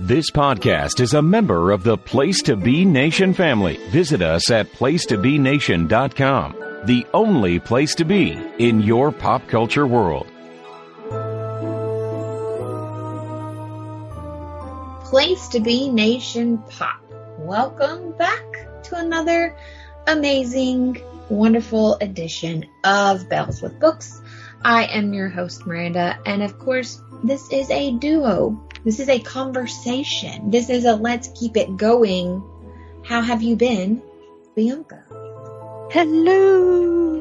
This podcast is a member of the Place to Be Nation family. Visit us at placetobenation.com, the only place to be in your pop culture world. Place to Be Nation Pop. Welcome back to another amazing, wonderful edition of Bells with Books. I am your host, Miranda, and of course, this is a duo. This is a conversation. This is a let's keep it going. How have you been, Bianca? Hello.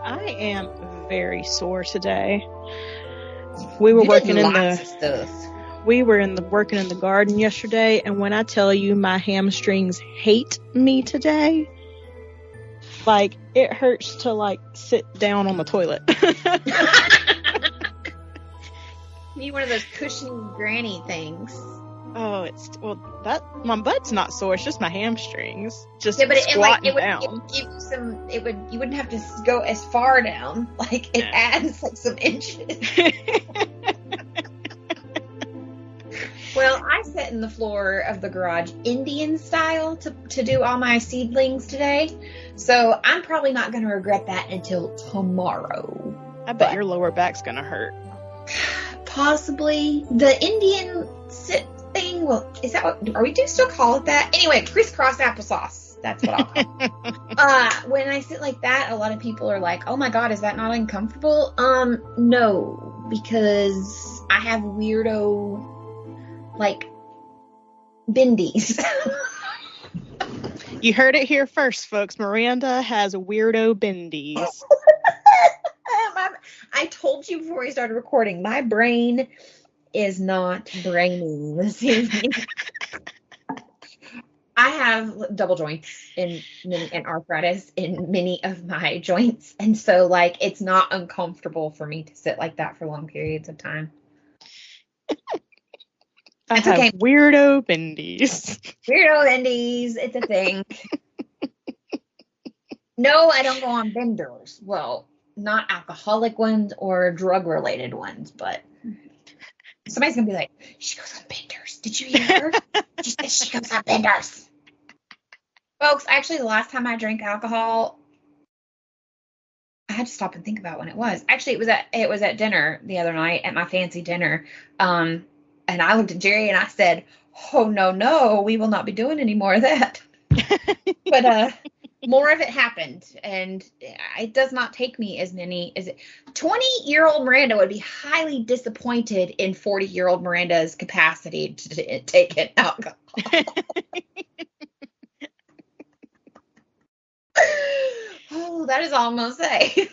I am very sore today. We were working in the garden yesterday, and when I tell you my hamstrings hate me today, like it hurts to like sit down on the toilet. You need one of those cushiony granny things. Oh, my butt's not sore. It's just my hamstrings. Just yeah, but squatting down. It would give you some. You wouldn't have to go as far down. Like it adds like some inches. Well, I sat in the floor of the garage Indian style to do all my seedlings today, so I'm probably not going to regret that until tomorrow. I bet your lower back's going to hurt. Possibly. The Indian sit thing, well, is that what, are we do still call it that? Anyway, crisscross applesauce. That's what I'll call it. When I sit like that, a lot of people are like, oh my God, is that not uncomfortable? No, because I have weirdo, like, bendies. You heard it here first, folks. Miranda has weirdo bendies. I told you before we started recording, my brain is not braining this evening. I have double joints and arthritis in many of my joints, and so like it's not uncomfortable for me to sit like that for long periods of time. I have okay. Weirdo bendies. Weirdo bendies, it's a thing. No, I don't go on benders. Well, not alcoholic ones or drug-related ones, but somebody's going to be like, she goes on benders. Did you hear her? She said she goes on benders. Folks, actually, the last time I drank alcohol, I had to stop and think about when it was. Actually, it was at dinner the other night, at my fancy dinner, and I looked at Jerry and I said, oh, no, we will not be doing any more of that. But, more of it happened, and it does not take me as many as 20-year-old Miranda would be highly disappointed in 40-year-old Miranda's capacity to take in alcohol. Oh, that is all I'm going to say.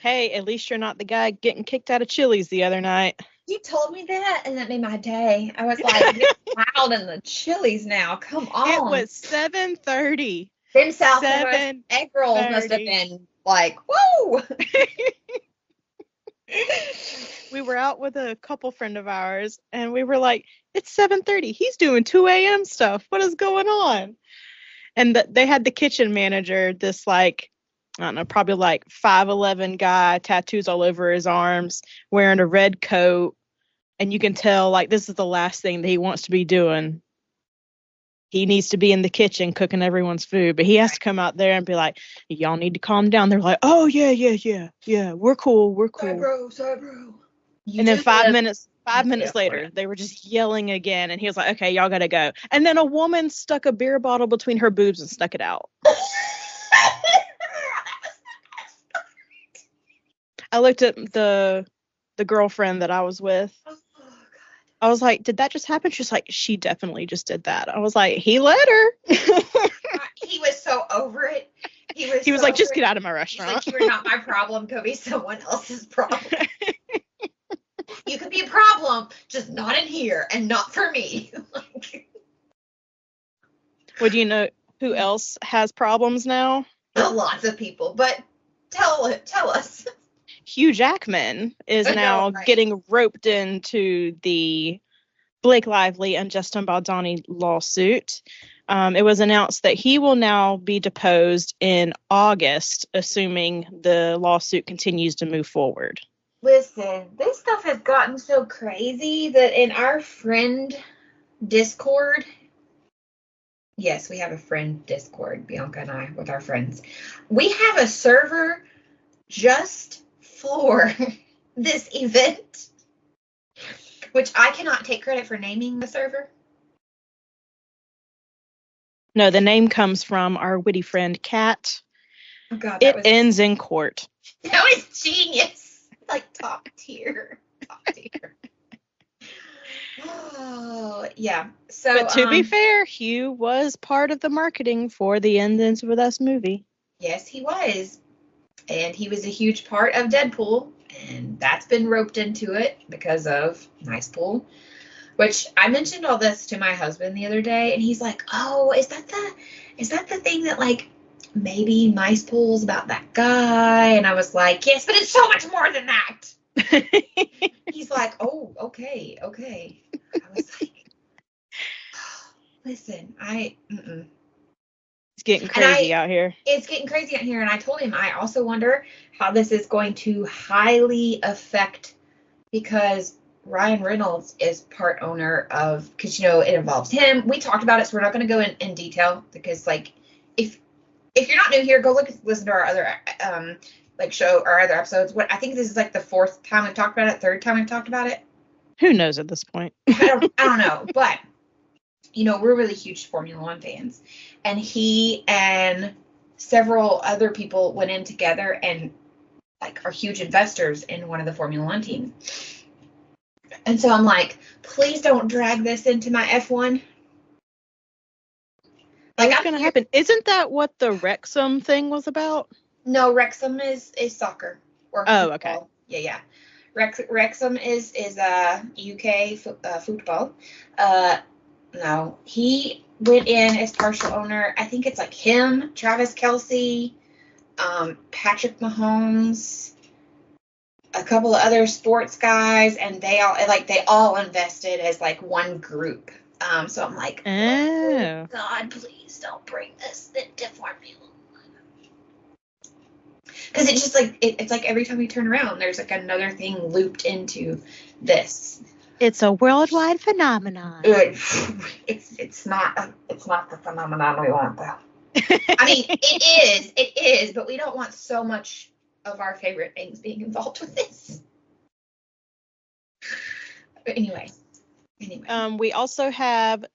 Hey, at least you're not the guy getting kicked out of Chili's the other night. You told me that, and that made my day. I was like, get loud in the Chili's now. Come on. It was 7:30. Them South egg rolls must have been like, whoa! We were out with a couple friend of ours, and we were like, it's 7:30. He's doing 2 a.m. stuff. What is going on? And they had the kitchen manager, this like, I don't know, probably like 5'11" guy, tattoos all over his arms, wearing a red coat. And you can tell, like, this is the last thing that he wants to be doing. He needs to be in the kitchen cooking everyone's food, but he has to come out there and be like, y'all need to calm down. They're like, oh, yeah, we're cool. Sorry, bro. And then 5 minutes later, they were just yelling again, and he was like, okay, y'all gotta go. And then a woman stuck a beer bottle between her boobs and stuck it out. I looked at the girlfriend that I was with. I was like, did that just happen? She's like, she definitely just did that. I was like, he let her. He was so over it. He was like, just get out of my restaurant. Like, you're not my problem. Go be someone else's problem. You could be a problem, just not in here and not for me. Well, do you know who else has problems now? Lots of people, but tell us. Hugh Jackman is now getting roped into the Blake Lively and Justin Baldoni lawsuit. It was announced that he will now be deposed in August, assuming the lawsuit continues to move forward. Listen, this stuff has gotten so crazy that in our friend Discord, yes, we have a friend Discord, Bianca and I, with our friends. We have a server just for this event, which I cannot take credit for naming the server. No, the name comes from our witty friend Kat. Oh God, it ends in court. That was genius. Like top tier. Top tier. Oh, yeah. So, but to be fair, Hugh was part of the marketing for the Ends With Us movie. Yes, he was. And he was a huge part of Deadpool. And that's been roped into it because of Nice Pool. Which I mentioned all this to my husband the other day. And he's like, oh, is that the thing that, like, maybe Nice Pool's about that guy? And I was like, yes, but it's so much more than that. He's like, oh, okay. I was like, oh, listen, It's getting crazy out here. It's getting crazy out here. And I told him, I also wonder how this is going to highly affect, because Ryan Reynolds is part owner of, because, you know, it involves him. We talked about it, so we're not going to go in detail, because, like, if you're not new here, go listen to our other show or other episodes. I think this is like the fourth time we've talked about it, third time we've talked about it. Who knows at this point? I don't know, but you know, we're really huge Formula One fans, and he and several other people went in together and like are huge investors in one of the Formula One teams. And so I'm like, please don't drag this into my F1. Like, what's going to happen? Isn't that what the Wrexham thing was about? No, Wrexham is soccer. Or football. Okay. Yeah. Wrexham is UK football. No, he went in as partial owner. I think it's like him, Travis Kelce, Patrick Mahomes, a couple of other sports guys, and they all invested as like one group. So I'm like, oh God, please don't bring this into Formula One. Because it's just like it's like every time we turn around, there's like another thing looped into this. It's a worldwide phenomenon. It's not the phenomenon we want, though. I mean, it is, but we don't want so much of our favorite things being involved with this. But anyway. We also have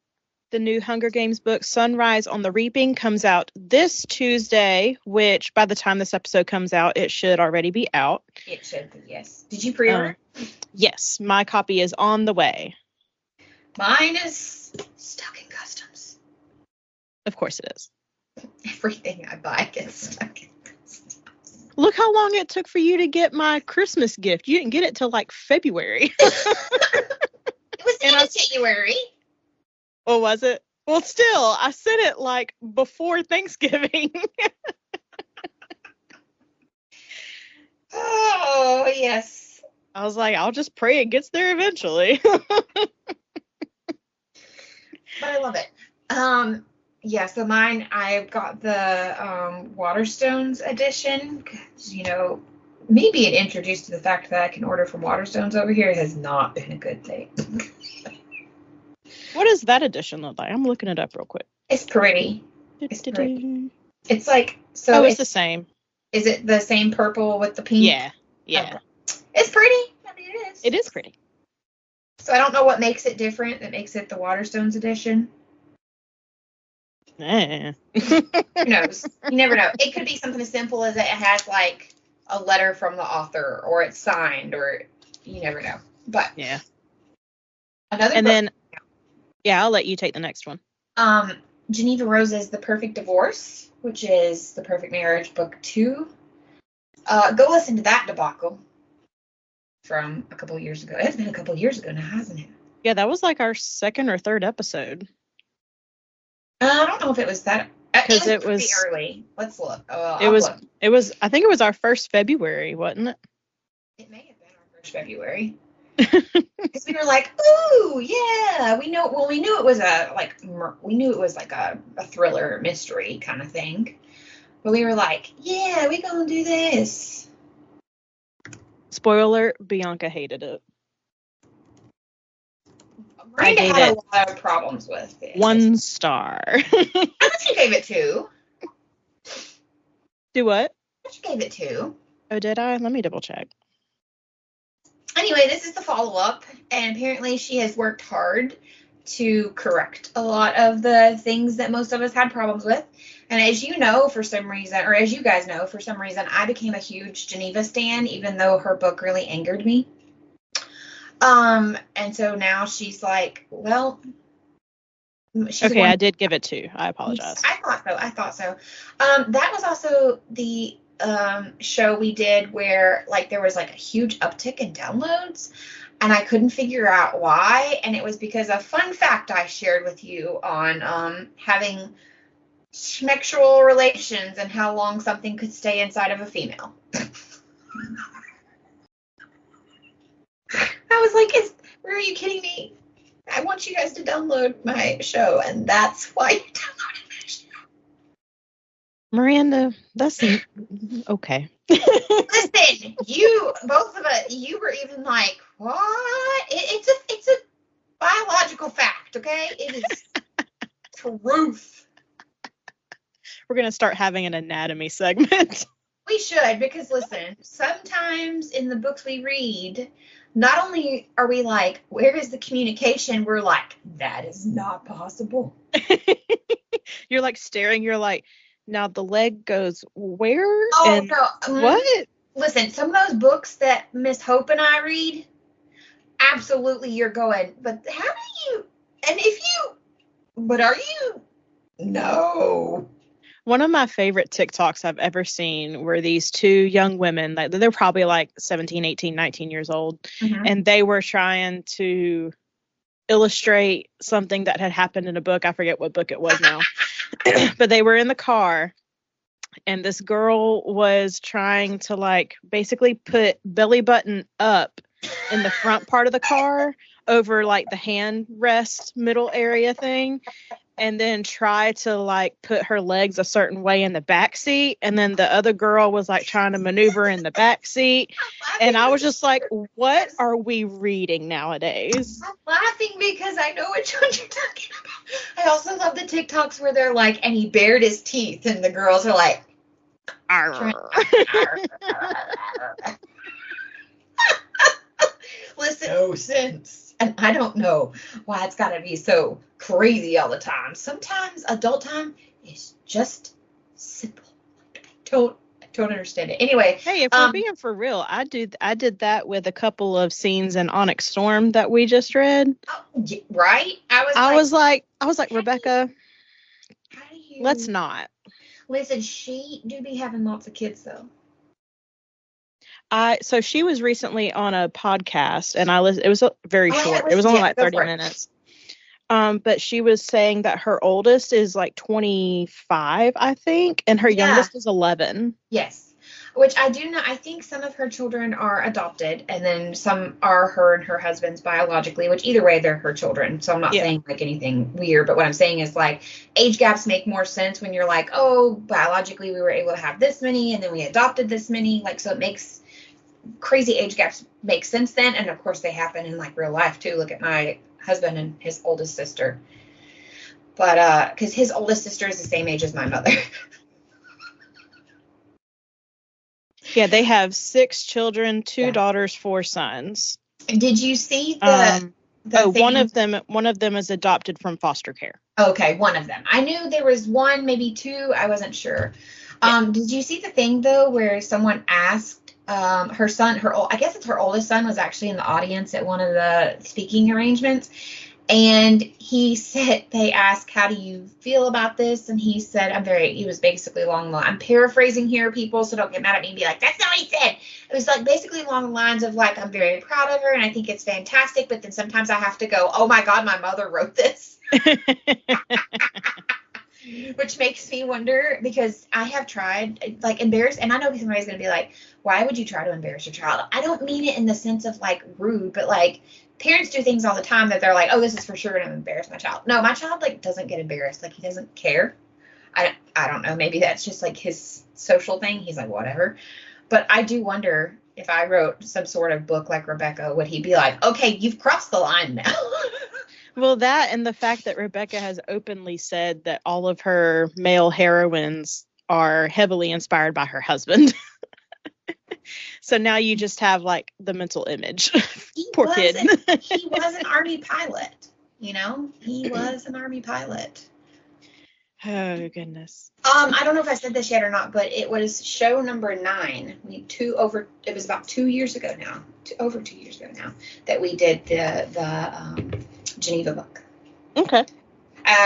the new Hunger Games book, Sunrise on the Reaping, comes out this Tuesday, which by the time this episode comes out, it should already be out. It should be, yes. Did you pre-order? Yes, my copy is on the way. Mine is stuck in customs. Of course it is. Everything I buy gets stuck in customs. Look how long it took for you to get my Christmas gift. You didn't get it till like February. It was in January. Oh, was it? Well, still, I sent it like before Thanksgiving. Oh, yes. I was like, I'll just pray it gets there eventually. But I love it. Yeah, so mine, I've got the Waterstones edition. You know, me being introduced to the fact that I can order from Waterstones over here has not been a good thing. What does that edition look like? I'm looking it up real quick. It's pretty. It's pretty. It's like, so. Oh, it's the same. Is it the same purple with the pink? Yeah. Okay. It's pretty. I mean, it is. It is pretty. So I don't know what makes it different that makes it the Waterstones edition. Who knows? You never know. It could be something as simple as it has like a letter from the author, or it's signed, or you never know. But yeah. Another and book, then yeah, I'll let you take the next one. Jeneva Rose's The Perfect Divorce, which is The Perfect Marriage, Book 2. Go listen to that debacle from a couple of years ago. It's been a couple of years ago now, hasn't it? Yeah, that was like our second or third episode. I don't know if it was that. Because it was pretty early. Let's look. It was. I think it was our first February, wasn't it? It may have been our first February. Because we were like, ooh, yeah, we know. Well, we knew it was like a thriller mystery kind of thing. But we were like, yeah, we gonna do this. Spoiler alert, Bianca hated it. Miranda had a lot of problems with it. 1 star. I thought you gave it 2. Do what? I thought you gave it 2. Oh, did I? Let me double check. Anyway, this is the follow-up, and apparently she has worked hard to correct a lot of the things that most of us had problems with. And as you know, for some reason, or as you guys know, for some reason, I became a huge Jeneva stan, even though her book really angered me. And so now she's like, well, okay, I did give it 2. I apologize. I thought so. That was also the show we did where like there was like a huge uptick in downloads, and I couldn't figure out why. And it was because a fun fact I shared with you on having sexual relations and how long something could stay inside of a female. I was like, are you kidding me? I want you guys to download my show, and that's why you downloaded my show. Miranda, that's okay. Listen, both of us, you were even like, what? It's a biological fact, okay? It is truth. We're going to start having an anatomy segment. We should, because listen, sometimes in the books we read, not only are we like, where is the communication? We're like, that is not possible. You're like staring. You're like, now the leg goes where? Oh, and no. What? Listen, some of those books that Miss Hope and I read, absolutely you're going, but how do you, and if you, but are you? No. One of my favorite TikToks I've ever seen were these 2 young women. Like, they're probably like 17, 18, 19 years old. Mm-hmm. And they were trying to illustrate something that had happened in a book. I forget what book it was now. But they were in the car, and this girl was trying to like basically put belly button up in the front part of the car over like the hand rest middle area thing. And then try to like put her legs a certain way in the back seat. And then the other girl was like trying to maneuver in the back seat. And I was just like, what are we reading nowadays? I'm laughing because I know which one you're talking about. I also love the TikToks where they're like, and he bared his teeth, and the girls are like, listen, no sense. And I don't know why it's got to be so crazy all the time. Sometimes adult time is just simple. I don't understand it. Anyway. Hey, if we're being for real, I did that with a couple of scenes in Onyx Storm that we just read. Right? I was like, Rebecca, let's not. Listen, she do be having lots of kids though. So she was recently on a podcast, and it was very short. It was only like 30 minutes. But she was saying that her oldest is like 25, I think, and her youngest is 11. Yes. Which I do know. I think some of her children are adopted, and then some are her and her husband's biologically, which either way, they're her children. So I'm not saying like anything weird, but what I'm saying is like age gaps make more sense when you're like, oh, biologically we were able to have this many, and then we adopted this many. Like, so it makes crazy age gaps make sense then. And of course they happen in like real life too. Look at my husband and his oldest sister. But because his oldest sister is the same age as my mother. Yeah, they have 6 children, 2 daughters, 4 sons. Did you see the one of them is adopted from foster care. Okay, one of them. I knew there was 1, maybe 2. I wasn't sure. Did you see the thing though where someone asked her son, I guess it's her oldest son, was actually in the audience at one of the speaking arrangements, and they asked, how do you feel about this? And he said, he was basically I'm paraphrasing here, people, so don't get mad at me and be like, that's not what he said. It was like basically along the lines of like, I'm very proud of her and I think it's fantastic, but then sometimes I have to go, oh my God, my mother wrote this. Which makes me wonder, because I have tried, like, embarrass, and I know somebody's going to be like, why would you try to embarrass your child? I don't mean it in the sense of, like, rude, but, like, parents do things all the time that they're like, oh, this is for sure going to embarrass my child. No, my child, like, doesn't get embarrassed. Like, he doesn't care. I don't know. Maybe that's just, like, his social thing. He's like, whatever. But I do wonder if I wrote some sort of book like Rebecca, would he be like, okay, you've crossed the line now? Well, that and the fact that Rebecca has openly said that all of her male heroines are heavily inspired by her husband. So now you just have like the mental image. Poor kid. He was an Army pilot. You know, he was an Army pilot. Oh goodness. I don't know if I said this yet or not, but it was show number 9. It was about 2 years ago now, over 2 years ago now, that we did the Geneva book. Okay.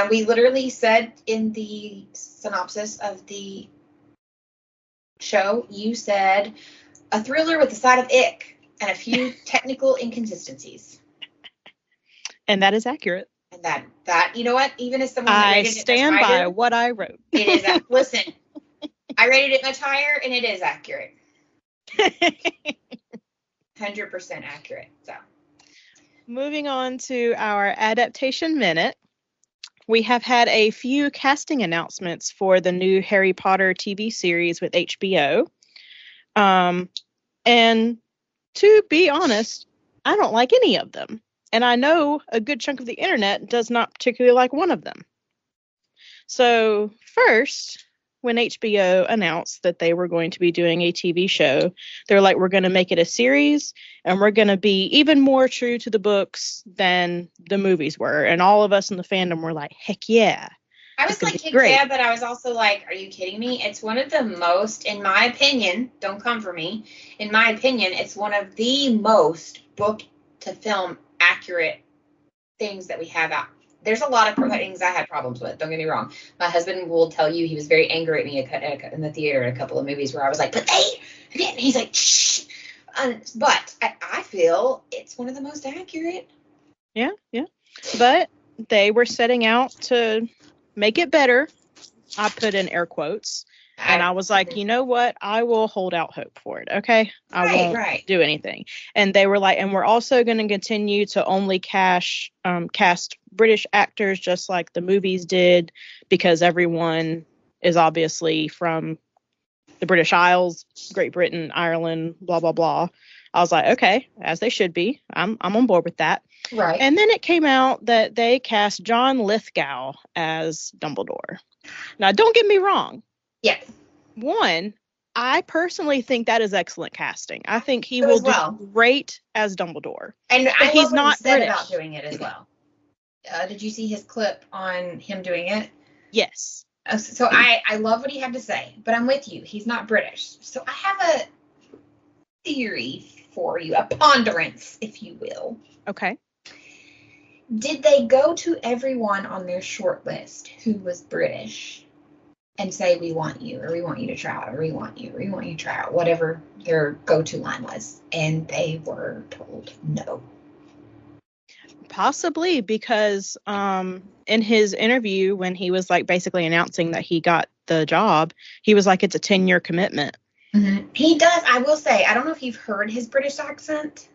We literally said in the synopsis of the show, you said a thriller with a side of ick and a few technical inconsistencies. And that is accurate. And that you know what? Even as someone that I rated stand it much higher, by what I wrote. It is. Listen, I rated it much higher, and it is accurate. 100% accurate. So, moving on to our adaptation minute, we have had a few casting announcements for the new Harry Potter TV series with HBO. And to be honest, I don't like any of them. And I know a good chunk of the internet does not particularly like one of them. So first, when HBO announced that they were going to be doing a TV show, they're like, we're going to make it a series and we're going to be even more true to the books than the movies were. And all of us in the fandom were like, heck yeah. I was like, yeah, but I was also like, are you kidding me? It's one of the most, in my opinion, don't come for me, in my opinion, it's one of the most book to film accurate things that we have out. There's a lot of things I had problems with, don't get me wrong. My husband will tell you he was very angry at me in the theater in a couple of movies where I was like, but they didn't. He's like, shh. But I feel it's one of the most accurate. Yeah. But they were setting out to make it better. I put in air quotes. And I was like, you know what? I will hold out hope for it. Okay. I won't do anything. And they were like, and we're also going to continue to only cast British actors just like the movies did, because everyone is obviously from the British Isles, Great Britain, Ireland, blah, blah, blah. I was like, okay, as they should be. I'm on board with that. Right. And then it came out that they cast John Lithgow as Dumbledore. Now, don't get me wrong. Yeah. One, I personally think that is excellent casting. I think he will do great as Dumbledore. And but he's not said British about doing it as well. Did you see his clip on him doing it? Yes. So I love what he had to say, but I'm with you. He's not British. So I have a theory for you, a ponderance, if you will. Okay. Did they go to everyone on their short list who was British and say, we want you, or we want you to try out, or we want you to try out, whatever their go-to line was, and they were told no? Possibly, because in his interview, when he was like basically announcing that he got the job, he was like, it's a 10-year commitment. Mm-hmm. He does. I will say, I don't know if you've heard his British accent.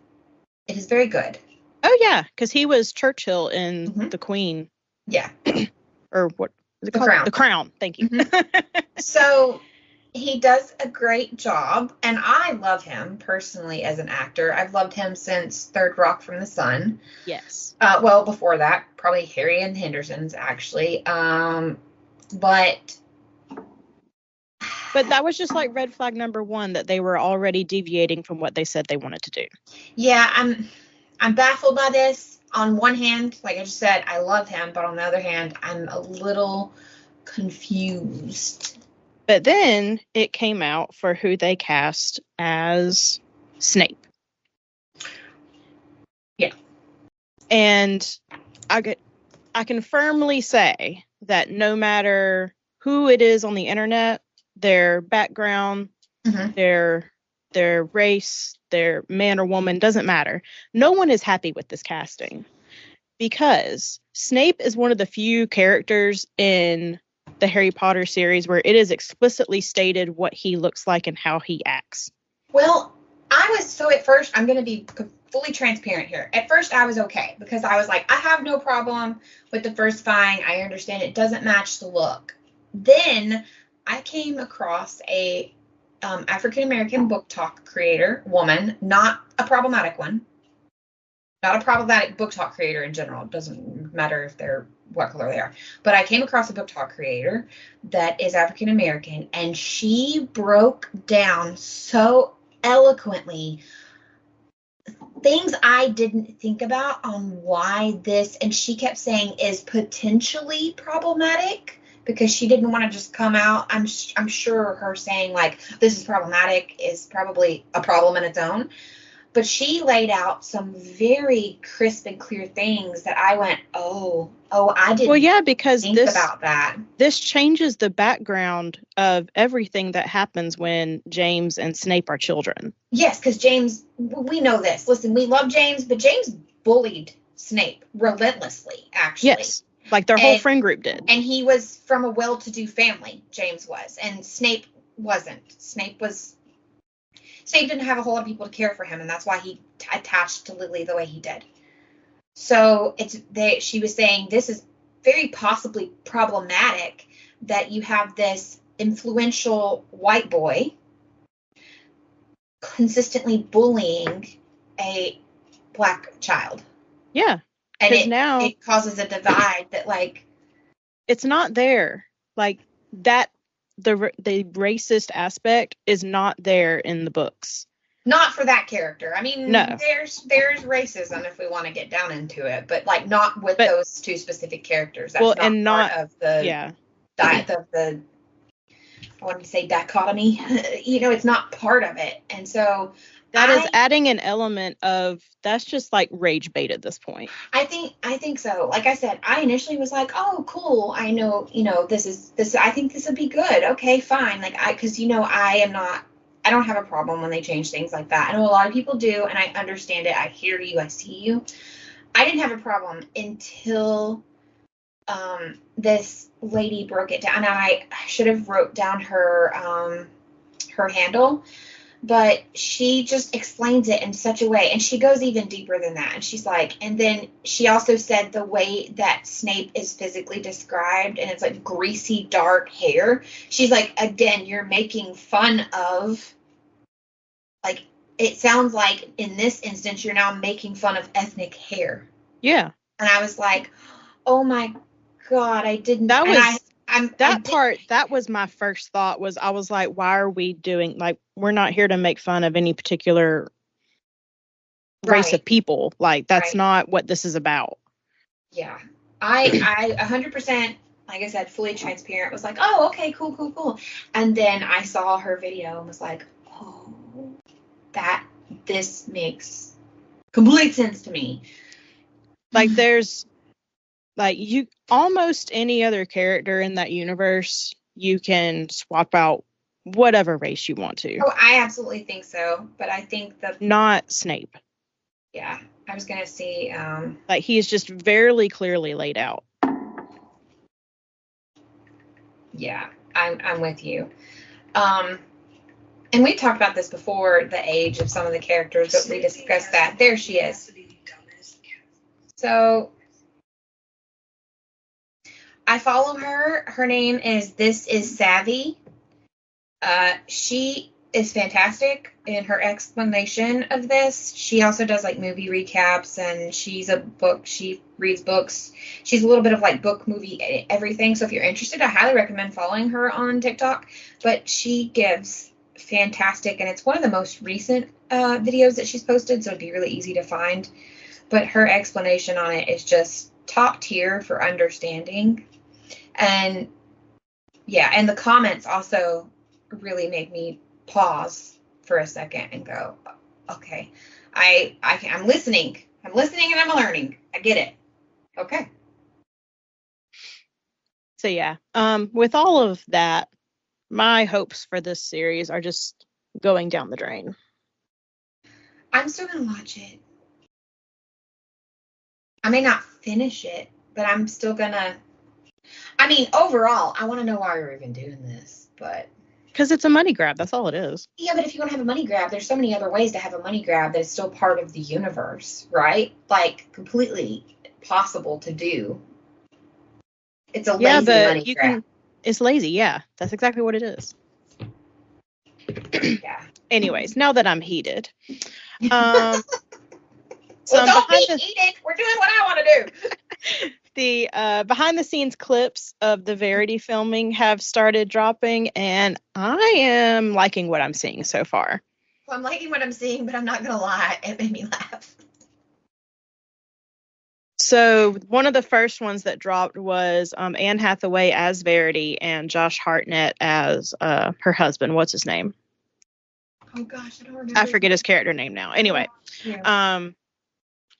It is very good. Oh, yeah, because he was Churchill in The Queen. Yeah. Or what is it called? Crown. The Crown. Thank you. Mm-hmm. So he does a great job, and I love him personally as an actor. I've loved him since Third Rock from the Sun. Yes. Well, before that, probably Harry and Henderson's, actually. But that was just like red flag number 1, that they were already deviating from what they said they wanted to do. Yeah, I'm baffled by this. On one hand, like I just said, I love him, but on the other hand, I'm a little confused. But then it came out for who they cast as Snape. Yeah. And I can firmly say that no matter who it is on the internet, their background, their race, their man or woman, doesn't matter. No one is happy with this casting, because Snape is one of the few characters in the Harry Potter series where it is explicitly stated what he looks like and how he acts. Well, at first, I'm going to be fully transparent here. At first, I was okay, because I was like, I have no problem with the first find. I understand it doesn't match the look. Then I came across a African-American book talk creator, woman, not a problematic one. Not a problematic book talk creator in general. It doesn't matter if they're what color they are. But I came across a book talk creator that is African-American, and she broke down so eloquently things I didn't think about on why this, and she kept saying, is potentially problematic, because she didn't want to just come out. I'm sure her saying, like, this is problematic is probably a problem in its own. But she laid out some very crisp and clear things that I went, I didn't because think about that. This changes the background of everything that happens when James and Snape are children. Yes, because James, we know this. Listen, we love James, but James bullied Snape relentlessly, actually. Yes, like their whole friend group did. And he was from a well-to-do family, James was, and Snape wasn't. Snape didn't have a whole lot of people to care for him, and that's why he attached to Lily the way he did. So she was saying this is very possibly problematic that you have this influential white boy consistently bullying a black child. Yeah. And it causes a divide that, like, it's not there. Like, that the racist aspect is not there in the books. Not for that character. I mean, no. There's racism if we want to get down into it, but like not with those two specific characters. That's part of the I wanted to say dichotomy. It's not part of it, and so that is adding an element of that's just like rage bait at this point. I think so. Like I said, I initially was like, oh, cool. I know, this. I think this would be good. Okay, fine. Like because I don't have a problem when they change things like that. I know a lot of people do, and I understand it. I hear you. I see you. I didn't have a problem until this lady broke it down. And I should have wrote down her handle, but she just explains it in such a way, and she goes even deeper than that. And she's like, and then she also said the way that Snape is physically described, and it's like greasy, dark hair. She's like, again, you're making fun of, like, it sounds like in this instance, you're now making fun of ethnic hair. Yeah. And I was like, oh my God, I didn't. That was, that was my first thought I was like, why are we doing, like, we're not here to make fun of any particular race of people. Like, that's not what this is about. Yeah. I 100%, like I said, fully transparent, was like, oh, okay, cool. And then I saw her video and was like, oh, this makes complete sense to me. Like, there's, like, you almost any other character in that universe, you can swap out whatever race you want to. Oh, I absolutely think so. But I think not Snape. Yeah, I was gonna see. Like, he is just very clearly laid out. Yeah, I'm with you. And we talked about this before, the age of some of the characters, but we discussed that. There she is. So I follow her. Her name is This Is Savvy. She is fantastic in her explanation of this. She also does like movie recaps, and she reads books. She's a little bit of like book, movie, everything. So if you're interested, I highly recommend following her on TikTok. But she gives fantastic, and it's one of the most recent videos that she's posted, so it'd be really easy to find. But her explanation on it is just top tier for understanding. And yeah, and the comments also really made me pause for a second and go, okay, I'm listening. I'm listening and I'm learning. I get it. Okay. So yeah, with all of that, my hopes for this series are just going down the drain. I'm still going to watch it. I may not finish it, but I'm still going to. I mean, overall, I want to know why we're even doing this, but. Because it's a money grab. That's all it is. Yeah, but if you want to have a money grab, there's so many other ways to have a money grab that is still part of the universe, right? Like, completely possible to do. It's a lazy money grab. It's lazy, yeah. That's exactly what it is. Yeah. Anyways, now that I'm heated. Well, don't be heated. We're doing what I want to do. The behind the scenes clips of the Verity filming have started dropping, and I am liking what I'm seeing so far. Well, I'm liking what I'm seeing, but I'm not going to lie. It made me laugh. So one of the first ones that dropped was Anne Hathaway as Verity and Josh Hartnett as her husband. What's his name? Oh, gosh, I don't remember. I forget his character name now. Anyway,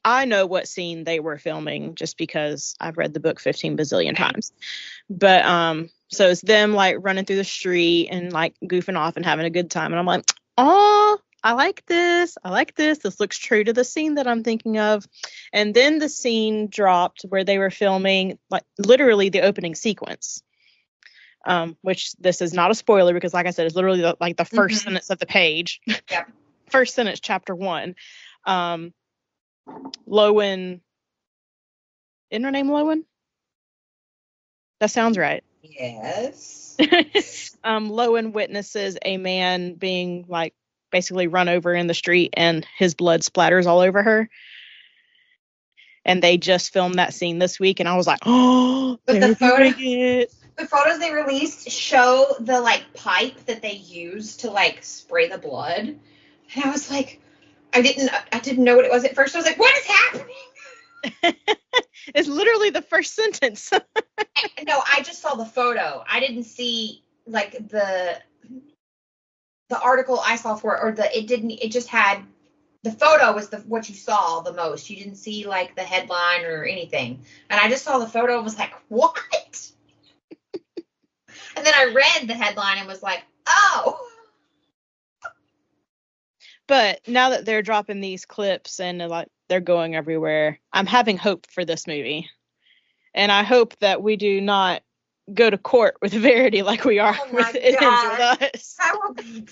I know what scene they were filming just because I've read the book 15 bazillion times. But so it's them like running through the street and like goofing off and having a good time. And I'm like, oh, I like this. I like this. This looks true to the scene that I'm thinking of. And then the scene dropped where they were filming like literally the opening sequence. Which this is not a spoiler because, like I said, it's literally the first sentence of the page. Yep. First sentence, chapter 1. Lowen, isn't her name Lowen? That sounds right. Yes. Lowen witnesses a man being like basically run over in the street and his blood splatters all over her. And they just filmed that scene this week, and I was like, oh, but the photos they released show the like pipe that they use to like spray the blood. And I was like, I didn't know what it was at first. I was like, what is happening? It's literally the first sentence. No, I just saw the photo. I didn't see like the article I saw for it, or it just had the photo was what you saw the most. You didn't see like the headline or anything. And I just saw the photo and was like, what? And then I read the headline and was like, oh. But now that they're dropping these clips and like they're going everywhere, I'm having hope for this movie. And I hope that we do not go to court with Verity like we are with It Ends With Us. I will be.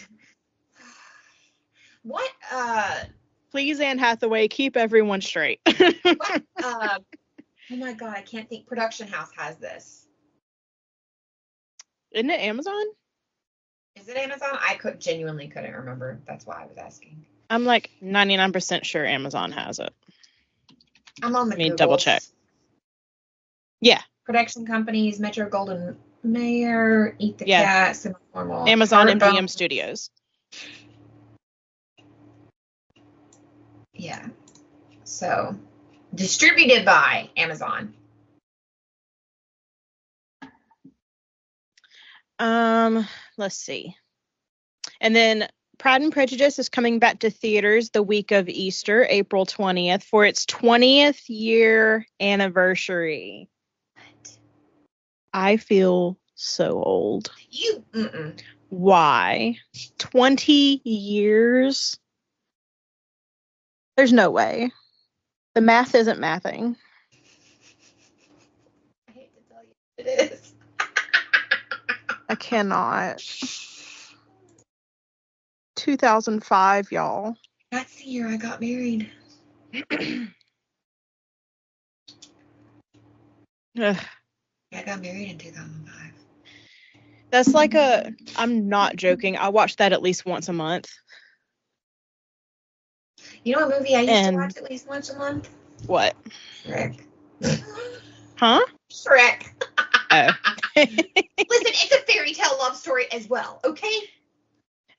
What? Please, Anne Hathaway, keep everyone straight. What? Oh my God, I can't think. Production House has this. Isn't it Amazon? Is it Amazon? I genuinely couldn't remember. That's why I was asking. I'm like 99% sure Amazon has it. I'm on the Googles. Double check. Yeah. Production companies, Metro Golden Mayer, Eat the Cat, Simple Normal. Amazon and BM Studios. Yeah. So, distributed by Amazon. Let's see. And then Pride and Prejudice is coming back to theaters the week of Easter, April 20th, for its 20th year anniversary. What? I feel so old. Why? 20 years? There's no way. The math isn't mathing. I hate to tell you it is. I cannot. 2005, y'all. That's the year I got married. I got married in 2005. That's like I'm not joking. I watch that at least once a month. You know what movie I used to watch at least once a month? What? Shrek. Huh? Shrek. Oh. Listen, it's a fairy tale love story as well, okay?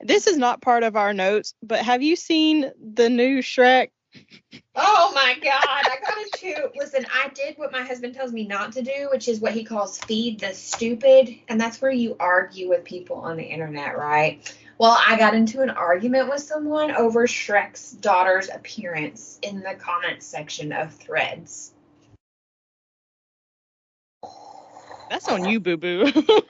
This is not part of our notes, but have you seen the new Shrek? Oh my God, I gotta chew. Listen, I did what my husband tells me not to do, which is what he calls feed the stupid. And that's where you argue with people on the internet, right? Well, I got into an argument with someone over Shrek's daughter's appearance in the comments section of Threads. That's on you, boo-boo.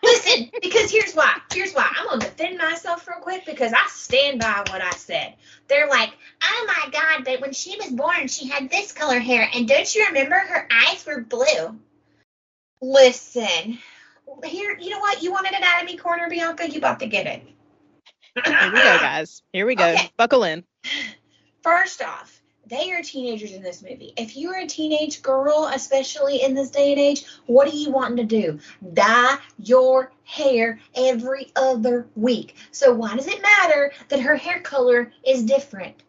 Listen, because here's why. I'm going to defend myself real quick because I stand by what I said. They're like, oh my God, but when she was born, she had this color hair. And don't you remember her eyes were blue? Listen, here, you know what? You wanted it out of me corner, Bianca? You about to get it. Here we go, guys. Here we go. Okay. Buckle in. First off, they are teenagers in this movie. If you're a teenage girl, especially in this day and age, what are you wanting to do? Dye your hair every other week. So why does it matter that her hair color is different?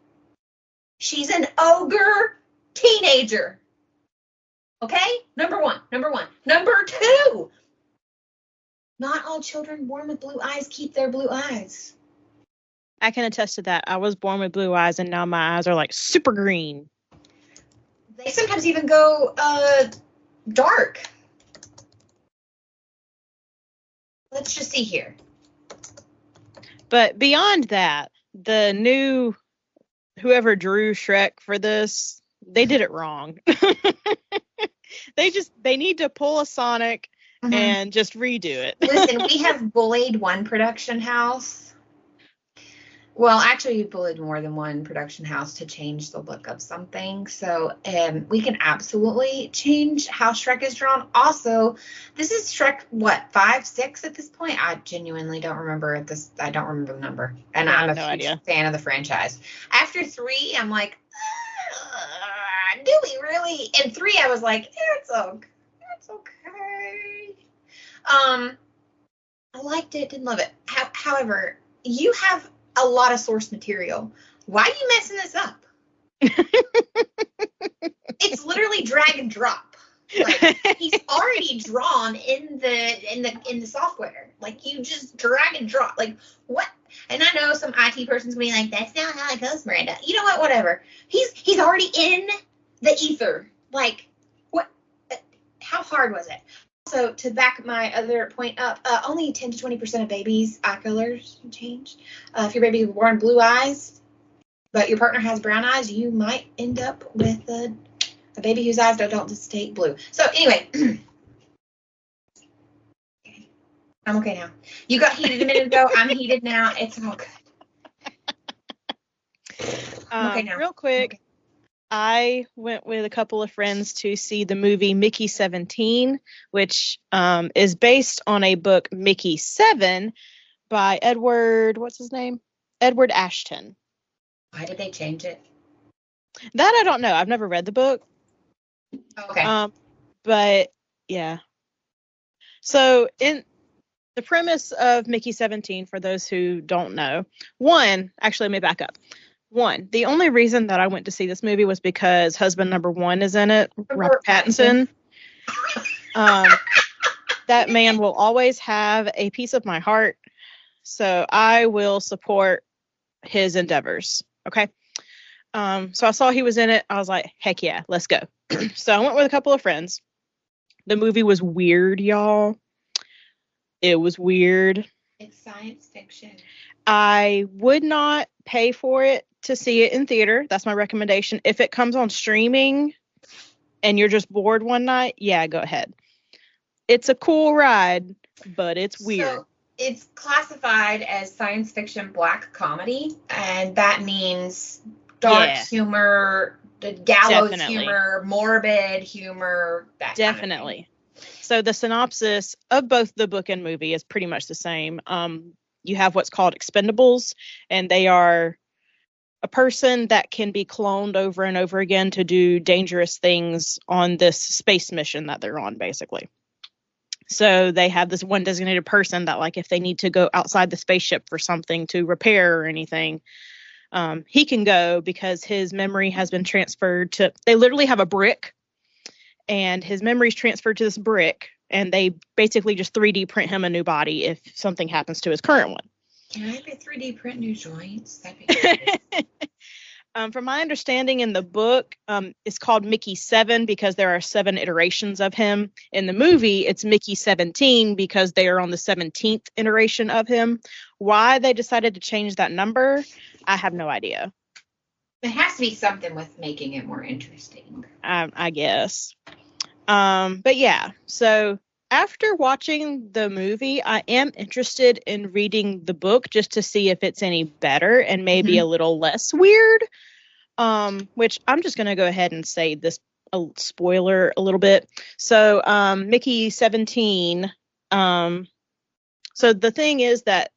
She's an ogre teenager. Okay? Number one. Number two. Not all children born with blue eyes keep their blue eyes. I can attest to that. I was born with blue eyes, and now my eyes are like super green. They sometimes even go dark. Let's just see here. But beyond that, the new whoever drew Shrek for this, they did it wrong. They need to pull a Sonic and just redo it. Listen, we have bullied one production house. Well, actually, we bullied more than one production house to change the look of something. So we can absolutely change how Shrek is drawn. Also, this is Shrek, what, 5, 6 at this point? I genuinely don't remember this. I don't remember the number. And I'm a huge fan of the franchise. After 3, I'm like, do we really? And 3, I was like, it's okay. I liked it, didn't love it. However, you have a lot of source material. Why are you messing this up? It's literally drag and drop. Like, he's already drawn in the software. Like, you just drag and drop. Like, what? And I know some IT person's gonna be like, that's not how it goes, Miranda. You know what? Whatever. He's already in the ether. Like, what? How hard was it? Also, to back my other point up, only 10 to 20% of babies' eye colors change. If your baby was born blue eyes, but your partner has brown eyes, you might end up with a baby whose eyes don't stay blue. So anyway, I'm okay now. You got heated a minute ago. I'm heated now. It's all good. I'm okay now. Real quick. Okay. I went with a couple of friends to see the movie Mickey 17, which is based on a book, Mickey 7, by Edward Ashton. Why did they change it? That I don't know. I've never read the book. Okay. But, yeah. So, in the premise of Mickey 17, for those who don't know, let me back up. The only reason that I went to see this movie was because husband number 1 is in it, Robert Pattinson. That man will always have a piece of my heart, so I will support his endeavors. Okay. So I saw he was in it. I was like, heck yeah, let's go. So I went with a couple of friends. The movie was weird, y'all. It was weird. It's science fiction. I would not pay for it to see it in theater. That's my recommendation. If it comes on streaming and you're just bored one night, yeah, go ahead. It's a cool ride, but it's weird. So it's classified as science fiction black comedy, and that means dark humor, the gallows humor, morbid humor, that definitely. Kind of thing. So the synopsis of both the book and movie is pretty much the same. You have what's called expendables, and they are a person that can be cloned over and over again to do dangerous things on this space mission that they're on, basically. So they have this one designated person that, like, if they need to go outside the spaceship for something to repair or anything, he can go because his memory has been transferred to, they literally have a brick, and his memory's transferred to this brick, and they basically just 3D print him a new body if something happens to his current one. Can I be 3D print new joints? That'd be good. From my understanding in the book, it's called Mickey 7 because there are 7 iterations of him. In the movie, it's Mickey 17 because they are on the 17th iteration of him. Why they decided to change that number, I have no idea. It has to be something with making it more interesting. I guess. But yeah, so after watching the movie, I am interested in reading the book just to see if it's any better and maybe a little less weird. Which I'm just going to go ahead and say this spoiler a little bit. So, Mickey 17. So the thing is that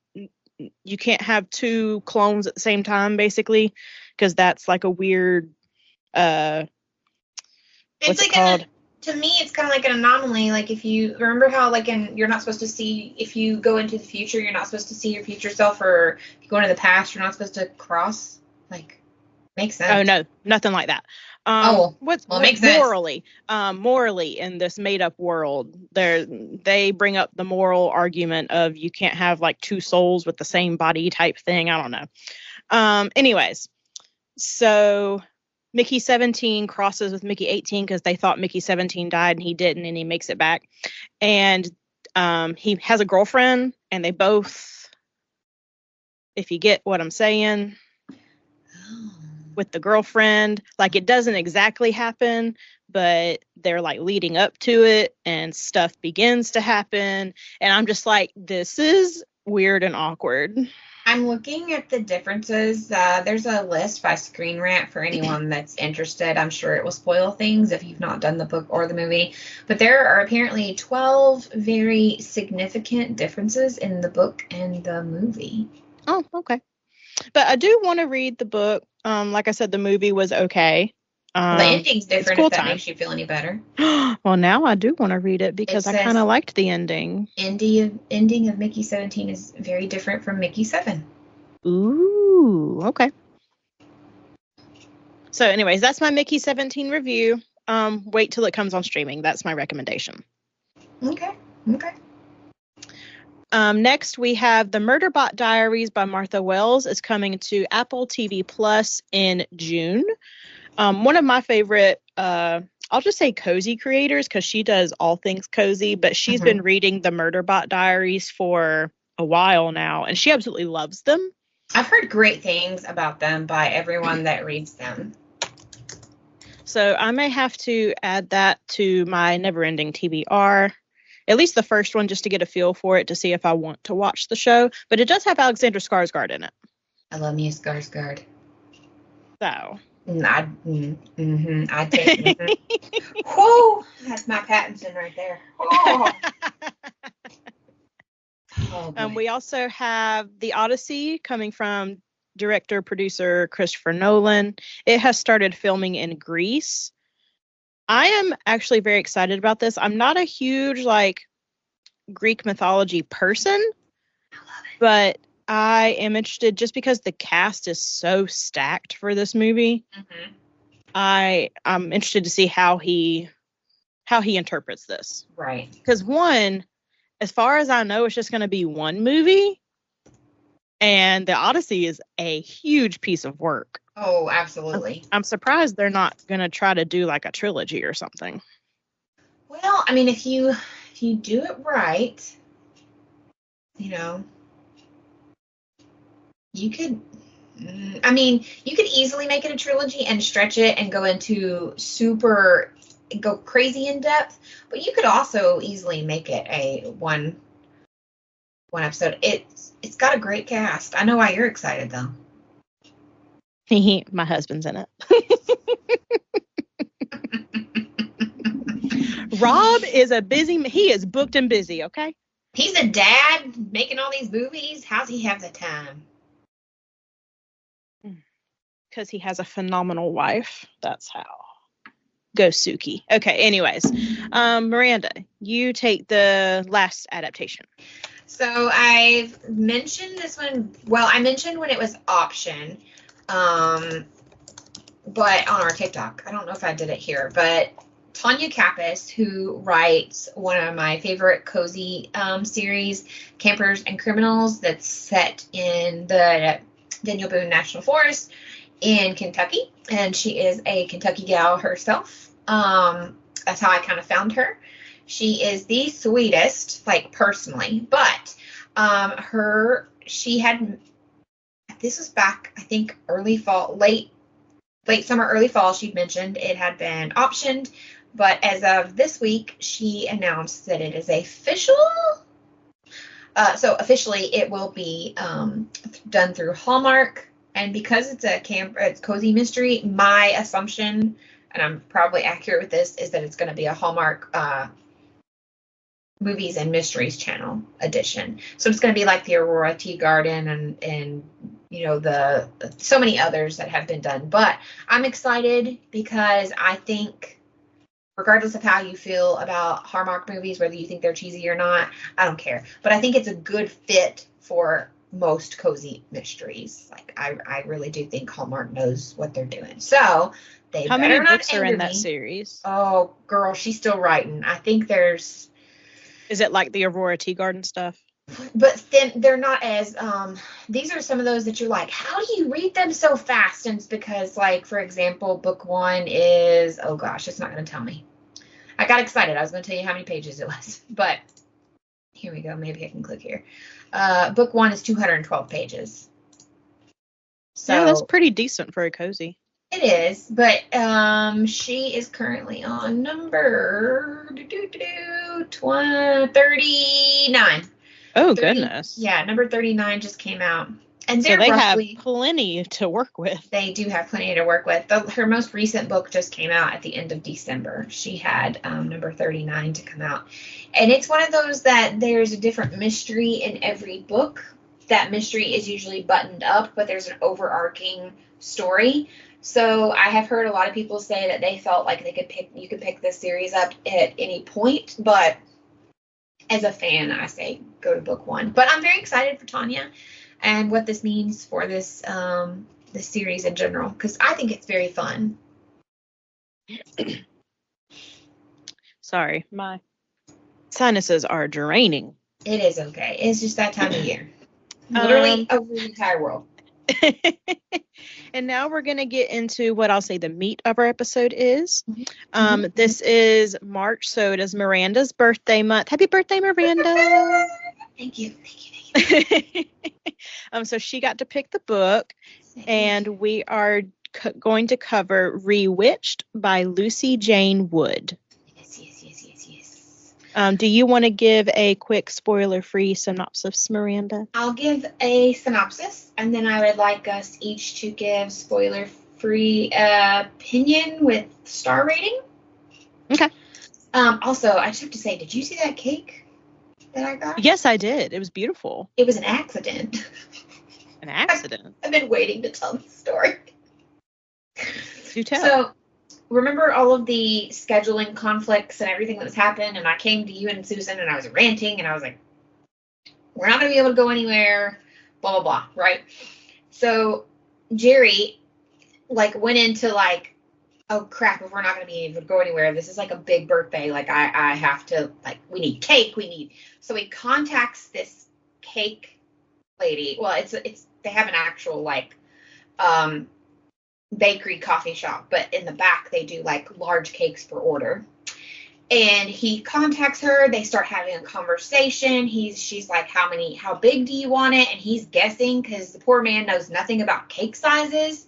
you can't have 2 clones at the same time, basically, because that's like a weird It's what's it like called? to me, it's kind of like an anomaly. Like if you remember how, like, you're not supposed to see, if you go into the future, you're not supposed to see your future self, or if you go into the past, you're not supposed to cross. Like, makes sense. Oh no, nothing like that. It makes sense. Morally, in this made-up world, they bring up the moral argument of you can't have like two souls with the same body type thing. I don't know. Anyways, so Mickey 17 crosses with Mickey 18 because they thought Mickey 17 died and he didn't, and he makes it back. And he has a girlfriend, and they both, if you get what I'm saying, with the girlfriend, like, it doesn't exactly happen, but they're like leading up to it, and stuff begins to happen. And I'm just like, this is weird and awkward. I'm looking at the differences. There's a list by Screen Rant for anyone that's interested. I'm sure it will spoil things if you've not done the book or the movie. But there are apparently 12 very significant differences in the book and the movie. Oh, okay. But I do want to read the book. Like I said, the movie was okay. Well, the ending's different, cool if that makes you feel any better. Well, now I do want to read it because I kind of liked the ending. Ending of Mickey 17 is very different from Mickey 7. Ooh, okay. So anyways, that's my Mickey 17 review. Wait till it comes on streaming. That's my recommendation. Okay. Next, we have The Murderbot Diaries by Martha Wells. Is coming to Apple TV Plus in June. One of my favorite, I'll just say cozy creators, because she does all things cozy, but she's been reading The Murderbot Diaries for a while now, and she absolutely loves them. I've heard great things about them by everyone that reads them. So I may have to add that to my never-ending TBR. At least the first one, just to get a feel for it, to see if I want to watch the show. But it does have Alexander Skarsgård in it. I love me a Skarsgård. So. I'd take Whoo! That's my Pattinson right there. We also have The Odyssey, coming from director-producer Christopher Nolan. It has started filming in Greece. I am actually very excited about this. I'm not a huge, Greek mythology person. I love it. But I am interested just because the cast is so stacked for this movie. I'm interested to see how he interprets this. Right. Because one, as far as I know, it's just going to be one movie. And The Odyssey is a huge piece of work. Oh, absolutely. I'm surprised they're not going to try to do like a trilogy or something. Well, I mean, if you do it right, you could easily make it a trilogy and stretch it and go into go crazy in depth, but you could also easily make it a one episode. It's got a great cast. I know why you're excited though. My husband's in it. Rob is he is booked and busy, okay? He's a dad making all these movies. How's he have the time? Because he has a phenomenal wife. That's how. Go Suki. Okay, anyways. Miranda, you take the last adaptation. So I've mentioned this one. Well, I mentioned when it was option, but on our TikTok. I don't know if I did it here, but Tonya Kappes, who writes one of my favorite cozy series, Campers and Criminals, that's set in the Daniel Boone National Forest in Kentucky, and she is a Kentucky gal herself. That's how I kind of found her. She is the sweetest, personally, but this was back, I think, early fall, late summer, early fall. She'd mentioned it had been optioned, but as of this week, she announced that it is official. So officially, it will be done through Hallmark. And because it's cozy mystery, my assumption, and I'm probably accurate with this, is that it's going to be a Hallmark Movies and Mysteries Channel edition. So it's going to be like the Aurora Tea Garden and so many others that have been done. But I'm excited because I think, regardless of how you feel about Hallmark movies, whether you think they're cheesy or not, I don't care. But I think it's a good fit for most cozy mysteries. Like, I really do think Hallmark knows what they're doing. So they How better many not books are in anger that me. series? Oh, girl, she's still writing. I think there's... Is it like the Aurora Tea Garden stuff? But then they're not as... these are some of those that you're like, how do you read them so fast? And it's because, like, for example, book 1 is... Oh, gosh, it's not going to tell me. I got excited. I was going to tell you how many pages it was. But here we go. Maybe I can click here. Book 1 is 212 pages. So yeah, that's pretty decent for a cozy. It is, but she is currently on number 39. Oh, goodness. Yeah, number 39 just came out. And So they roughly, have plenty to work with. They do have plenty to work with. Her most recent book just came out at the end of December. She had number 39 to come out. And it's one of those that there's a different mystery in every book. That mystery is usually buttoned up, but there's an overarching story. So I have heard a lot of people say that they felt like you could pick this series up at any point, but as a fan, I say go to book 1. But I'm very excited for Tonya and what this means for this series in general, because I think it's very fun. Sorry, my sinuses are draining. It is okay. It's just that time of year. Literally over the entire world. And now we're going to get into what I'll say the meat of our episode is. This is March, so it is Miranda's birthday month. Happy birthday, Miranda. Thank you. So she got to pick the book, and we are going to cover Rewitched by Lucy Jane Wood. Yes. Do you want to give a quick spoiler-free synopsis, Miranda? I'll give a synopsis, and then I would like us each to give spoiler-free opinion with star rating. Okay. Also, I just have to say, did you see that cake that I got? Yes, I did. It was beautiful. It was an accident. An accident? I've been waiting to tell the story. Do tell. So, remember all of the scheduling conflicts and everything that was happening, and I came to you and Susan, and I was ranting, and I was like, we're not going to be able to go anywhere, blah, blah, blah, right? So, Jerry, went into, oh, crap, if we're not going to be able to go anywhere, this is, a big birthday, I have to, we need cake, so he contacts this cake lady. Well, they have an actual, bakery coffee shop, but in the back they do large cakes per order. And he contacts her. They start having a conversation. She's like, how big do you want it? And he's guessing, because the poor man knows nothing about cake sizes.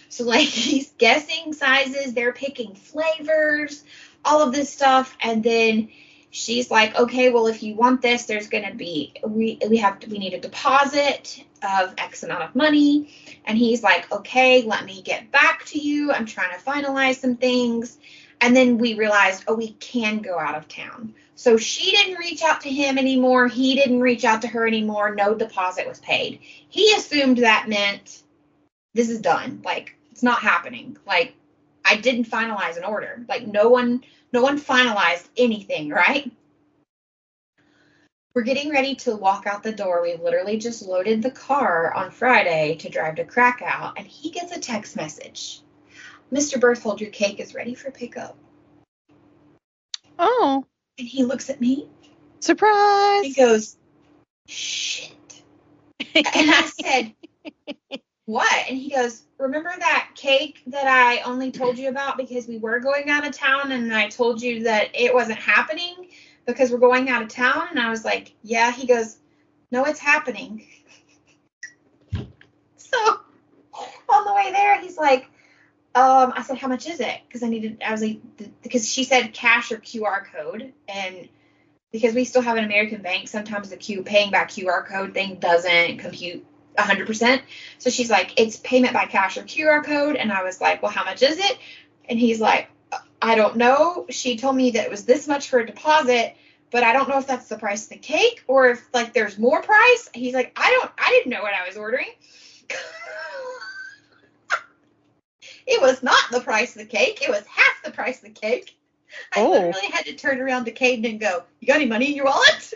So he's guessing sizes. They're picking flavors, all of this stuff. And then she's like, okay, well, if you want this, there's going to be, we need a deposit of X amount of money. And he's like, okay, let me get back to you. I'm trying to finalize some things. And then we realized, we can go out of town. So she didn't reach out to him anymore. He didn't reach out to her anymore. No deposit was paid. He assumed that meant this is done. It's not happening. I didn't finalize an order. No one finalized anything, right? We're getting ready to walk out the door. We've literally just loaded the car on Friday to drive to Krakow, and he gets a text message. Mr. Berthold, your cake is ready for pickup. Oh. And he looks at me. Surprise. He goes, shit. And I said, what? And he goes, remember that cake that I only told you about because we were going out of town, and I told you that it wasn't happening because we're going out of town? And I was like, yeah. He goes, no, it's happening. So on the way there, he's like, I said, how much is it? Because she said cash or QR code. And because we still have an American bank, sometimes the paying by QR code thing doesn't compute 100%. So she's like, it's payment by cash or QR code. And I was like, well, how much is it? And he's like, I don't know. She told me that it was this much for a deposit, but I don't know if that's the price of the cake or if there's more price. He's like, I didn't know what I was ordering. It was not the price of the cake. It was half the price of the cake. I literally had to turn around to Caden and go, "You got any money in your wallet?"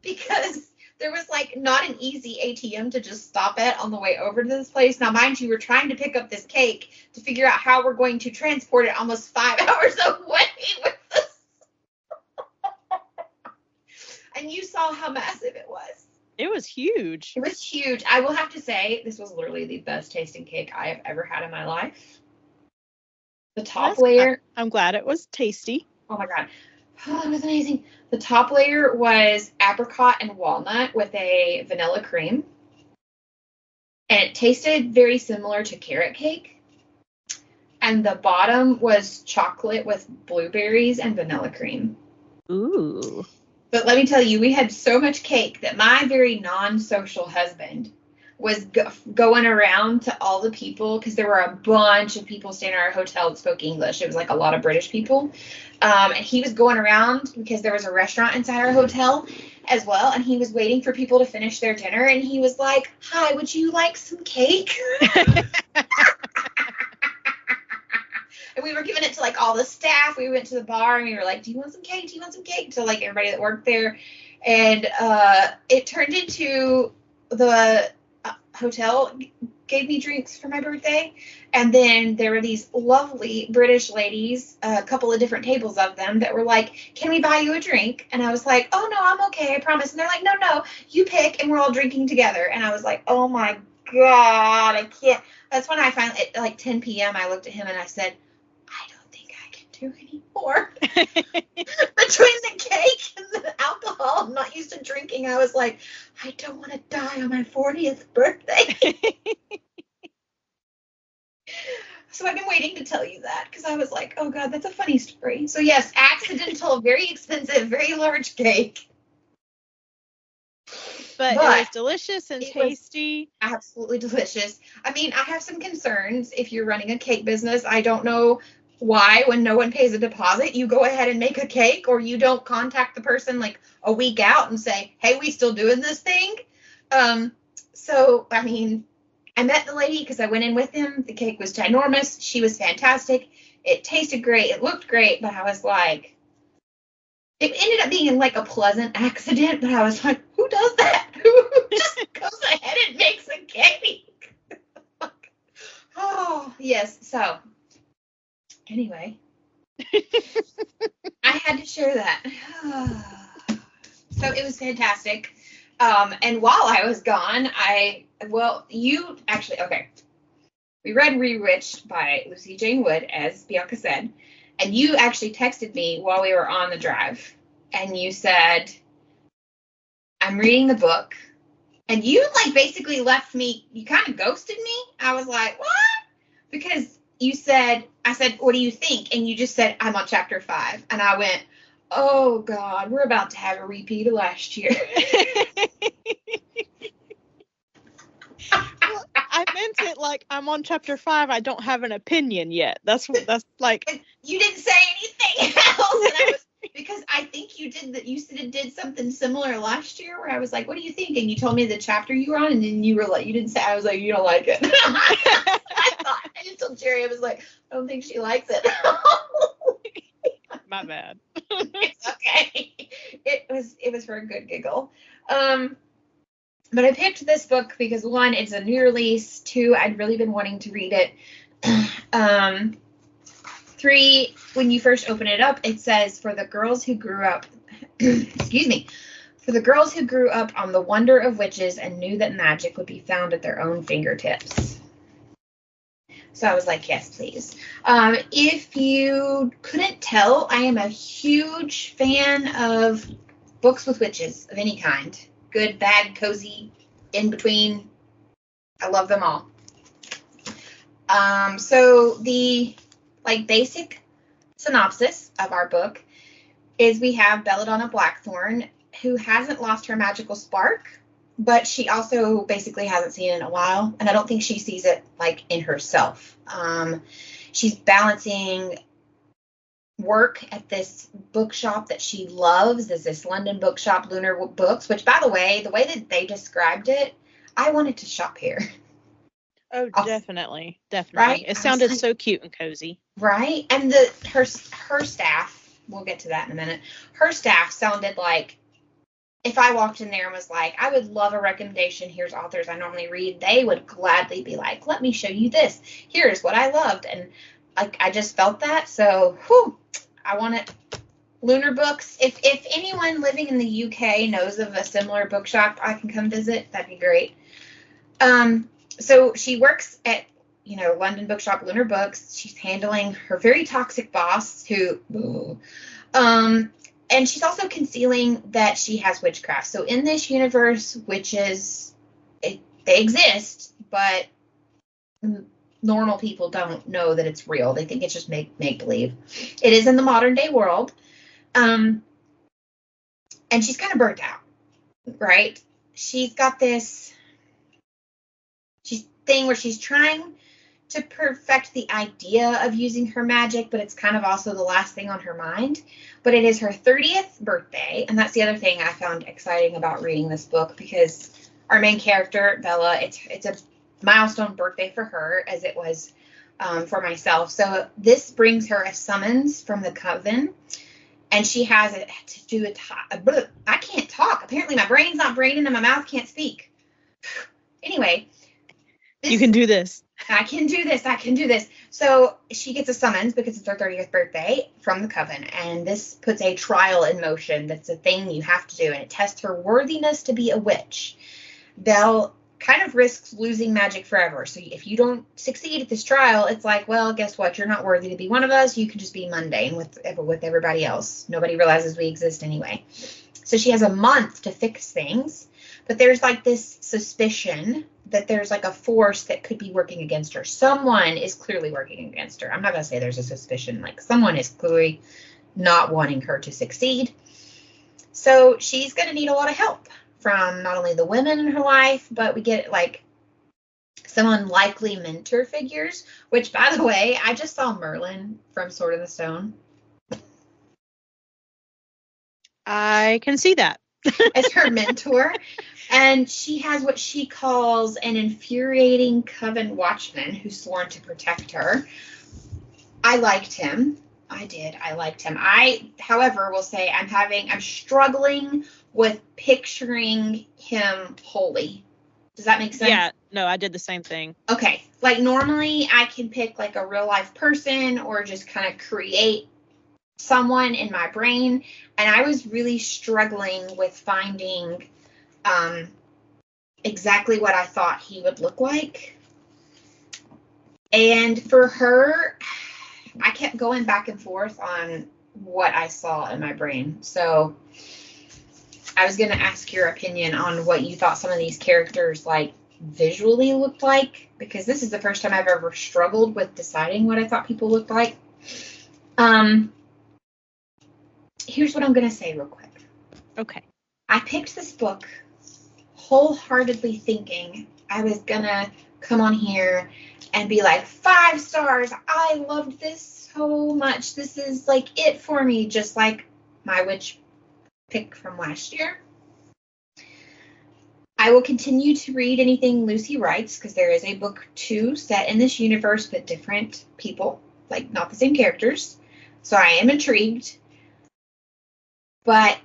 Because there was like not an easy ATM to just stop at on the way over to this place. Now, mind you, we're trying to pick up this cake to figure out how we're going to transport it almost 5 hours away with us. And you saw how massive it was. It was huge. It was huge. I will have to say, this was literally the best tasting cake I have ever had in my life. The top layer. I'm glad it was tasty. Oh my God. Oh, it was amazing. The top layer was apricot and walnut with a vanilla cream. And it tasted very similar to carrot cake. And the bottom was chocolate with blueberries and vanilla cream. Ooh. But let me tell you, we had so much cake that my very non-social husband was going around to all the people, because there were a bunch of people staying in our hotel that spoke English. It was like a lot of British people. And he was going around because there was a restaurant inside our hotel as well. And he was waiting for people to finish their dinner. And he was like, "Hi, would you like some cake?" And we were giving it to like all the staff. We went to the bar and we were like, "Do you want some cake? Do you want some cake?" To like everybody that worked there. And it turned into the hotel gave me drinks for my birthday. And then there were these lovely British ladies, a couple of different tables of them, that were like, "Can we buy you a drink?" And I was like, "Oh, no, I'm okay, I promise." And they're like, "No, you pick," and we're all drinking together. And I was like, "Oh my God, I can't." That's when I finally, at like 10 p.m., I looked at him and I said, "I don't think I can do anymore." Between the cake and the alcohol, I'm not used to drinking. I was like, "I don't want to die on my 40th birthday." So I've been waiting to tell you that, because I was like, oh God, that's a funny story. So yes, accidental, very expensive, very large cake. But it was delicious and tasty. Absolutely delicious. I mean, I have some concerns if you're running a cake business. I don't know why, when no one pays a deposit, you go ahead and make a cake, or you don't contact the person like a week out and say, "Hey, we still doing this thing?" So, I mean, I met the lady because I went in with him. The cake was ginormous. She was fantastic. It tasted great. It looked great. But I was like, it ended up being like a pleasant accident. But I was like, who does that? Who just goes ahead and makes a cake? Oh, yes. So, anyway, I had to share that. So it was fantastic. And while I was gone, we read Rewitched by Lucy Jane Wood, as Bianca said, and you actually texted me while we were on the drive, and you said, "I'm reading the book," and you like basically left me, you kind of ghosted me. I was like, what? Because I said, "What do you think?" And you just said, "I'm on chapter 5. And I went, oh God, we're about to have a repeat of last year. Well, I meant it like I'm on chapter 5. I don't have an opinion yet. That's like. You didn't say anything else. And because I think you did that. You said it did something similar last year where I was like, "What do you think?" And you told me the chapter you were on, and then you were like, you didn't say. I was like, "You don't like it." I just told Jerry, I was like, "I don't think she likes it." My bad. It's okay. It was for a good giggle. But I picked this book because 1, it's a new release. 2, I'd really been wanting to read it. 3, when you first open it up, it says, "For the girls who grew up," excuse me, "for the girls who grew up on the wonder of witches and knew that magic would be found at their own fingertips." So I was like, yes, please. If you couldn't tell, I am a huge fan of books with witches of any kind. Good, bad, cozy, in between. I love them all. So the basic synopsis of our book is we have Belladonna Blackthorn, who hasn't lost her magical spark, but she also basically hasn't seen it in a while, and I don't think she sees it like in herself. She's balancing work at this bookshop that she loves, is this London bookshop, Lunar Books, which, by the way that they described it, Mm-hmm. I wanted to shop here. Oh, definitely. Right? It sounded so cute and cozy. Right? And her staff, we'll get to that in a minute. Her staff sounded like, if I walked in there and was like, I would love a recommendation, here's authors I normally read, they would gladly be like, let me show you this. Here's what I loved. And I just felt that. So, I want it. Lunar Books. If anyone living in the UK knows of a similar bookshop I can come visit, that'd be great. So she works at, London bookshop Lunar Books. She's handling her very toxic boss who, and she's also concealing that she has witchcraft. So in this universe, witches, they exist, but normal people don't know that it's real. They think it's just make believe. It is in the modern day world. And she's kind of burnt out, right? She's got this thing where she's trying to perfect the idea of using her magic, but it's kind of also the last thing on her mind. But it is her 30th birthday, and that's the other thing I found exciting about reading this book, because our main character, Bella, it's a milestone birthday for her, as it was for myself. So this brings her a summons from the coven, and she has to do I can't talk. Apparently my brain's not braining and my mouth can't speak. Anyway. You can do this. I can do this. So she gets a summons because it's her 30th birthday from the coven, and this puts a trial in motion. That's a thing you have to do, and it tests her worthiness to be a witch. Belle kind of risks losing magic forever. So if you don't succeed at this trial, it's like, well, guess what? You're not worthy to be one of us. You can just be mundane with everybody else. Nobody realizes we exist anyway. So she has a month to fix things, but there's like this suspicion that there's like a force that could be working against her. Someone is clearly working against her. I'm not going to say there's a suspicion. Like, someone is clearly not wanting her to succeed. So she's going to need a lot of help from not only the women in her life, but we get like some unlikely mentor figures, which, by the way, I just saw Merlin from Sword in the Stone. I can see that. As her mentor. And she has what she calls an infuriating coven watchman who's sworn to protect her. I liked him. I did. I liked him. However, will say I'm struggling with picturing him holy. Does that make sense? Yeah. No, I did the same thing. Okay. Like, normally I can pick like a real life person or just kind of create someone in my brain, and I was really struggling with finding exactly what I thought he would look like. And for her, I kept going back and forth on what I saw in my brain. So I was going to ask your opinion on what you thought some of these characters like visually looked like, because this is the first time I've ever struggled with deciding what I thought people looked like. Here's what I'm going to say real quick. Okay. I picked this book wholeheartedly thinking I was going to come on here and be like, 5 stars. I loved this so much. This is like it for me, just like my witch pick from last year. I will continue to read anything Lucy writes, because there is a book 2 set in this universe but different people, like not the same characters. So I am intrigued. But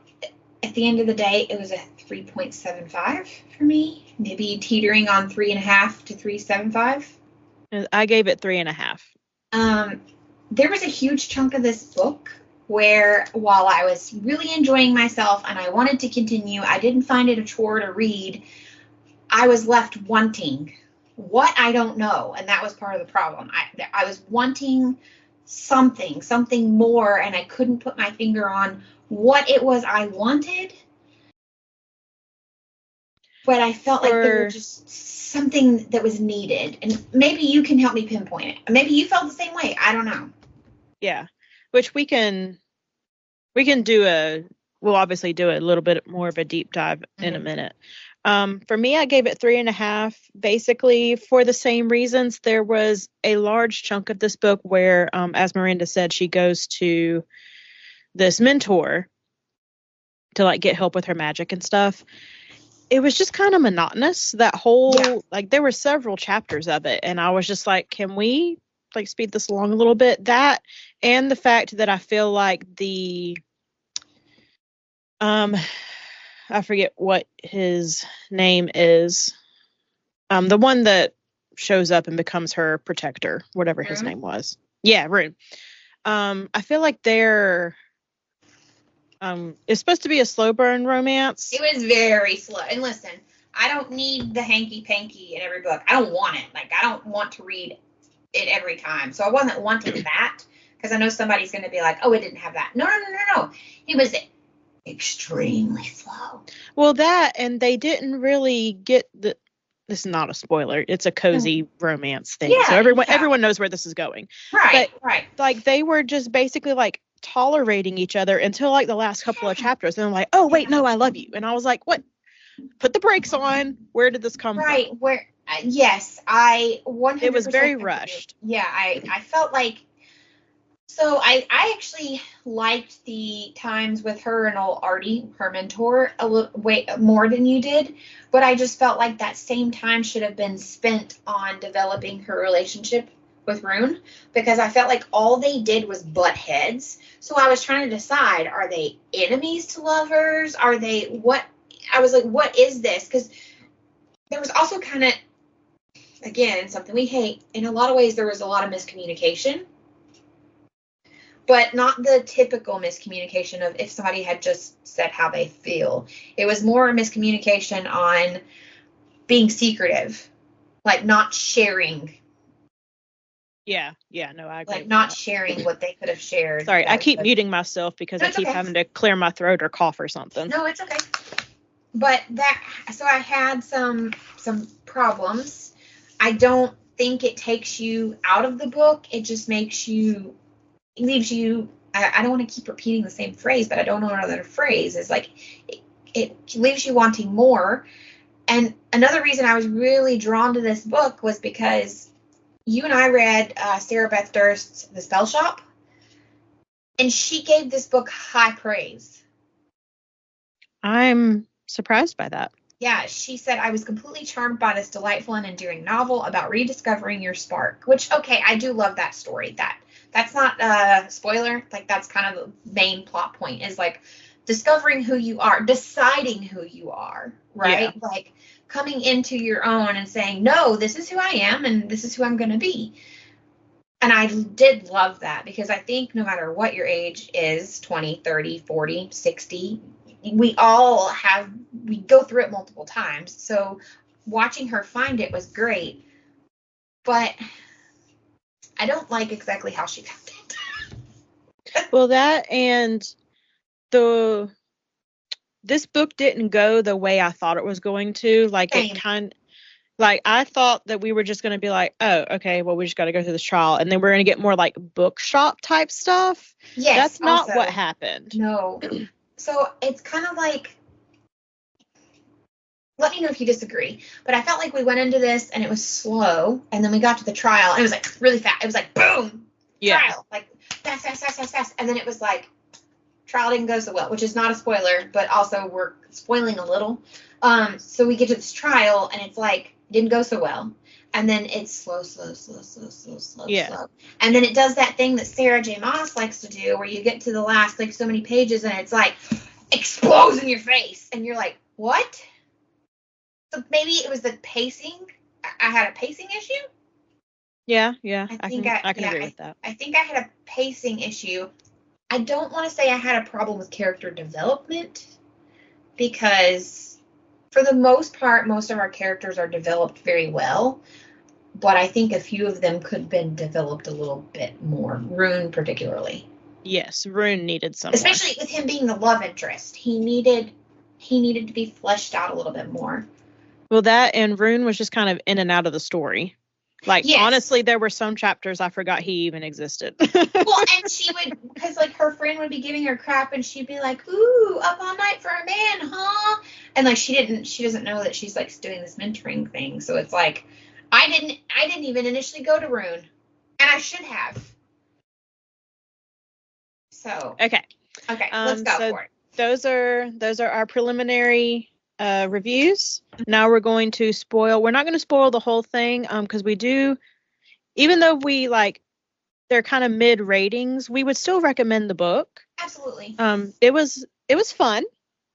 at the end of the day, it was a 3.75 for me, maybe teetering on 3.5 to 3.75. I gave it 3.5. There was a huge chunk of this book where, while I was really enjoying myself and I wanted to continue, I didn't find it a chore to read. I was left wanting what I don't know, and that was part of the problem. I was wanting something more, and I couldn't put my finger on what it was I wanted, but I felt like there was just something that was needed, and maybe you can help me pinpoint it. Maybe you felt the same way. I don't know. Yeah, which we can we'll obviously do a little bit more of a deep dive in a minute. For me, I gave it 3.5, basically for the same reasons. There was a large chunk of this book where, as Miranda said, she goes to this mentor to like get help with her magic and stuff. it was just kind of monotonous. That whole, like, there were several chapters of it, and I was just like, can we, like, speed this along a little bit? That, and the fact that I feel like I forget what his name is. The one that shows up and becomes her protector, whatever his name was. Yeah, Rune. I feel like they're it's supposed to be a slow burn romance. It was very slow. And listen, I don't need the hanky-panky in every book. I don't want it. Like, I don't want to read it every time. So I wasn't wanting that, because I know somebody's going to be like, oh, it didn't have that. No. It was extremely slow. Well, that, and they didn't really get the... This is not a spoiler. It's a cozy romance thing. Yeah, so everyone knows where this is going. Right. Like, they were just basically, like, tolerating each other until, like, the last couple of chapters. And I'm like, oh, wait, no, I love you. And I was like, what? Put the brakes on. Where did this come from? Right. Where? Yes, I 100%. It was very rushed. Yeah, I felt like... So I actually liked the times with her and old Artie, her mentor, a little way more than you did. But I just felt like that same time should have been spent on developing her relationship with Rune, because I felt like all they did was butt heads. So I was trying to decide, are they enemies to lovers? Are they what? I was like, what is this? Because there was also kind of, again, something we hate. In a lot of ways, there was a lot of miscommunication. But not the typical miscommunication of if somebody had just said how they feel. It was more a miscommunication on being secretive, like not sharing. Yeah, no, I agree. Like not sharing what they could have shared. Sorry, I keep muting myself because I keep having to clear my throat or cough or something. No, it's okay. But so I had some problems. I don't think it takes you out of the book. It just leaves you, I don't want to keep repeating the same phrase, but I don't know another phrase, is like, it leaves you wanting more. And another reason I was really drawn to this book was because you and I read Sarah Beth Durst's The Spell Shop, and she gave this book high praise. I'm surprised by that. Yeah, she said, I was completely charmed by this delightful and endearing novel about rediscovering your spark, which, okay, I do love that story. That's not a spoiler. Like, that's kind of the main plot point, is like discovering who you are, deciding who you are, right? Yeah. Like coming into your own and saying, no, this is who I am and this is who I'm going to be. And I did love that, because I think no matter what your age is, 20, 30, 40, 60, we go through it multiple times. So watching her find it was great, but I don't like exactly how she found it. Well, that, and this book didn't go the way I thought it was going to. Like, Same. I thought that we were just going to be like, oh, okay, well, we just got to go through this trial, and then we're going to get more like bookshop type stuff. Yes, that's not what happened. No. So it's kind of like, let me know if you disagree, but I felt like we went into this and it was slow, and then we got to the trial and it was like really fast. It was like, boom, trial, like fast. And then it was like, trial didn't go so well, which is not a spoiler, but also we're spoiling a little. So we get to this trial and it's like, didn't go so well. And then it's slow. Yeah. Slow. And then it does that thing that Sarah J. Maas likes to do, where you get to the last, like, so many pages and it's like, explodes in your face. And you're like, what? So maybe it was the pacing. I had a pacing issue. Yeah. I can agree with that. I think I had a pacing issue. I don't want to say I had a problem with character development, because for the most part, most of our characters are developed very well, but I think a few of them could have been developed a little bit more. Rune particularly. Yes, Rune needed some. Especially with him being the love interest. He needed to be fleshed out a little bit more. Well, that, and Rune was just kind of in and out of the story. Like, yes. Honestly, there were some chapters I forgot he even existed. Well, and she would, because, like, her friend would be giving her crap, and she'd be like, ooh, up all night for a man, huh? And, like, she doesn't know that she's, like, doing this mentoring thing. So it's like, I didn't even initially go to Rune, and I should have. So. Okay. Let's go for it. Those are our preliminary reviews. Now we're going to spoil. We're not going to spoil the whole thing because we do, even though we like, they're kind of mid ratings, we would still recommend the book. Absolutely. It was fun.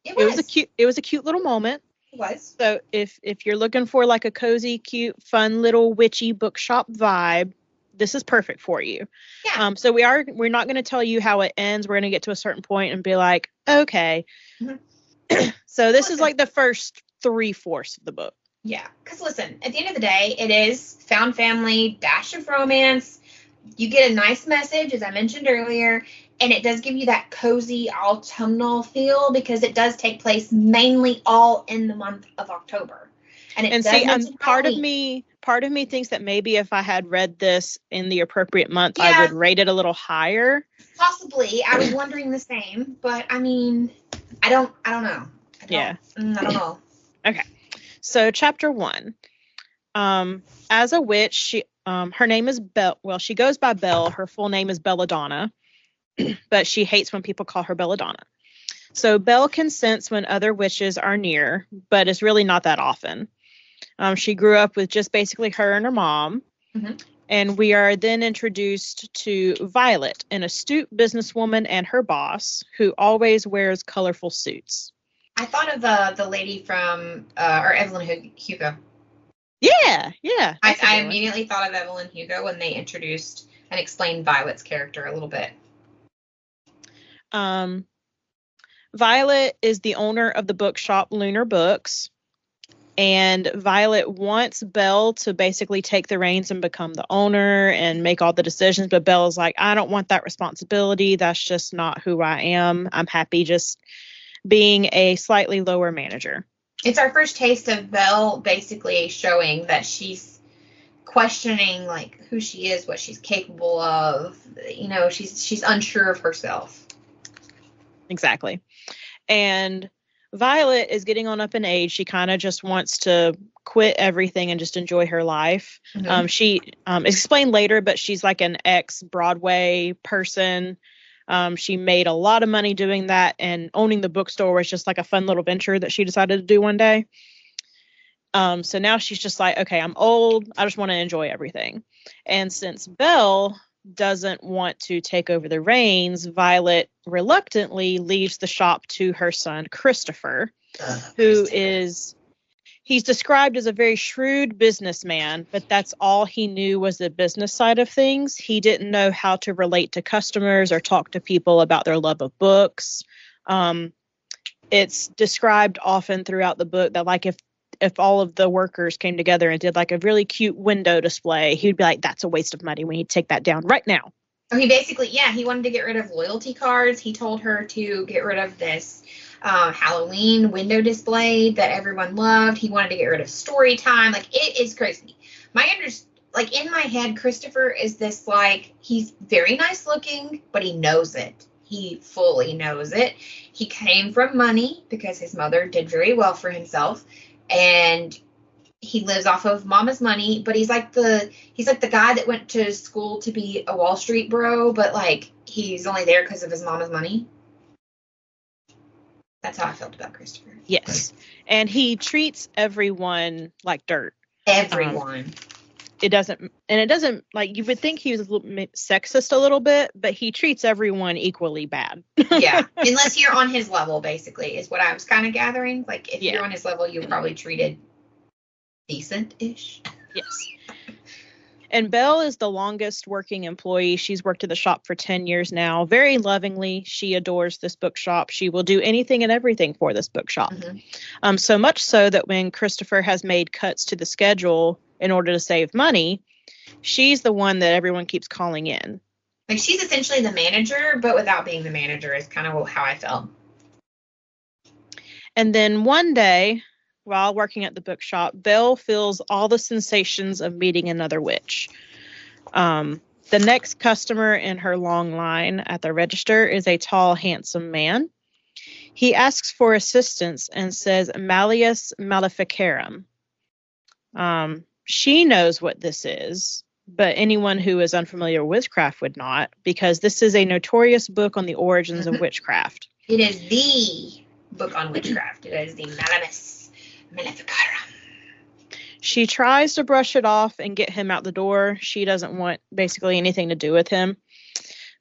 It was a cute little moment. It was. So if you're looking for like a cozy, cute, fun little witchy bookshop vibe, this is perfect for you. Yeah. So we're not going to tell you how it ends. We're going to get to a certain point and be like, okay. Mm-hmm. So this is like the first 3/4 of the book. Yeah. Because listen, at the end of the day, it is found family, dash of romance. You get a nice message, as I mentioned earlier, and it does give you that cozy autumnal feel because it does take place mainly all in the month of October. And see, part of me thinks that maybe if I had read this in the appropriate month, I would rate it a little higher. Possibly. I was wondering the same, but I mean, I don't know. I don't know. Okay. So chapter 1. As a witch, she her name is Belle. Well, she goes by Belle. Her full name is Belladonna, but she hates when people call her Belladonna. So Belle can sense when other witches are near, but it's really not that often. She grew up with just basically her and her mom. Mm-hmm. And we are then introduced to Violet, an astute businesswoman and her boss, who always wears colorful suits. I thought of the lady from or Evelyn Hugo. Yeah. I immediately thought of Evelyn Hugo when they introduced and explained Violet's character a little bit. Violet is the owner of the bookshop Lunar Books, and Violet wants Belle to basically take the reins and become the owner and make all the decisions, but Belle's like, I don't want that responsibility. That's just not who I am. I'm happy just being a slightly lower manager. It's our first taste of Belle basically showing that she's questioning like who she is, what she's capable of. You know, she's unsure of herself. Exactly. And Violet is getting on up in age. She kind of just wants to quit everything and just enjoy her life. Mm-hmm. She explained later, but she's like an ex-Broadway person. She made a lot of money doing that, and owning the bookstore was just like a fun little venture that she decided to do one day. So now she's just like, okay, I'm old. I just want to enjoy everything. And since Belle doesn't want to take over the reins, Violet reluctantly leaves the shop to her son, Christopher, he's described as a very shrewd businessman, but that's all he knew was the business side of things. He didn't know how to relate to customers or talk to people about their love of books. It's described often throughout the book that like if all of the workers came together and did like a really cute window display, he'd be like, that's a waste of money. We need to take that down right now. So he basically, he wanted to get rid of loyalty cards. He told her to get rid of this Halloween window display that everyone loved. He wanted to get rid of story time. Like, it is crazy. In my head, Christopher is this, like, he's very nice looking, but he knows it. He fully knows it. He came from money because his mother did very well for himself. And he lives off of mama's money, but he's like the guy that went to school to be a Wall Street bro, but like he's only there because of his mama's money. That's how I felt about Christopher. Yes. And he treats everyone like dirt. Everyone. It doesn't like, you would think he was a little sexist a little bit, but he treats everyone equally bad. Yeah. Unless you're on his level, basically, is what I was kind of gathering. Like, if you're on his level, you're probably treated decent-ish. Yes. And Belle is the longest working employee. She's worked at the shop for 10 years now. Very lovingly, she adores this bookshop. She will do anything and everything for this bookshop. Mm-hmm. So much so that when Christopher has made cuts to the schedule in order to save money, she's the one that everyone keeps calling in. Like, she's essentially the manager, but without being the manager is kind of how I felt. And then one day, while working at the bookshop, Belle feels all the sensations of meeting another witch. The next customer in her long line at the register is a tall, handsome man. He asks for assistance and says Malleus Maleficarum. She knows what this is, but anyone who is unfamiliar with witchcraft would not, because this is a notorious book on the origins of witchcraft. It is the book on witchcraft. It is the Malamus Maleficarum. She tries to brush it off and get him out the door. She doesn't want basically anything to do with him.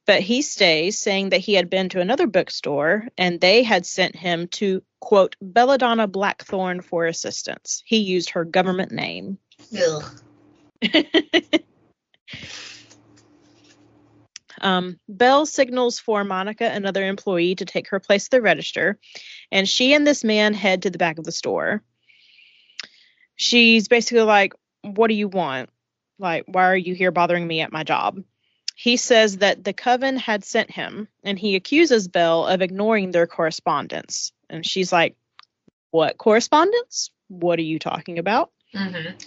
But he stays, saying that he had been to another bookstore and they had sent him to, quote, Belladonna Blackthorn for assistance. He used her government name. Ugh. Belle signals for Monica, another employee, to take her place at the register, and she and this man head to the back of the store. She's basically like, what do you want? Like, why are you here bothering me at my job? He says that the coven had sent him, and he accuses Belle of ignoring their correspondence. And she's like, what correspondence? What are you talking about? Mm-hmm.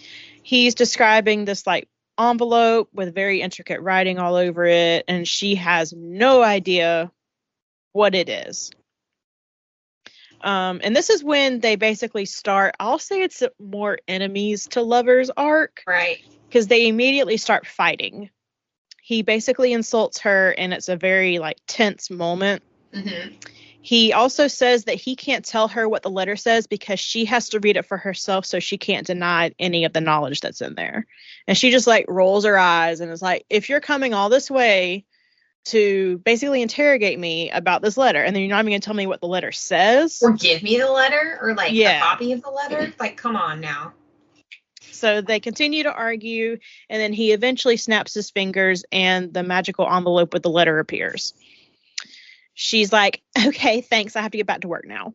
He's describing this, like, envelope with very intricate writing all over it, and she has no idea what it is. And this is when they basically start, I'll say it's a more enemies to lovers arc. Right. Because they immediately start fighting. He basically insults her, and it's a very, like, tense moment. Mm-hmm. He also says that he can't tell her what the letter says because she has to read it for herself, so she can't deny any of the knowledge that's in there. And she just, like, rolls her eyes and is like, if you're coming all this way to basically interrogate me about this letter, and then you're not even going to tell me what the letter says. Or give me the letter, or, like, Yeah. a copy of the letter. Like, come on now. So they continue to argue, and then he eventually snaps his fingers, and the magical envelope with the letter appears. She's like, okay, thanks, I have to get back to work now.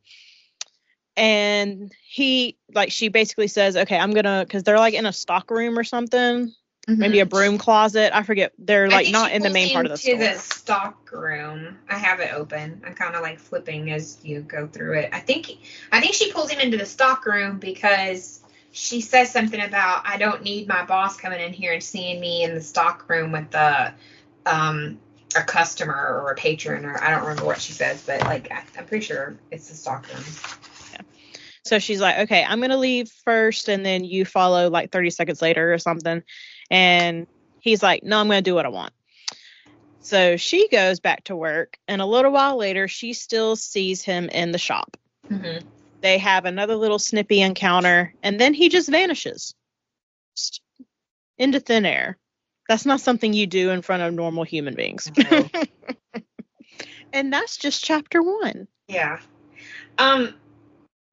And she basically says, okay, I'm gonna, because they're, like, in a stock room or something, maybe a broom closet. I forget. They're, like, not in the main part of the store. To the stock room. I have it open. I'm kind of, like, flipping as you go through it. I think she pulls him into the stock room because she says something about, I don't need my boss coming in here and seeing me in the stock room with a customer or a patron, or I don't remember what she says, but, like, I'm pretty sure it's the stock room. Yeah. So she's like, okay, I'm going to leave first, and then you follow, like, 30 seconds later or something. And he's like, no, I'm going to do what I want. So she goes back to work, and a little while later, she still sees him in the shop. Mm-hmm. They have another little snippy encounter, and then he just vanishes into thin air. That's not something you do in front of normal human beings. No. And that's just chapter 1. Yeah. I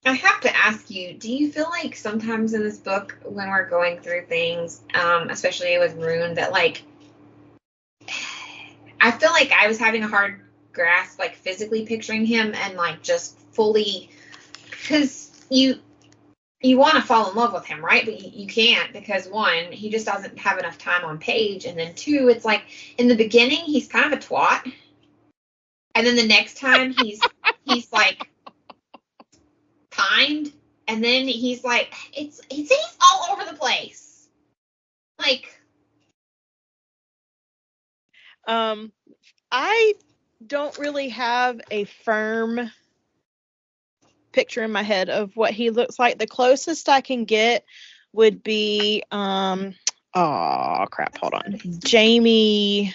have to ask you, do you feel like sometimes in this book, when we're going through things, especially with Rune, that, like, I feel like I was having a hard grasp, like, physically picturing him and, like, just fully, because you want to fall in love with him, right? But you can't, because 1, he just doesn't have enough time on page, and then 2, it's like, in the beginning, he's kind of a twat, and then the next time he's like, kind, and then he's like, he's all over the place. Like, I don't really have a firm picture in my head of what he looks like. The closest I can get would be hold on. Jamie,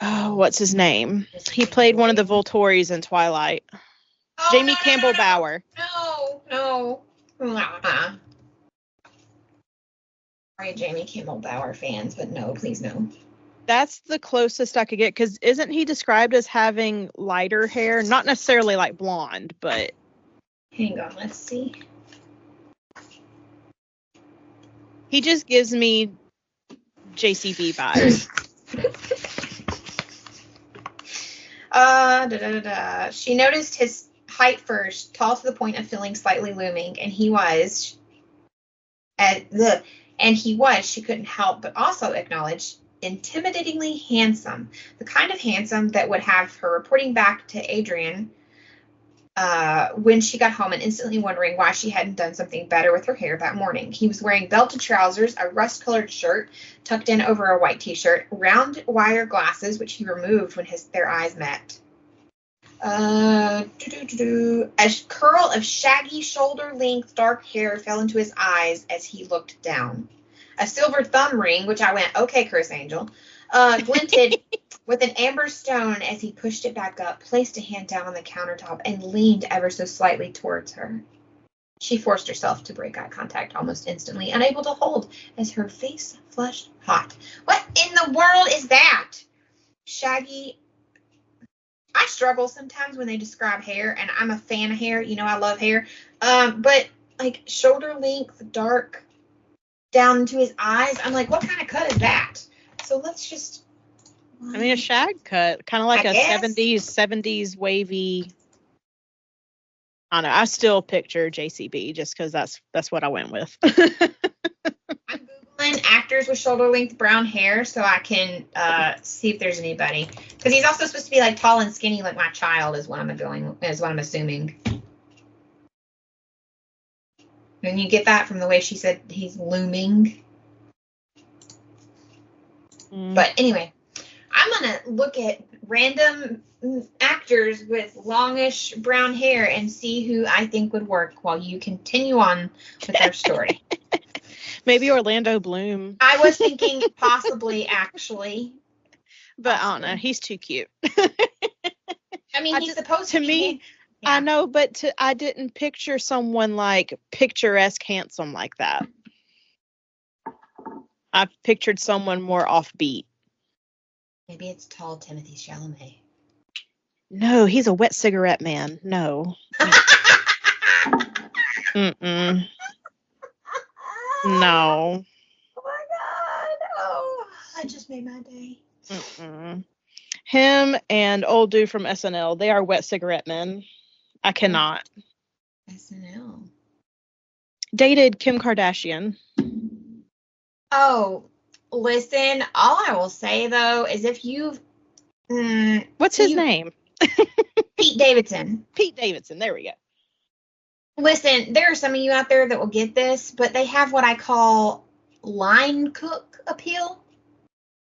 what's his name? He played one of the Volturi's in Twilight. oh, Jamie no, Campbell no. Bower. No. Sorry, Jamie Campbell Bower fans, but no, please no. That's the closest I could get, because isn't he described as having lighter hair? Not necessarily like blonde, but... Hang on, let's see. He just gives me JCB vibes. She noticed his height first, tall to the point of feeling slightly looming, and he was, she couldn't help but also acknowledge, intimidatingly handsome. The kind of handsome that would have her reporting back to Adrian when she got home and instantly wondering why she hadn't done something better with her hair that morning. He was wearing belted trousers, a rust-colored shirt tucked in over a white t-shirt, round wire glasses, which he removed when their eyes met. A curl of shaggy, shoulder-length dark hair fell into his eyes as he looked down. A silver thumb ring, which I went, okay, Chris Angel, glinted with an amber stone as he pushed it back up, placed a hand down on the countertop, and leaned ever so slightly towards her. She forced herself to break eye contact almost instantly, unable to hold as her face flushed hot. What in the world is that? Shaggy. I struggle sometimes when they describe hair, and I'm a fan of hair. You know, I love hair. But like shoulder length, dark, down into his eyes. I'm like, what kind of cut is that? So let's just. I mean, a shag cut, kind of like a 70s wavy. I don't know. I still picture JCB just because that's what I went with. I'm Googling actors with shoulder length brown hair so I can see if there's anybody. Because he's also supposed to be like tall and skinny like my child is what I'm assuming. And you get that from the way she said he's looming. But anyway, I'm going to look at random actors with longish brown hair and see who I think would work while you continue on with our story. Maybe Orlando Bloom. I was thinking possibly, actually. But I don't know. He's too cute. I mean, he's supposed to be. Me, yeah. I know, but I didn't picture someone like picturesque handsome like that. I pictured someone more offbeat. Maybe it's tall Timothy Chalamet. No, he's a wet cigarette man. No. Mm-mm. No. Oh my God. Oh, that just made my day. Mm-mm. Him and old dude from SNL, they are wet cigarette men. I cannot. SNL. Dated Kim Kardashian. Oh, listen, all I will say, though, is if you've... What's his name? Pete Davidson. Pete Davidson, there we go. Listen, there are some of you out there that will get this, but they have what I call line cook appeal.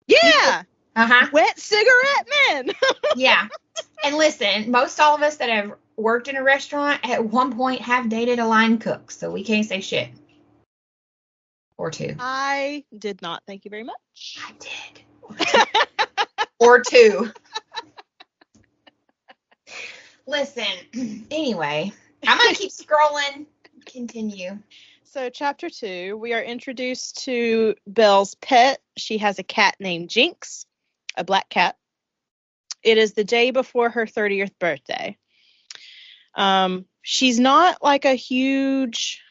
Yeah. Uh-huh. Wet cigarette men. Yeah. And listen, most all of us that have worked in a restaurant at one point have dated a line cook, so we can't say shit. Or two. I did not. Thank you very much. I did. Or two. Listen, anyway, I'm going to keep scrolling. Continue. So, chapter 2, we are introduced to Belle's pet. She has a cat named Jinx, a black cat. It is the day before her 30th birthday. She's not like a huge,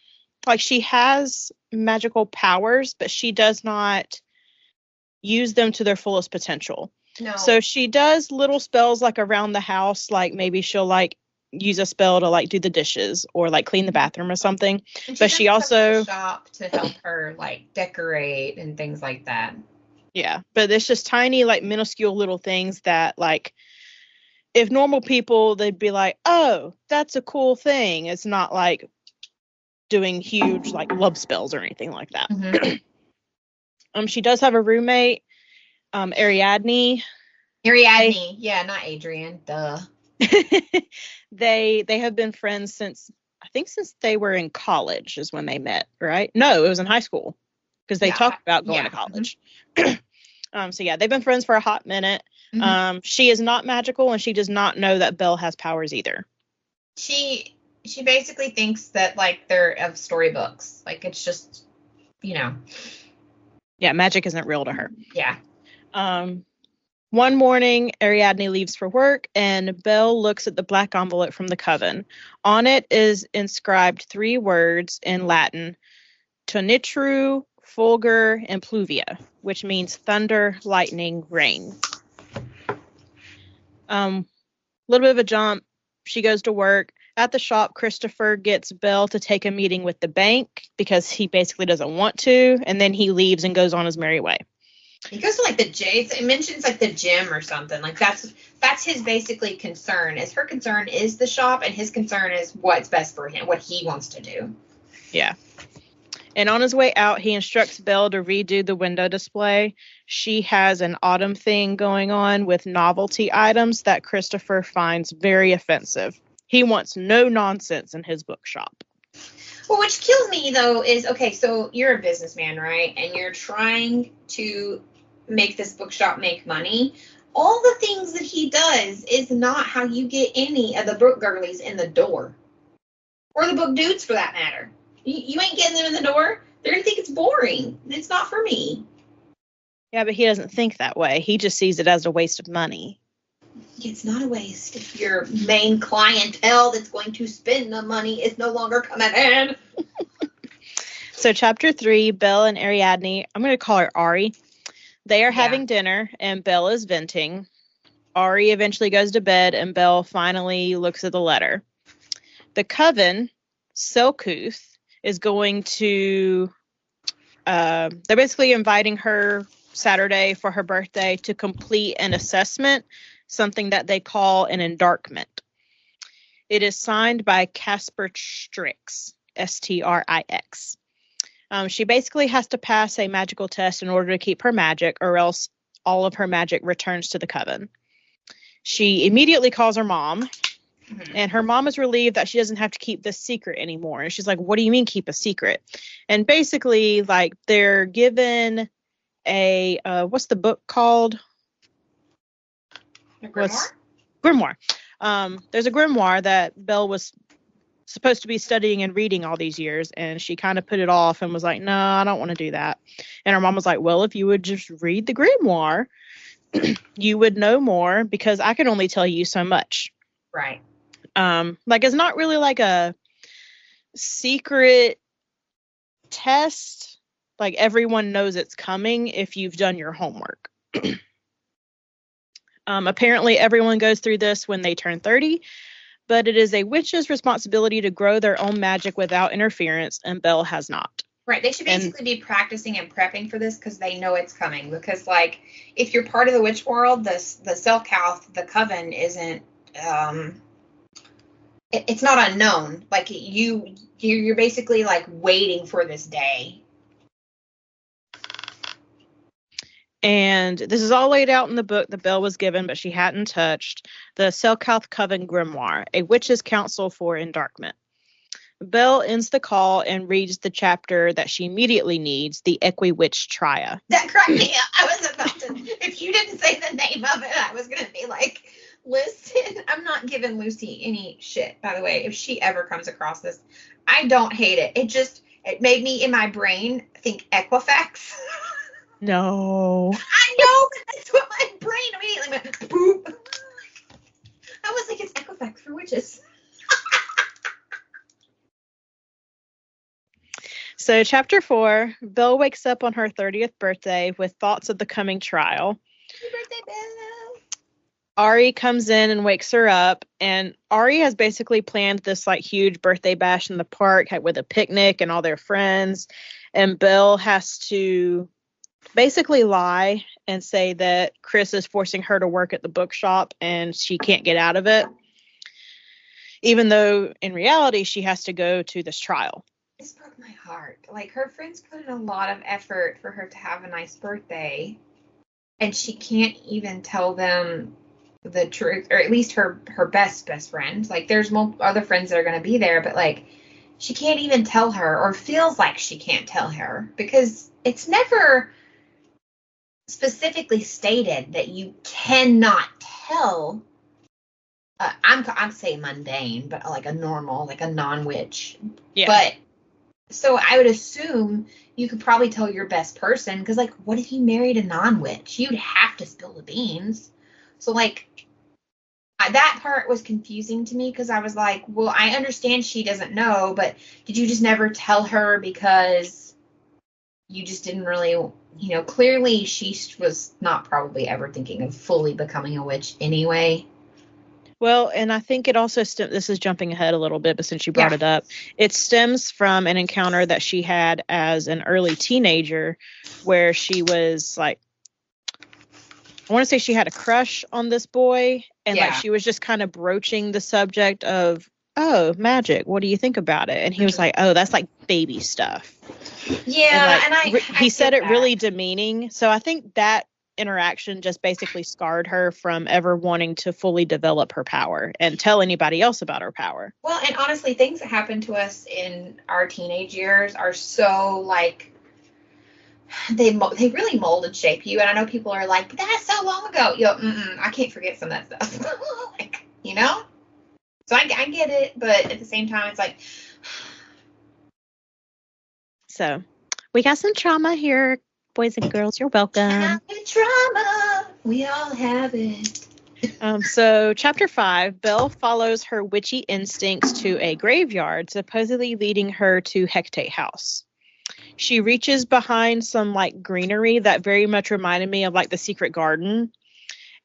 like she has magical powers, but she does not use them to their fullest potential. No. So she does little spells like around the house, like maybe she'll like use a spell to like do the dishes or like clean the bathroom or something. But she also shop to help her like decorate and things like that. Yeah, but it's just tiny like minuscule little things that like if normal people they'd be like, oh, that's a cool thing. It's not like doing huge like love spells or anything like that. Mm-hmm. She does have a roommate, Ariadne. Yeah, not Adrian. Duh. They have been friends since they were in college is when they met, right? No, it was in high school because they talked about going to college. Mm-hmm. So yeah, they've been friends for a hot minute. Mm-hmm. She is not magical and she does not know that Belle has powers either. She basically thinks that like they're of storybooks. Like it's just, you know. Yeah, magic isn't real to her. Yeah. One morning, Ariadne leaves for work, and Belle looks at the black envelope from the coven. On it is inscribed 3 words in Latin, Tonitru, Fulgur, and Pluvia, which means thunder, lightning, rain. Little bit of a jump. She goes to work. At the shop, Christopher gets Belle to take a meeting with the bank because he basically doesn't want to, and then he leaves and goes on his merry way. He goes to like the gym. It mentions like the gym or something. Like that's his basically concern. Is her concern is the shop, and his concern is what's best for him, what he wants to do. Yeah. And on his way out, he instructs Belle to redo the window display. She has an autumn thing going on with novelty items that Christopher finds very offensive. He wants no nonsense in his bookshop. Well, which kills me, though, is, okay, so you're a businessman, right? And you're trying to make this bookshop make money. all the things that he does is not how you get any of the book girlies in the door. Or the book dudes, for that matter. You ain't getting them in the door. They're going to think it's boring. It's not for me. Yeah, but he doesn't think that way. He just sees it as a waste of money. It's not a waste if your main clientele that's going to spend the money is no longer coming in. So chapter 3, Belle and Ariadne, I'm going to call her Ari. They are having dinner, and Belle is venting. Ari eventually goes to bed, and Belle finally looks at the letter. The coven, Selkuth, is going to... they're basically inviting her Saturday for her birthday to complete an assessment, something that they call an endarkment. It is signed by Casper Strix, Strix. She basically has to pass a magical test in order to keep her magic, or else all of her magic returns to the coven. She immediately calls her mom, and her mom is relieved that she doesn't have to keep this secret anymore. And she's like, what do you mean keep a secret? And basically, like, they're given a, what's the book called? A grimoire? Grimoire. There's a grimoire that Belle was supposed to be studying and reading all these years, and she kind of put it off and was like, no, I don't want to do that. And her mom was like, well, if you would just read the grimoire, you would know more, because I can only tell you so much. Right. Like, it's not really like a secret test. Like, everyone knows it's coming if you've done your homework. Apparently everyone goes through this when they turn 30, but it is a witch's responsibility to grow their own magic without interference, and Belle has not. Right. They should basically be practicing and prepping for this because they know it's coming. Because, like, if you're part of the witch world, the Selkouth, the coven, isn't... it's not unknown. Like, you're basically, like, waiting for this day. And this is all laid out in the book that Belle was given, but she hadn't touched. The Selkouth Coven Grimoire, a witch's counsel for endarkment. Belle ends the call and reads the chapter that she immediately needs, the Equi-Witch Tria. That cracked me up. I was about to, if you didn't say the name of it, I was going to be like, listen, I'm not giving Lucy any shit, by the way, if she ever comes across this. I don't hate it. It made me, in my brain, think Equifax. No. I know, but that's what my brain immediately went, boop. I was like, it's Equifax for witches. So chapter 4, Belle wakes up on her 30th birthday with thoughts of the coming trial. Happy birthday, Belle. Ari comes in and wakes her up, and Ari has basically planned this like huge birthday bash in the park with a picnic and all their friends, and Belle has to basically lie and say that Chris is forcing her to work at the bookshop and she can't get out of it, even though in reality she has to go to this trial. This broke my heart. Like, her friends put in a lot of effort for her to have a nice birthday, and she can't even tell them the truth, or at least her best friend. Like, there's other friends that are going to be there, but, like, she can't even tell her, or feels like she can't tell her, because it's never specifically stated that you cannot tell. I'm saying mundane, but like a normal, like a non-witch. Yeah. But so I would assume you could probably tell your best person, because, like, what if you married a non-witch? You'd have to spill the beans. So, like, that part was confusing to me, because I was like, well, I understand she doesn't know, but did you just never tell her because you just didn't really, clearly she was not probably ever thinking of fully becoming a witch anyway. Well, and I think it also this is jumping ahead a little bit, but since you brought it up, it stems from an encounter that she had as an early teenager where she was like, I want to say she had a crush on this boy, and like she was just kind of broaching the subject of, oh, magic, what do you think about it? And he was like, oh, that's like baby stuff. Yeah, and he said it really demeaning. So I think that interaction just basically scarred her from ever wanting to fully develop her power and tell anybody else about her power. Well, and honestly, things that happen to us in our teenage years are so, like, they really mold and shape you. And I know people are like, that's so long ago. I can't forget some of that stuff. Like, you know? So I get it, but at the same time, it's like. So we got some trauma here, boys and girls. You're welcome. Trauma. We all have it. So chapter 5, Belle follows her witchy instincts to a graveyard, supposedly leading her to Hecate House. She reaches behind some like greenery that very much reminded me of like the Secret Garden.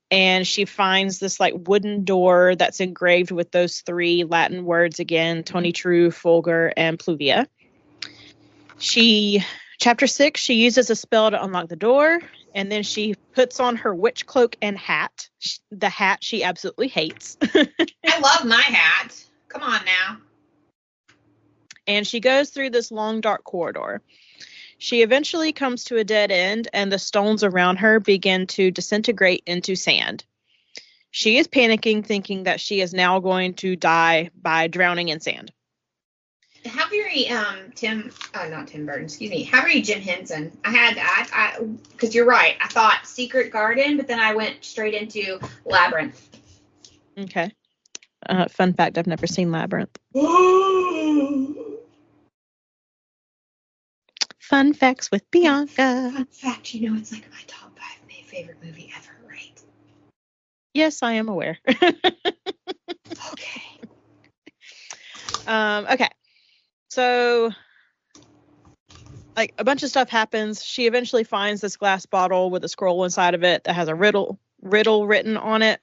And she finds this like wooden door that's engraved with those 3 Latin words again, Toni True, Fulgur, and Pluvia. Chapter 6, she uses a spell to unlock the door, and then she puts on her witch cloak and hat. The hat she absolutely hates. I love my hat. Come on now. And she goes through this long, dark corridor. She eventually comes to a dead end, and the stones around her begin to disintegrate into sand. She is panicking, thinking that she is now going to die by drowning in sand. How very not Tim Burton, excuse me. How very Jim Henson. I because you're right. I thought Secret Garden, but then I went straight into Labyrinth. Okay. Fun fact: I've never seen Labyrinth. Fun facts with Bianca. Fun fact, it's like my top 5 favorite movie ever, right? Yes, I am aware. Okay. Okay. So, like, a bunch of stuff happens. She eventually finds this glass bottle with a scroll inside of it that has a riddle written on it.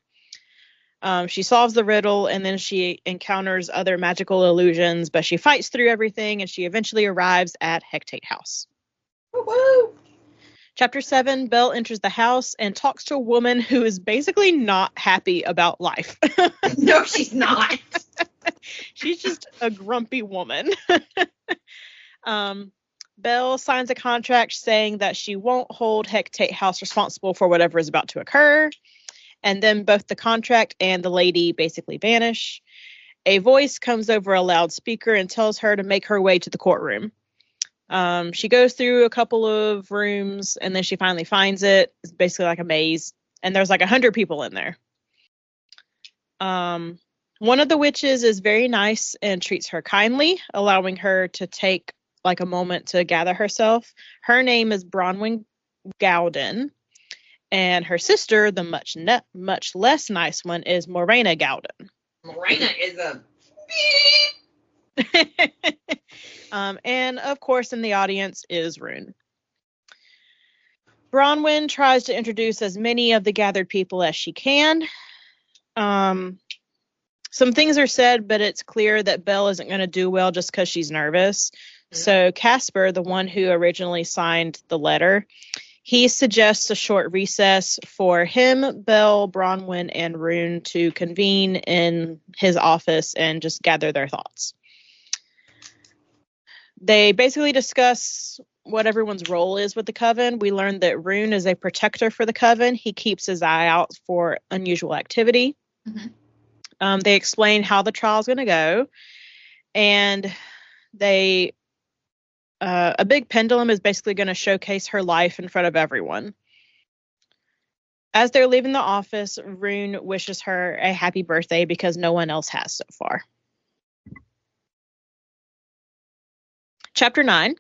She solves the riddle, and then she encounters other magical illusions, but she fights through everything, and she eventually arrives at Hecate House. Woo-woo! Chapter 7, Belle enters the house and talks to a woman who is basically not happy about life. No, she's not. She's just a grumpy woman. Belle signs a contract saying that she won't hold Hecate House responsible for whatever is about to occur. And then both the contract and the lady basically vanish. A voice comes over a loudspeaker and tells her to make her way to the courtroom. She goes through a couple of rooms, and then she finally finds it. It's basically like a maze, and there's like 100 people in there. One of the witches is very nice and treats her kindly, allowing her to take like a moment to gather herself. Her name is Bronwyn Gowden. And her sister, the much less nice one, is Morena Gowden. Morena is a beep. And, of course, in the audience is Rune. Bronwyn tries to introduce as many of the gathered people as she can. Some things are said, but it's clear that Belle isn't going to do well just because she's nervous. Mm-hmm. So Casper, the one who originally signed the letter, he suggests a short recess for him, Belle, Bronwyn, and Rune to convene in his office and just gather their thoughts. They basically discuss what everyone's role is with the coven. We learned that Rune is a protector for the coven. He keeps his eye out for unusual activity. Mm-hmm. They explain how the trial is going to go. And a big pendulum is basically going to showcase her life in front of everyone. As they're leaving the office, Rune wishes her a happy birthday because no one else has so far. Chapter 9.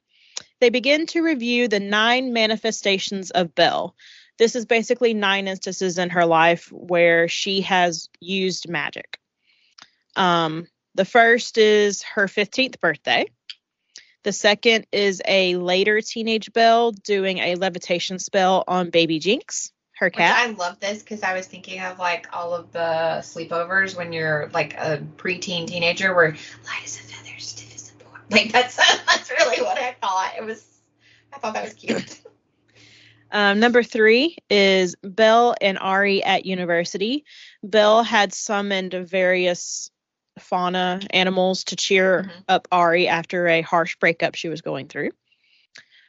They begin to review the 9 manifestations of Belle. This is basically 9 instances in her life where she has used magic. The first is her 15th birthday. The second is a later teenage Belle doing a levitation spell on baby Jinx, her cat. Which I love this because I was thinking of like all of the sleepovers when you're like a preteen teenager where light as a feather, stiff as a board. Like that's really what I thought. I thought that was cute. Number 3 is Belle and Ari at university. Belle had summoned various fauna animals to cheer up Ari after a harsh breakup she was going through.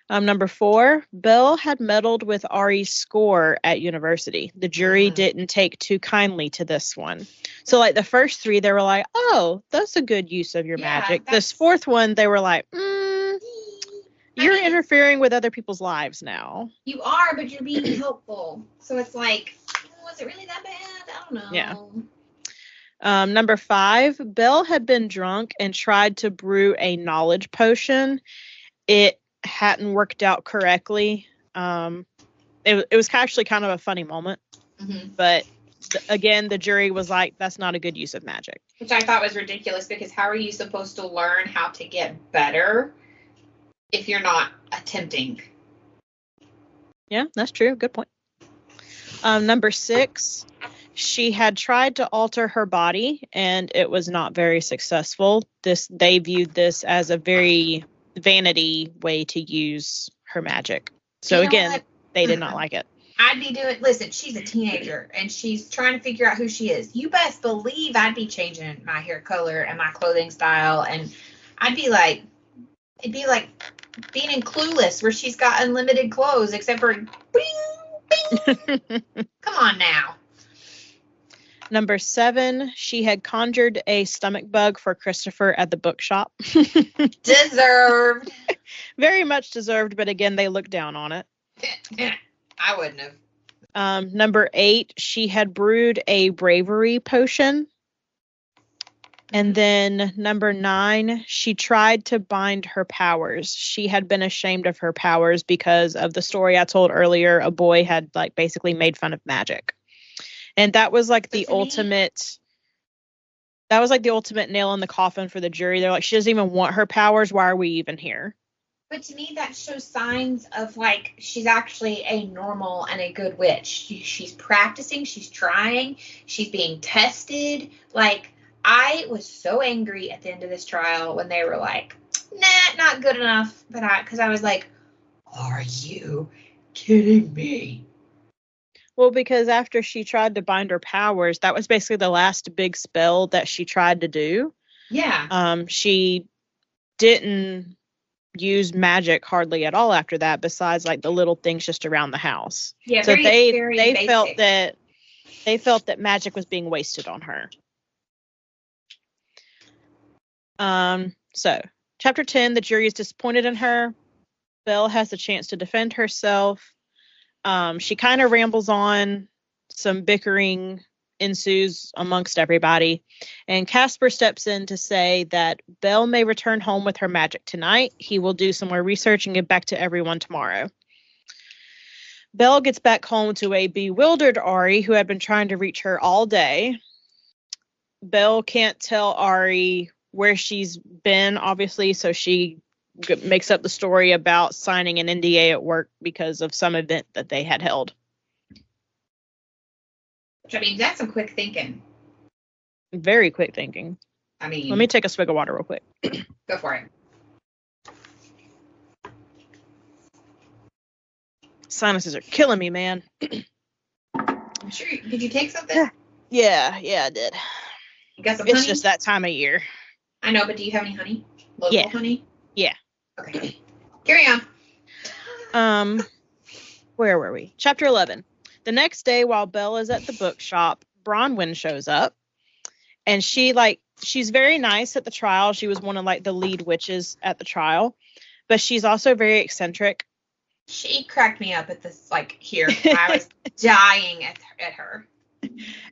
Number 4, Belle had meddled with Ari's score at university. The jury didn't take too kindly to this one. So like the first 3, they were like, oh, that's a good use of your magic. This 4th one, they were like, You're interfering with other people's lives now. You are, but you're being helpful. So it's like, was it really that bad? I don't know. Yeah. Number 5, Belle had been drunk and tried to brew a knowledge potion. It hadn't worked out correctly. It was actually kind of a funny moment. Mm-hmm. But again, the jury was like, that's not a good use of magic. Which I thought was ridiculous, because how are you supposed to learn how to get better if you're not attempting? Yeah, that's true. Good point. Number 6, she had tried to alter her body, and it was not very successful. They viewed this as a very vanity way to use her magic. So again, they did not like it. I'd be listen, she's a teenager and she's trying to figure out who she is. You best believe I'd be changing my hair color and my clothing style, and it'd be like being in Clueless, where she's got unlimited clothes except for bing, bing. Come on now. Number 7, she had conjured a stomach bug for Christopher at the bookshop. Deserved. Very much deserved, but again, they looked down on it. I wouldn't have. Number 8, she had brewed a bravery potion. And then number 9, she tried to bind her powers. She had been ashamed of her powers because of the story I told earlier. A boy had basically made fun of magic. And that was the ultimate. That was the ultimate nail in the coffin for the jury. They're like, she doesn't even want her powers. Why are we even here? But to me, that shows signs of she's actually a normal and a good witch. She's practicing. She's trying. She's being tested. I was so angry at the end of this trial when they were like, nah, not good enough. Because I was like, are you kidding me? Well, because after she tried to bind her powers, that was basically the last big spell that she tried to do. Yeah. She didn't use magic hardly at all after that, besides the little things just around the house. Yeah. So very they basic. felt that magic was being wasted on her. So chapter 10, the jury is disappointed in her. Belle has the chance to defend herself. She kind of rambles on. Some bickering ensues amongst everybody, and Casper steps in to say that Belle may return home with her magic tonight. He will do some more research and get back to everyone tomorrow. Belle gets back home to a bewildered Ari, who had been trying to reach her all day. Belle can't tell Ari where she's been, obviously, so she makes up the story about signing an NDA at work because of some event that they had held. I mean, that's some quick thinking. Very quick thinking. I mean, let me take a swig of water real quick. Go for it. Sinuses are killing me, man. I'm sure. Did you take something? Yeah, I did. You got some honey? It's just that time of year. I know, but do you have any honey? Local honey? Yeah. Okay. Carry on. Where were we? Chapter 11. The next day, while Belle is at the bookshop, Bronwyn shows up, and she's very nice at the trial. She was one of the lead witches at the trial, but she's also very eccentric. She cracked me up at this, here. I was dying at her.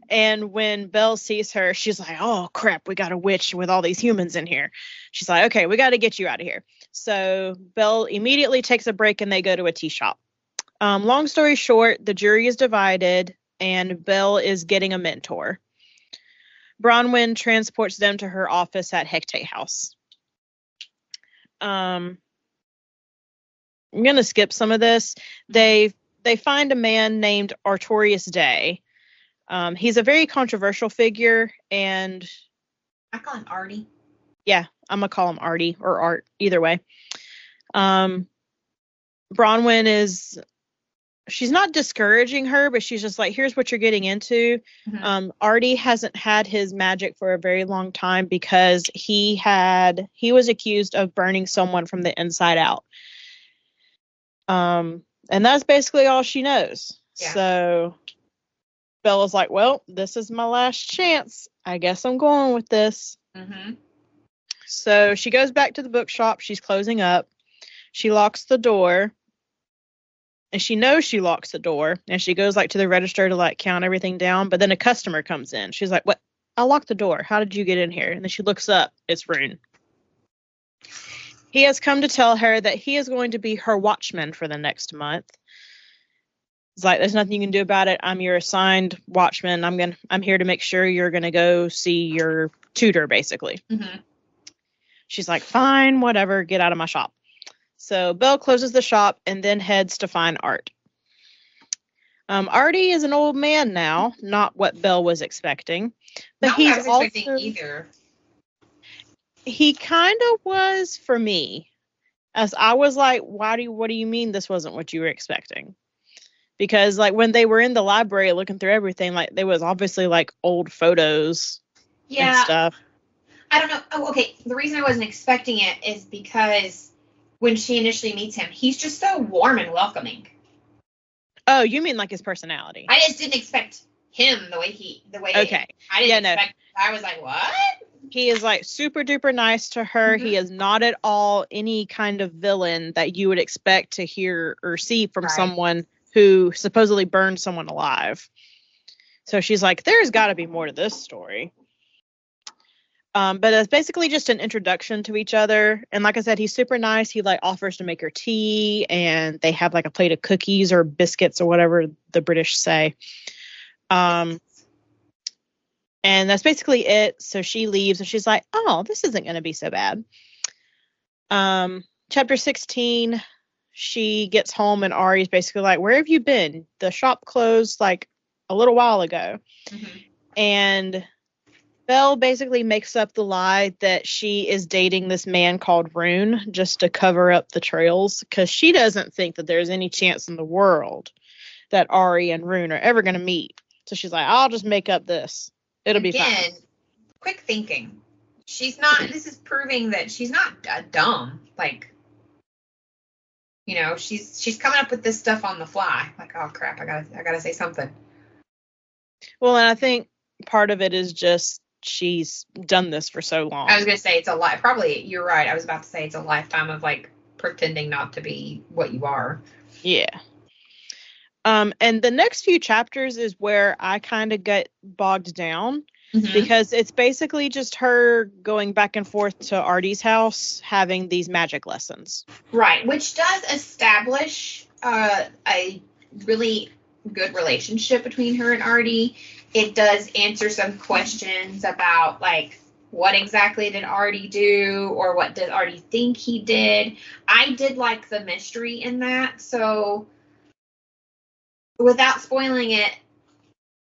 And when Belle sees her, she's like, oh, crap, we got a witch with all these humans in here. She's like, okay, we got to get you out of here. So Belle immediately takes a break and they go to a tea shop. Long story short, the jury is divided and Belle is getting a mentor. Bronwyn transports them to her office at Hecate House. I'm going to skip some of this. They find a man named Artorius Day. He's a very controversial figure, and I call him Artie. Yeah, I'm gonna call him Artie or Art, either way. Bronwyn she's not discouraging her, but she's just like, here's what you're getting into. Mm-hmm. Artie hasn't had his magic for a very long time because he was accused of burning someone from the inside out. And that's basically all she knows. Yeah. So Bella's like, well, this is my last chance. I guess I'm going with this. Mm-hmm. So she goes back to the bookshop. She's closing up. She locks the door. And she knows she locks the door. And she goes like to the register to like count everything down. But then a customer comes in. She's like, what? I locked the door. How did you get in here? And then she looks up. It's Rune. He has come to tell her that he is going to be her watchman for the next month. It's like, there's nothing you can do about it. I'm your assigned watchman. I'm here to make sure you're going to go see your tutor, basically. Mm-hmm. She's like, fine, whatever, get out of my shop. So Belle closes the shop and then heads to find Art. Artie is an old man now, not what Belle was expecting. But not he's what I was expecting either. He kind of was for me. As I was like, what do you mean this wasn't what you were expecting? Because like when they were in the library looking through everything, like there was obviously like old photos and stuff. I don't know. Oh, okay. The reason I wasn't expecting it is because when she initially meets him, he's just so warm and welcoming. Oh, you mean like his personality? I just didn't expect him the way. Okay. I didn't expect. No. I was like, what? He is like super duper nice to her. Mm-hmm. He is not at all any kind of villain that you would expect to hear or see from someone who supposedly burned someone alive. So she's like, there's got to be more to this story. But it's basically just an introduction to each other. And like I said, he's super nice. He like offers to make her tea, and they have like a plate of cookies or biscuits or whatever the British say. And that's basically it. So she leaves and she's like, oh, this isn't going to be so bad. Chapter 16, she gets home and Ari's basically like, where have you been? The shop closed like a little while ago. Mm-hmm. And Belle basically makes up the lie that she is dating this man called Rune just to cover up the trails, because she doesn't think that there's any chance in the world that Ari and Rune are ever going to meet. So she's like, I'll just make up this. It'll be fine. Quick thinking. She's not, this is proving that she's not dumb. Like, you know, she's coming up with this stuff on the fly. Like, oh crap, I gotta say something. Well, and I think part of it is just she's done this for so long. I was gonna say it's a lot. Probably you're right. I was about to say it's a lifetime of like pretending not to be what you are. Yeah. And the next few chapters is where I kind of get bogged down, because it's basically just her going back and forth to Artie's house, having these magic lessons. Right, which does establish a really good relationship between her and Artie. It does answer some questions about, like, what exactly did Artie do, or what did Artie think he did. I did like the mystery in that, so without spoiling it,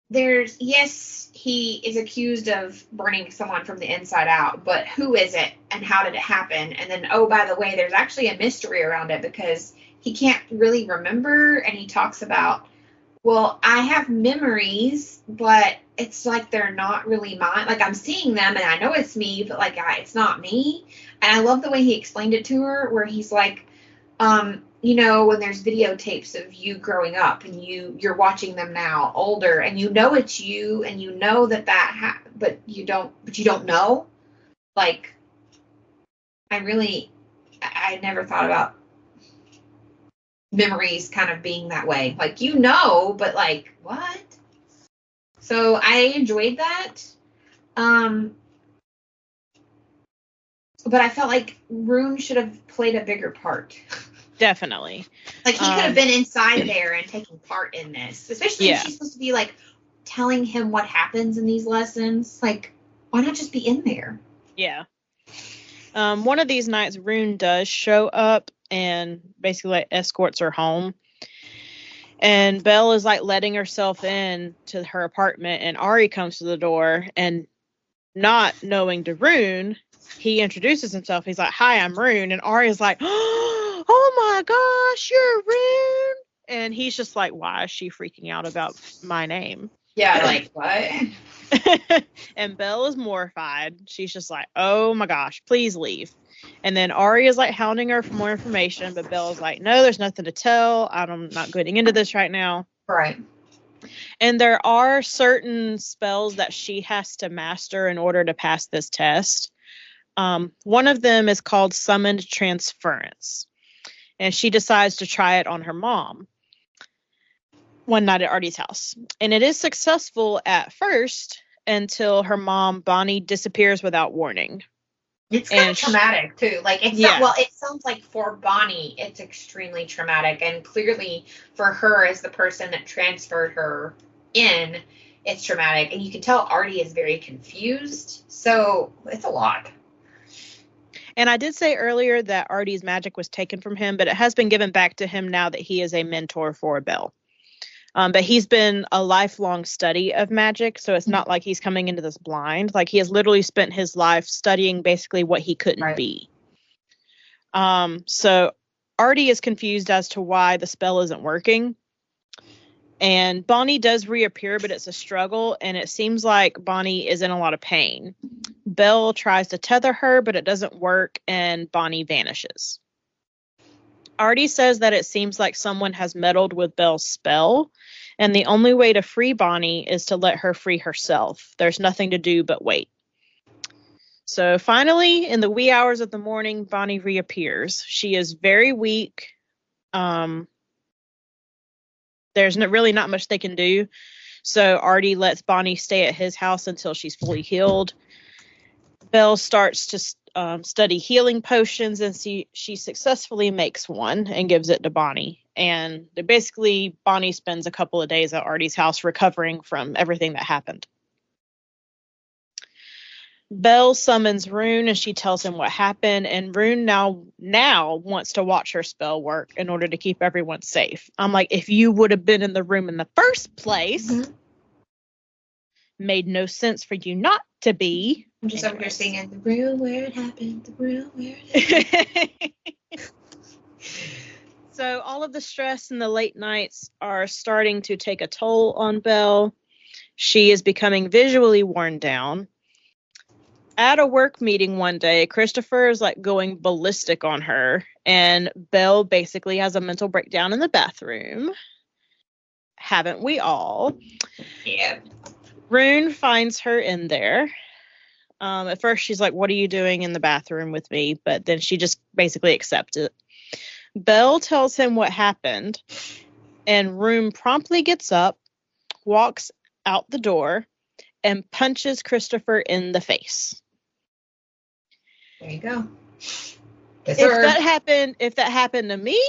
he is accused of burning someone from the inside out, but who is it and how did it happen? And then, oh, by the way, there's actually a mystery around it because he can't really remember, and he talks about, well, I have memories, but it's like they're not really mine. Like, I'm seeing them and I know it's me, but like it's not me. And I love the way he explained it to her, where he's like, you know, when there's videotapes of you growing up and you're watching them now older, and you know it's you, and you know but you don't know. Like, I never thought about memories kind of being that way. Like, you know, but like, what? So I enjoyed that. But I felt like Rune should have played a bigger part. Definitely. Like, he could have been inside there and taking part in this. Especially if she's supposed to be, like, telling him what happens in these lessons. Like, why not just be in there? Yeah. One of these nights, Rune does show up and basically, like, escorts her home. And Belle is, like, letting herself in to her apartment. And Ari comes to the door. And not knowing to Rune, he introduces himself. He's like, hi, I'm Rune. And Ari is like, oh my gosh, you're Rune. And he's just like, why is she freaking out about my name? Yeah, like, what? And Belle is mortified. She's just like, oh my gosh, please leave. And then Ari is like hounding her for more information, but Belle is like, no, there's nothing to tell. I'm not getting into this right now. Right. And there are certain spells that she has to master in order to pass this test. One of them is called Summoned Transference. and she decides to try it on her mom one night at Artie's house. And it is successful at first until her mom, Bonnie, disappears without warning. It's kind of traumatic, too. Like, it's Yeah. well, it sounds like for Bonnie, it's extremely traumatic. And clearly, for her, as the person that transferred her in, it's traumatic. And you can tell Artie is very confused. So, it's a lot. And I did say earlier that Artie's magic was taken from him, but it has been given back to him now that he is a mentor for Belle. But he's been a lifelong study of magic, so it's not like he's coming into this blind. Like, he has literally spent his life studying basically what he couldn't be. So Artie is confused as to why the spell isn't working. And Bonnie does reappear, but it's a struggle, and it seems like Bonnie is in a lot of pain. Belle tries to tether her, but it doesn't work, and Bonnie vanishes. Artie says that it seems like someone has meddled with Belle's spell, and the only way to free Bonnie is to let her free herself. There's nothing to do but wait. So finally, in the wee hours of the morning, Bonnie reappears. She is very weak. There's really not much they can do. So Artie lets Bonnie stay at his house until she's fully healed. Belle starts to study healing potions, and she successfully makes one and gives it to Bonnie. And basically, Bonnie spends a couple of days at Artie's house recovering from everything that happened. Belle summons Rune, and she tells him what happened, and Rune now wants to watch her spell work in order to keep everyone safe. I'm like, if you would have been in the room in the first place, made no sense for you not to be. I'm just over here singing, the room where it happened, the room where it happened. So all of the stress and the late nights are starting to take a toll on Belle. She is becoming visually worn down. At a work meeting one day, Christopher is like going ballistic on her, and Belle basically has a mental breakdown in the bathroom. Haven't we all? Yeah. Rune finds her in there. At first, she's like, what are you doing in the bathroom with me? But then she just basically accepts it. Belle tells him what happened, and Rune promptly gets up, walks out the door, and punches Christopher in the face. There you go. If that happened to me,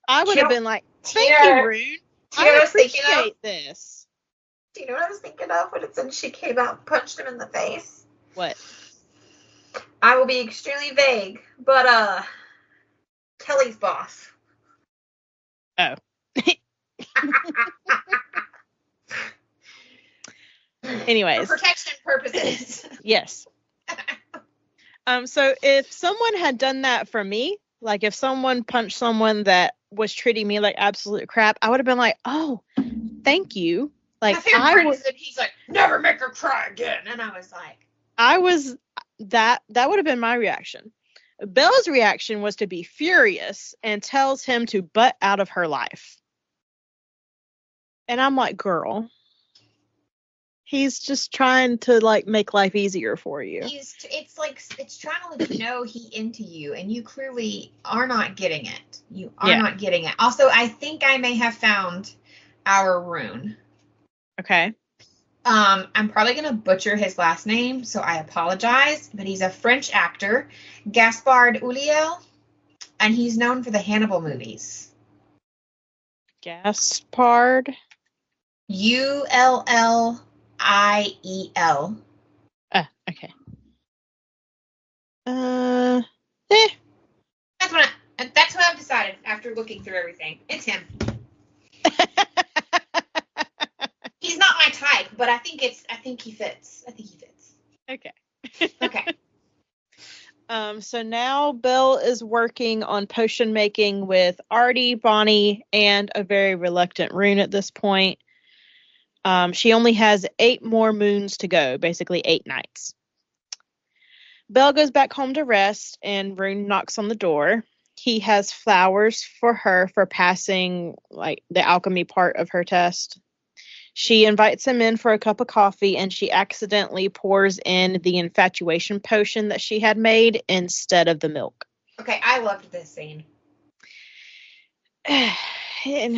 I would have been like, thank you, Rune. I appreciate this. Do you know what I was thinking of when it said she came out and punched him in the face? What? I will be extremely vague, but Kelly's boss. Oh. Anyways. For protection purposes. Yes. So if someone had done that for me, like if someone punched someone that was treating me like absolute crap, I would have been like, oh, thank you. Like he's like, never make her cry again. And I was like, that would have been my reaction. Belle's reaction was to be furious and tells him to butt out of her life. And I'm like, girl, he's just trying to like make life easier for you. It's trying to let you know he into you, and you clearly are not getting it. You are not getting it. Also, I think I may have found our Rune. Okay. I'm probably going to butcher his last name, so I apologize, but he's a French actor, Gaspard Ulliel, and he's known for the Hannibal movies. Gaspard? Ulliel. Okay. That's what I've decided after looking through everything. It's him. He's not my type, but I think he fits. Okay. Okay. So now Belle is working on potion making with Artie, Bonnie, and a very reluctant Rune at this point. She only has 8 more moons to go, basically 8 nights. Belle goes back home to rest, and Rune knocks on the door. He has flowers for her for passing like the alchemy part of her test. She invites him in for a cup of coffee, and she accidentally pours in the infatuation potion that she had made instead of the milk. Okay, I loved this scene. And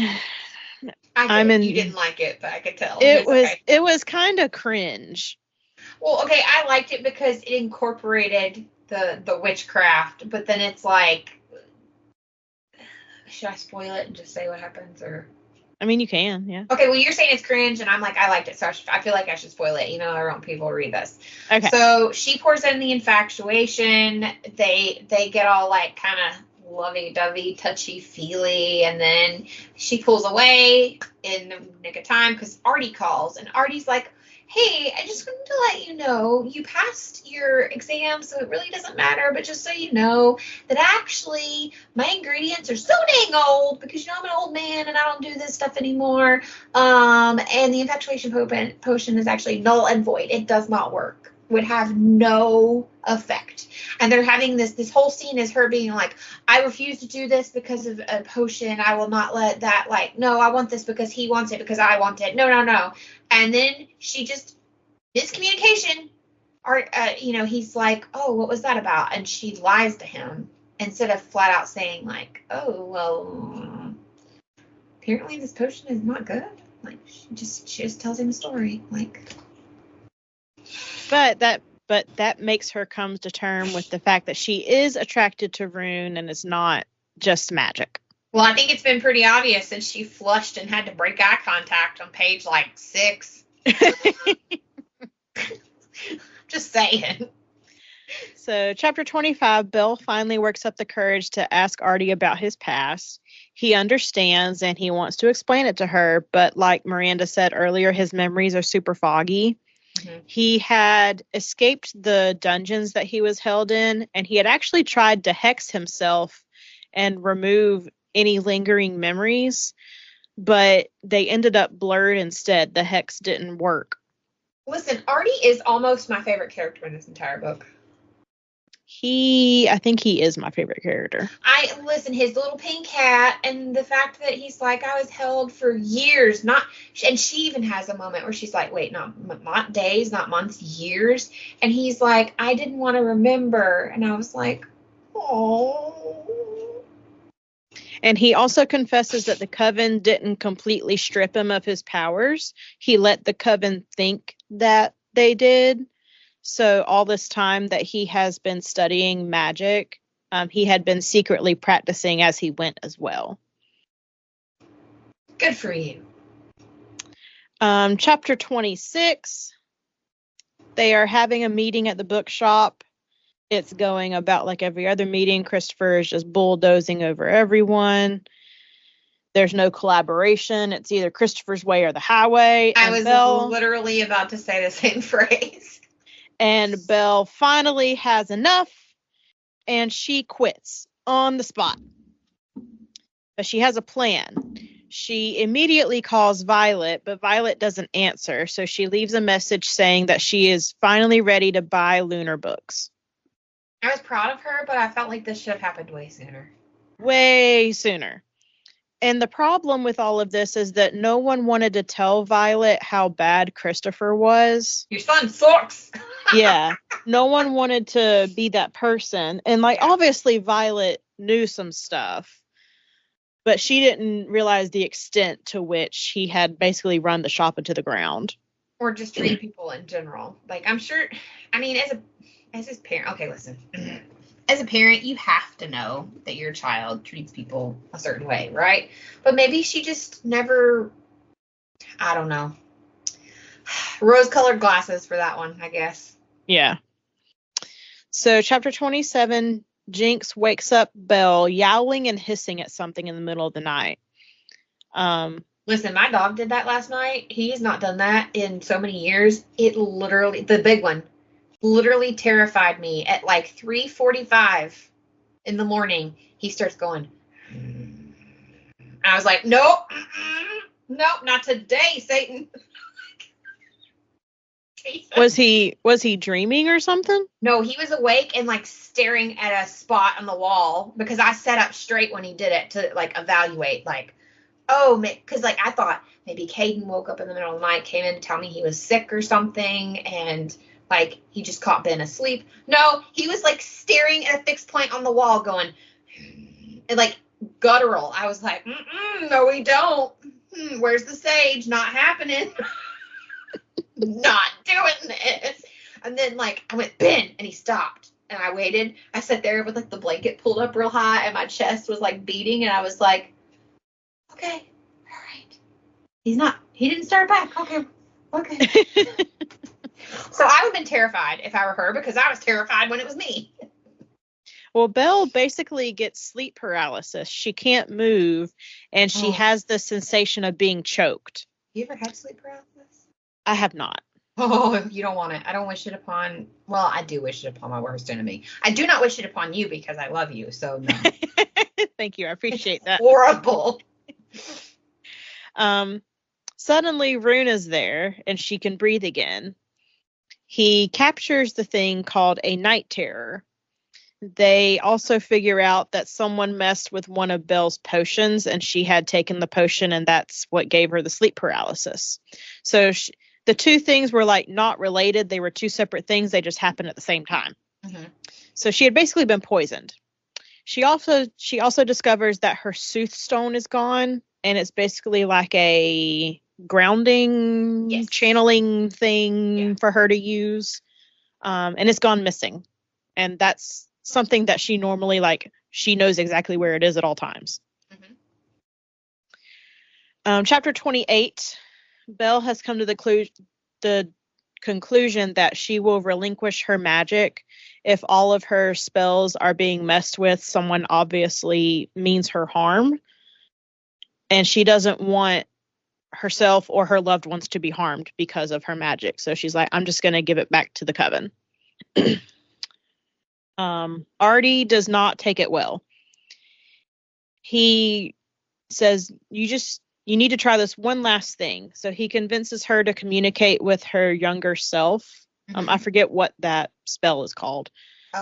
You didn't like it, but I could tell. It was kind of cringe. Well, okay, I liked it because it incorporated the witchcraft, but then it's like, should I spoil it and just say what happens, or? I mean, you can, yeah. Okay, well, you're saying it's cringe, and I'm like, I liked it, so I feel like I should spoil it, I want people to read this. Okay. So she pours in the infatuation. They get all like kind of lovey-dovey, touchy-feely, and then she pulls away in the nick of time because Artie calls, and Artie's like, hey, I just wanted to let you know you passed your exam, so it really doesn't matter, but just so you know that actually my ingredients are so dang old because, I'm an old man and I don't do this stuff anymore. And the infatuation potion is actually null and void. It does not work. Would have no effect. And they're having this whole scene is her being like, I refuse to do this because of a potion. I will not let that, no, I want this because he wants it because I want it. No. And then she just, miscommunication. He's like, oh, what was that about? And she lies to him instead of flat out saying oh, well, apparently this potion is not good. She just tells him a story. But that makes her come to term with the fact that she is attracted to Rune and is not just magic. Well, I think it's been pretty obvious since she flushed and had to break eye contact on page 6. Just saying. So, chapter 25, Belle finally works up the courage to ask Artie about his past. He understands and he wants to explain it to her, but like Miranda said earlier, his memories are super foggy. Mm-hmm. He had escaped the dungeons that he was held in, and he had actually tried to hex himself and remove any lingering memories, but they ended up blurred instead. The hex didn't work. Listen, Artie is almost my favorite character in this entire book. I think he is my favorite character. His little pink hat and the fact that he's like, I was held for years, and she even has a moment where she's like, wait, not days, not months, years. And he's like, I didn't want to remember. And I was like, oh. And he also confesses that the coven didn't completely strip him of his powers. He let the coven think that they did. So all this time that he has been studying magic, he had been secretly practicing as he went as well. Good for you. Chapter 26. They are having a meeting at the bookshop. It's going about like every other meeting. Christopher is just bulldozing over everyone. There's no collaboration. It's either Christopher's way or the highway. I was literally about to say the same phrase. And Belle finally has enough, and she quits on the spot. But she has a plan. She immediately calls Violet, but Violet doesn't answer, so she leaves a message saying that she is finally ready to buy Lunar books. I was proud of her, but I felt like this should have happened way sooner. Way sooner. And the problem with all of this is that no one wanted to tell Violet how bad Christopher was. Your son sucks. Yeah. No one wanted to be that person. And obviously Violet knew some stuff, but she didn't realize the extent to which he had basically run the shop into the ground. Or just treat people in general. I'm sure, as his parent, okay, listen. As a parent, you have to know that your child treats people a certain way, right? But maybe she just never, I don't know. Rose-colored glasses for that one, I guess. Yeah. So, chapter 27, Jinx wakes up Belle yowling and hissing at something in the middle of the night. Listen, my dog did that last night. He has not done that in so many years. It literally, the big one, literally terrified me at 3:45 in the morning. He starts going. I was like, nope, not today, Satan. Was he dreaming or something? No, he was awake and staring at a spot on the wall because I sat up straight when he did it to evaluate because I thought maybe Caden woke up in the middle of the night, came in to tell me he was sick or something, and he just caught Ben asleep. No, he was staring at a fixed point on the wall going, and guttural. I was like, no, we don't. Where's the sage? Not happening. Not doing this. And then, like, I went, Ben, and he stopped. And I waited. I sat there with, like, the blanket pulled up real high, and my chest was, like, beating. And I was like, okay, all right. He didn't start back. Okay. So I would have been terrified if I were her, because I was terrified when it was me. Well, Belle basically gets sleep paralysis. She can't move, and she has the sensation of being choked. You ever had sleep paralysis? I have not. Oh, you don't want it. I don't wish it upon, well, I do wish it upon my worst enemy. I do not wish it upon you because I love you, so no. Thank you. I appreciate that. Horrible. Suddenly, Rune is there, and she can breathe again. He captures the thing called a night terror. They also figure out that someone messed with one of Belle's potions, and she had taken the potion, and that's what gave her the sleep paralysis. So the two things were like not related. They were two separate things. They just happened at the same time. Mm-hmm. So she had basically been poisoned. She also discovers that her soothstone is gone, and it's basically like a grounding, channeling thing for her to use. And it's gone missing. And that's something that she normally, like, she knows exactly where it is at all times. Mm-hmm. Chapter 28, Belle has come to the conclusion that she will relinquish her magic if all of her spells are being messed with. Someone obviously means her harm, and she doesn't want herself or her loved ones to be harmed because of her magic. So she's like, I'm just going to give it back to the coven. Artie does not take it well. He says, you need to try this one last thing. So he convinces her to communicate with her younger self. I forget what that spell is called,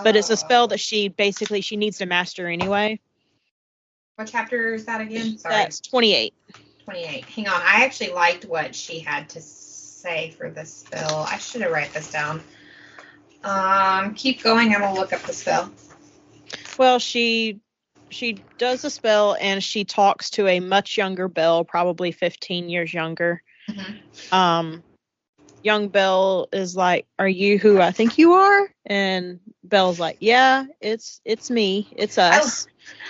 but it's a spell that she needs to master anyway. What chapter is that again? Sorry. That's 28. 28. Hang on. I actually liked what she had to say for this spell. I should have written this down. Keep going. I'm going to look up the spell. Well, she does the spell, and she talks to a much younger Belle, probably 15 years younger. Mm-hmm. Young Belle is like, are you who I think you are? And Belle's like, yeah, it's me. It's us.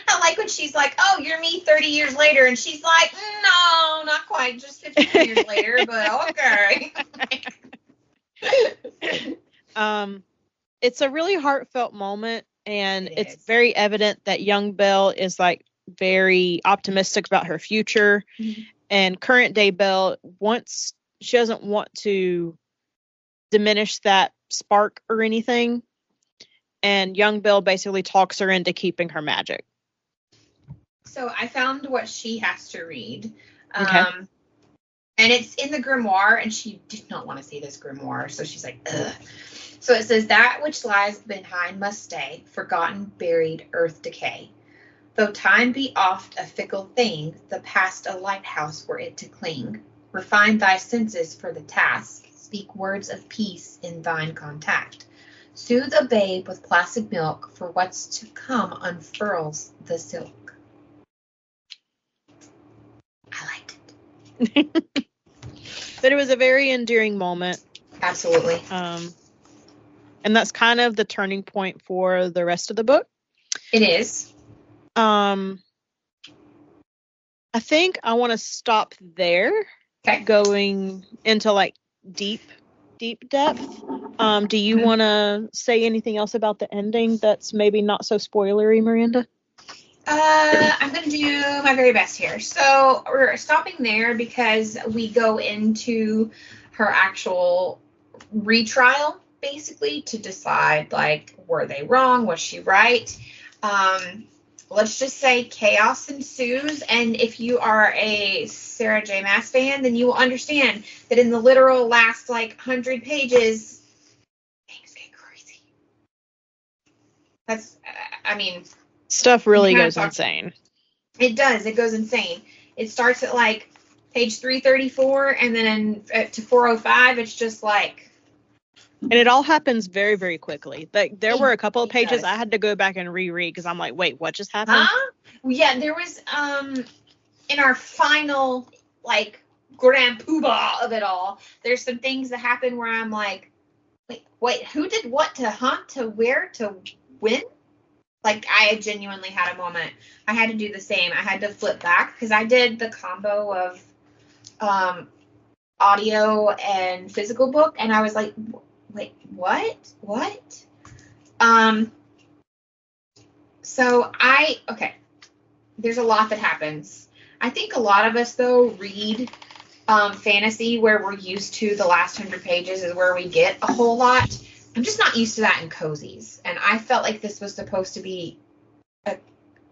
I like when she's like, oh, you're me 30 years later. And she's like, no, not quite. Just 15 years later, but okay. It's a really heartfelt moment, and it's very evident that young Belle is like very optimistic about her future. Mm-hmm. And current day Belle she doesn't want to diminish that spark or anything. And young Belle basically talks her into keeping her magic. So I found what she has to read. Okay. And it's in the grimoire, and she did not want to see this grimoire. So she's like, ugh. So it says, that which lies behind must stay, forgotten, buried, earth decay. Though time be oft a fickle thing, the past a lighthouse were it to cling. Refine thy senses for the task, speak words of peace in thine contact. Soothe a babe with placid milk, for what's to come unfurls the silk. I liked it. But it was a very endearing moment. Absolutely. And that's kind of the turning point for the rest of the book. It is. I think I want to stop there. Okay. Going into like deep depth. Do you want to say anything else about the ending that's maybe not so spoilery, Miranda? I'm going to do my very best here. So we're stopping there because we go into her actual retrial, basically, to decide, like, were they wrong? Was she right? Let's just say chaos ensues. And if you are a Sarah J. Maas fan, then you will understand that in the literal last, 100 pages, things get crazy. Stuff really goes insane. It does. It goes insane. It starts at page 334, and then to 405, it's just And it all happens very, very quickly. Like there were a couple of It pages does. I had to go back and reread because I'm like, wait, what just happened? Huh? Yeah, there was in our final like grand poobah of it all, there's some things that happen where I'm like, wait, who did what to hunt to where to when? Like I genuinely had a moment. I had to do the same. I had to flip back because I did the combo of audio and physical book, and I was like, wait, what? So there's a lot that happens. I think a lot of us though read fantasy where we're used to the last 100 pages is where we get a whole lot. I'm just not used to that in cozies, and I felt like this was supposed to be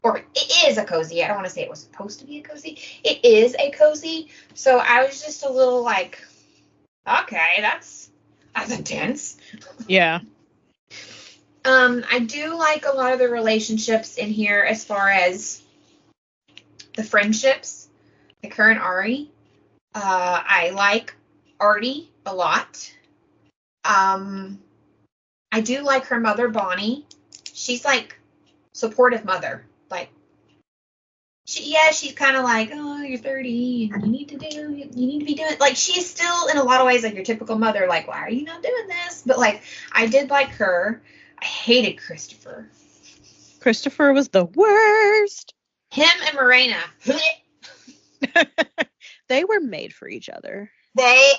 or it is a cozy. I don't want to say it was supposed to be a cozy. It is a cozy. So I was just a little like, okay, that's intense. Yeah. I do like a lot of the relationships in here as far as the friendships. The current Ari. I like Artie a lot. I do like her mother, Bonnie. She's like supportive mother. Like, she's kind of like, oh, you're 30 and you need to be doing, like, she's still in a lot of ways like your typical mother, like, why are you not doing this? But like, I did like her. I hated Christopher. Christopher was the worst. Him and Morena. They were made for each other. They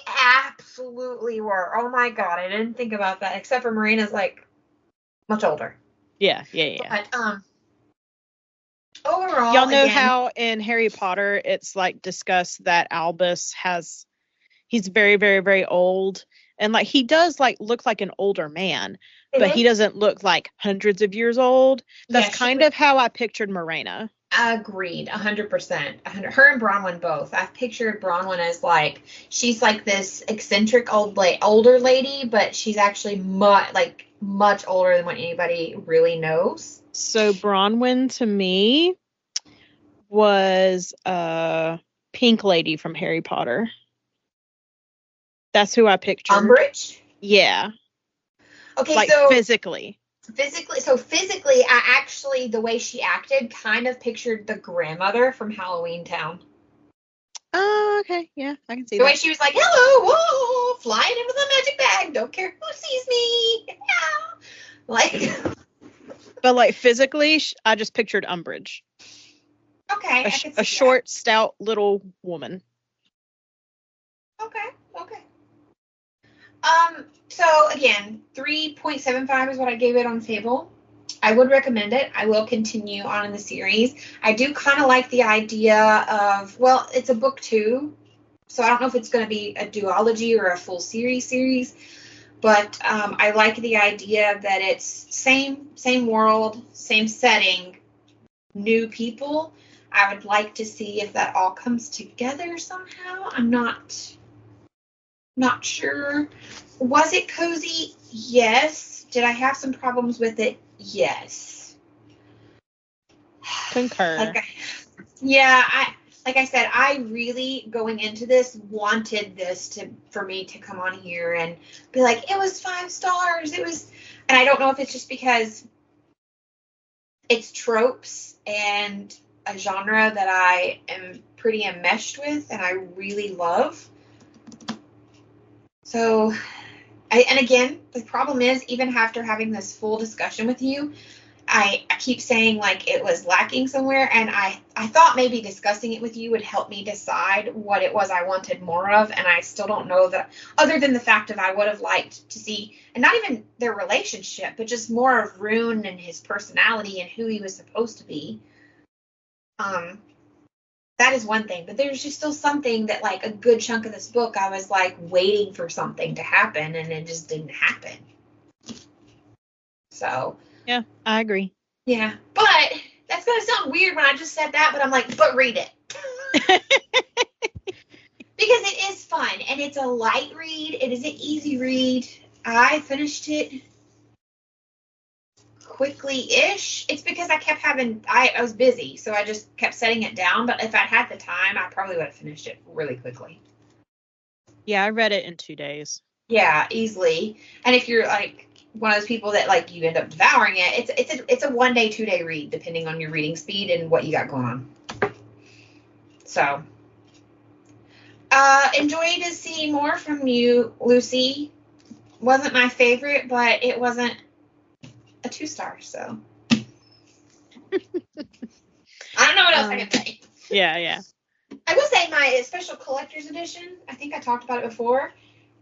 absolutely were. Oh my God, I didn't think about that. Except for Morena's like much older. Yeah. But overall, y'all know again, how in Harry Potter it's like discussed that Albus he's very, very, very old, and like he does like look like an older man, but he doesn't look like hundreds of years old. That's kind of how I pictured Morena. Agreed, 100%. Her and Bronwyn both. I've pictured Bronwyn as like, she's like this eccentric older lady, but she's actually much older than what anybody really knows. So Bronwyn to me was Pink Lady from Harry Potter. That's who I pictured. Umbridge? Yeah. Okay, like so physically, I actually, the way she acted, kind of pictured the grandmother from Halloween Town. Oh, okay. Yeah, I can see the that. way she was like, hello, whoa, flying in with a magic bag, don't care who sees me. Yeah. Like, but like physically, I just pictured Umbridge. Okay. A short, stout little woman. Okay. So again, 3.75 is what I gave it on Fable. I would recommend it. I will continue on in the series. I do kind of like the idea of, well, it's a book 2, so I don't know if it's going to be a duology or a full series, but I like the idea that it's same world, same setting, new people. I would like to see if that all comes together somehow. I'm not sure. Was it cozy? Yes. Did I have some problems with it? Yes. Concur. Like I said, I really, going into this, wanted this for me to come on here and be like, it was 5 stars. It was, and I don't know if it's just because it's tropes and a genre that I am pretty enmeshed with and I really love. So, and again, the problem is, even after having this full discussion with you, I keep saying like it was lacking somewhere, and I thought maybe discussing it with you would help me decide what it was I wanted more of, and I still don't know that, other than the fact that I would have liked to see, and not even their relationship, but just more of Rune and his personality and who he was supposed to be. That is one thing, but there's just still something that, like, a good chunk of this book, I was like waiting for something to happen, and it just didn't happen. So. Yeah, I agree. Yeah, but that's going to sound weird when I just said that, but I'm like, but read it. Because it is fun, and it's a light read. It is an easy read. I finished it quickly-ish. It's because I was busy, so I just kept setting it down, but if I had the time, I probably would have finished it really quickly. Yeah, I read it in 2 days. Yeah, easily. And if you're like one of those people that like you end up devouring it, it's a 1 day, 2 day read depending on your reading speed and what you got going on. So, enjoyed to see more from you, Lucy. Wasn't my favorite, but it wasn't a 2-star, so. I don't know what else I can say. Yeah. I will say my special collector's edition, I think I talked about it before.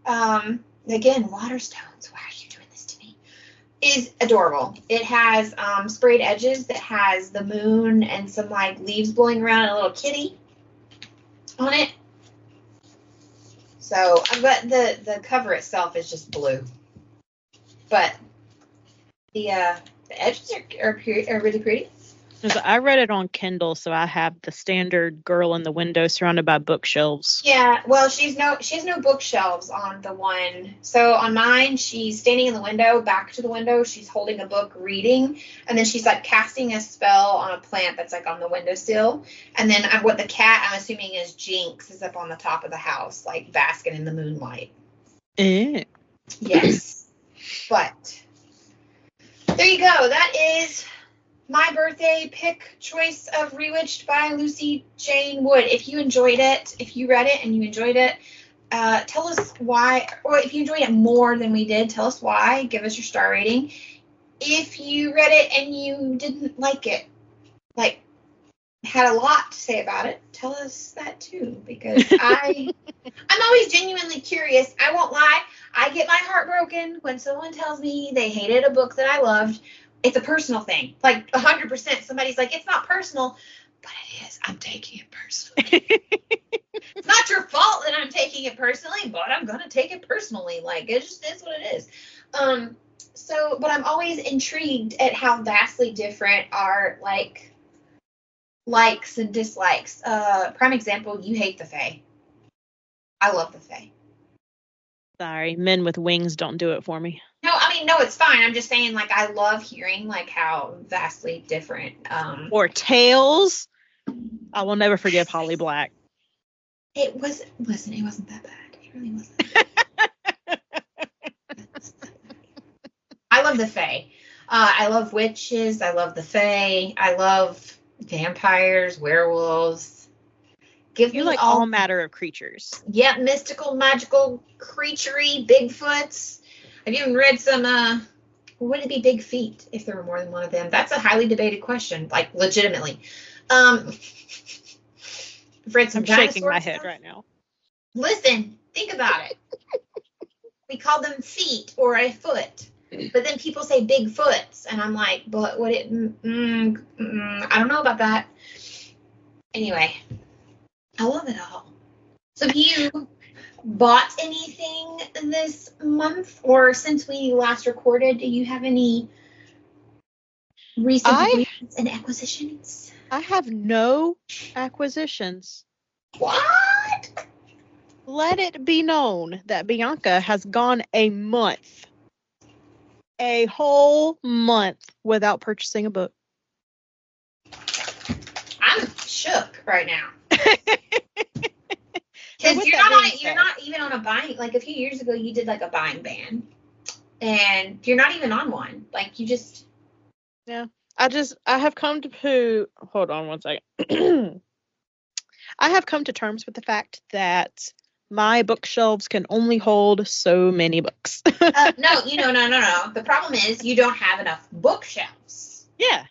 Again, Waterstones, why are you doing this to me? Is adorable. It has sprayed edges that has the moon and some like leaves blowing around and a little kitty on it. So, but the cover itself is just blue. But the edges are really pretty. I read it on Kindle, so I have the standard girl in the window surrounded by bookshelves. Yeah, well, she has no bookshelves on the one. So on mine, she's standing in the window, back to the window. She's holding a book, reading, and then she's like casting a spell on a plant that's like on the windowsill. And then what the cat, I'm assuming, is Jinx, is up on the top of the house, like basking in the moonlight. Yes, but there you go. That is my birthday pick choice of Rewitched by Lucy Jane Wood. If you enjoyed it, if you read it and you enjoyed it, tell us why, or if you enjoyed it more than we did, tell us why. Give us your star rating. If you read it and you didn't like it, like had a lot to say about it, tell us that too, because I'm always genuinely curious. I won't lie. I get my heart broken when someone tells me they hated a book that I loved. It's a personal thing. Like 100%. Somebody's like, it's not personal, but it is. I'm taking it personally. It's not your fault that I'm taking it personally, but I'm going to take it personally. Like, it just is what it is. But I'm always intrigued at how vastly different our, likes and dislikes. Prime example, you hate the Fae. I love the Fae. Sorry, men with wings don't do it for me. No, it's fine. I'm just saying, like, I love hearing, like, how vastly different. Or tails. I will never forgive Holly Black. It wasn't that bad. It really wasn't. I love the Fae. I love witches. I love the Fae. I love vampires, werewolves. Give you me like all matter of creatures. Yeah, mystical, magical, creaturey, Bigfoots. I've even read some, would it be big feet if there were more than one of them? That's a highly debated question, like, legitimately. I've read some I'm shaking my stuff. head right now. Listen, think about it. We call them feet or a foot, but then people say Bigfoots, and I'm like, but would it, I don't know about that. Anyway, I love it all. So have you bought anything this month, or since we last recorded, do you have any recent reads and acquisitions? I have no acquisitions. What? Let it be known that Bianca has gone a whole month without purchasing a book. I'm shook right now. Because you're not even on a buying, like a few years ago you did like a buying ban, and you're not even on one. Like you just. Yeah, I have come to hold on one second. I have come to terms with the fact that my bookshelves can only hold so many books. No. The problem is you don't have enough bookshelves. Yeah.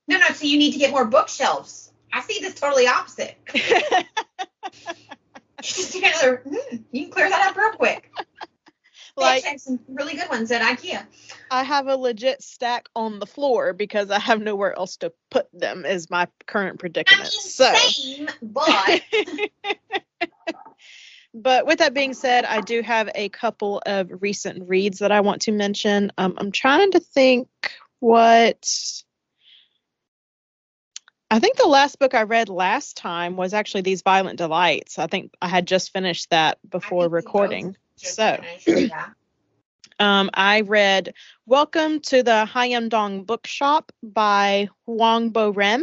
No, so you need to get more bookshelves. I see this totally opposite. You can clear that up real quick. Like, they have some really good ones at IKEA. I have a legit stack on the floor because I have nowhere else to put them, is my current predicament. Same, but... But with that being said, I do have a couple of recent reads that I want to mention. I'm trying to think what... I think the last book I read last time was actually These Violent Delights. I think I had just finished that before recording. I read Welcome to the Hyunman-dong Bookshop by Hwang Bo-Reum.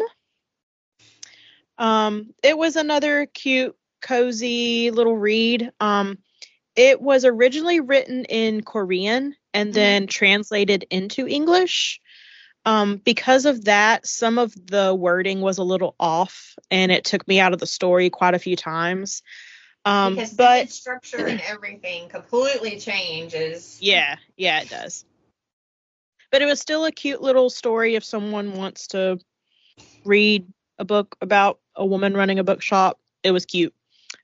It was another cute, cozy little read. It was originally written in Korean and then translated into English. Because of that, some of the wording was a little off, and it took me out of the story quite a few times. Because the structure and everything completely changes. Yeah, it does. But it was still a cute little story if someone wants to read a book about a woman running a bookshop. It was cute.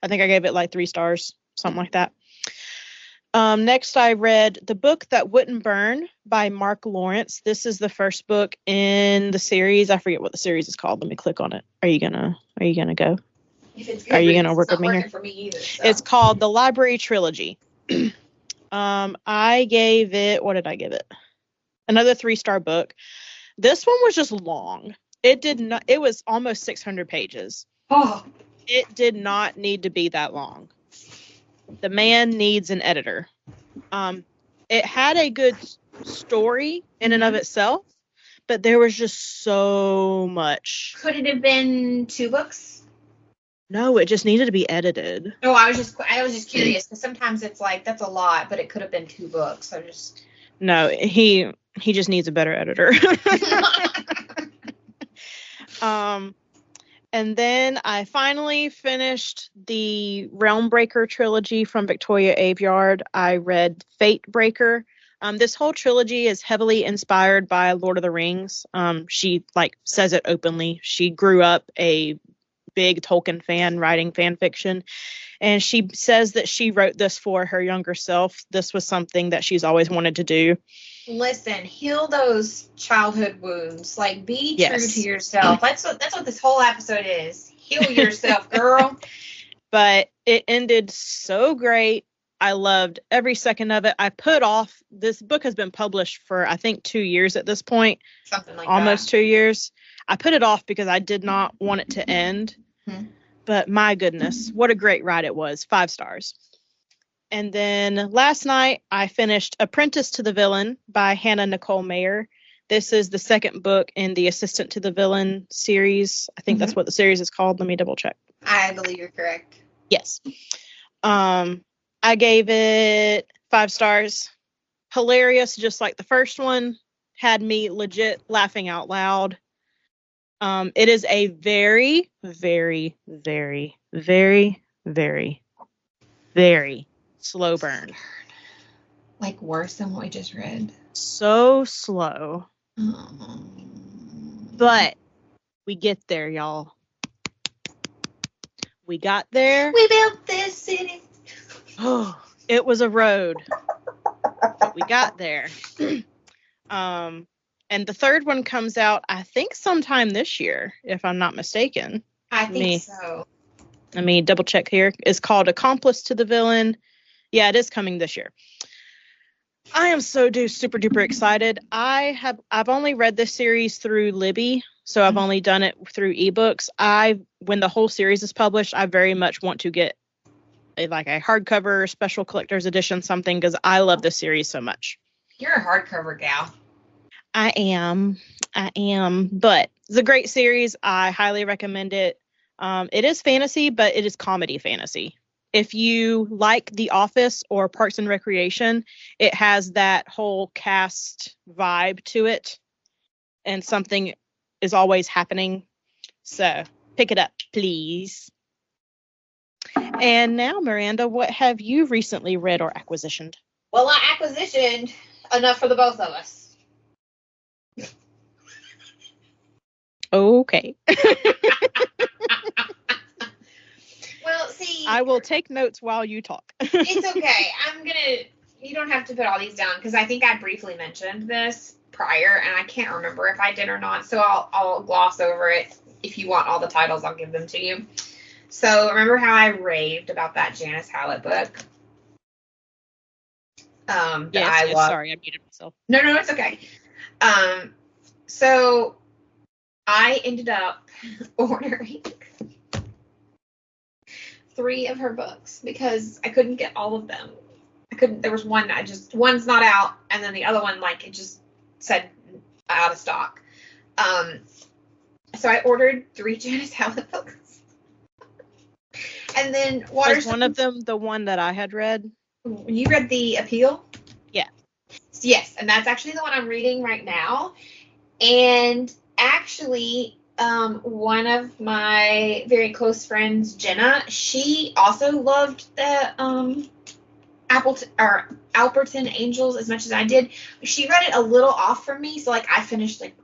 I think I gave it like 3 stars, something like that. Next, I read The Book That Wouldn't Burn by Mark Lawrence. This is the first book in the series. I forget what the series is called. Let me click on it. Are you gonna go? If it's good, are you gonna work with me here? For me either, so. It's called The Library Trilogy. I gave it. What did I give it? Another 3-star book. This one was just long. It was almost 600 pages. Oh. It did not need to be that long. The man needs an editor. It had a good story in and of itself, but there was just so much. Could it have been 2 books? No, it just needed to be edited. No, I was just curious, because sometimes it's like, that's a lot, but it could have been 2 books. No, he just needs a better editor. And then I finally finished the Realmbreaker trilogy from Victoria Aveyard. I read Fatebreaker. This whole trilogy is heavily inspired by Lord of the Rings. She says it openly. She grew up a big Tolkien fan writing fan fiction. And she says that she wrote this for her younger self. This was something that she's always wanted to do. Listen, heal those childhood wounds. Be true to yourself. That's what this whole episode is. Heal yourself, girl. But it ended so great. I loved every second of it. I put off. This book has been published for, I think, 2 years at this point. Something like almost that. 2 years. I put it off because I did not want it to end. Mm-hmm. But my goodness, what a great ride it was. 5 stars. And then last night, I finished Apprentice to the Villain by Hannah Nicole Mayer. This is the second book in the Assistant to the Villain series. I think that's what the series is called. Let me double check. I believe you're correct. Yes. I gave it 5 stars. Hilarious, just like the first one. Had me legit laughing out loud. It is a very, very, very, very, very, very slow burn. Worse than what we just read. So slow. But we get there, y'all. We got there. We built this city. Oh, it was a road. But we got there. And the third one comes out, I think, sometime this year, if I'm not mistaken. I think so. Let me double check here. It's called Accomplice to the Villain. Yeah, it is coming this year. I am so super duper excited. I've only read this series through Libby, so I've only done it through ebooks. When the whole series is published, I very much want to get a hardcover special collector's edition, something, because I love this series so much. You're a hardcover gal. I am, but it's a great series. I highly recommend it. It is fantasy, but it is comedy fantasy. If you like The Office or Parks and Recreation, it has that whole cast vibe to it, and something is always happening. So pick it up, please. And now, Miranda, what have you recently read or acquisitioned? Well, I acquisitioned enough for the both of us. Okay. Well, see, I will take notes while you talk. It's okay. You don't have to put all these down, because I think I briefly mentioned this prior, and I can't remember if I did or not, so I'll gloss over it. If you want all the titles, I'll give them to you. So remember how I raved about that Janice Hallett book? Yes, sorry, I muted myself. No, it's okay. So I ended up ordering 3 of her books because I couldn't get all of them. There was one one's not out, and then the other one, it just said out of stock. So I ordered 3 Janice Hallett books. And then Was one of them the one that I had read? You read The Appeal? Yeah. Yes, and that's actually the one I'm reading right now. And actually, one of my very close friends, Jenna, she also loved the Alperton Angels as much as I did. She read it a little off from me, so like I finished like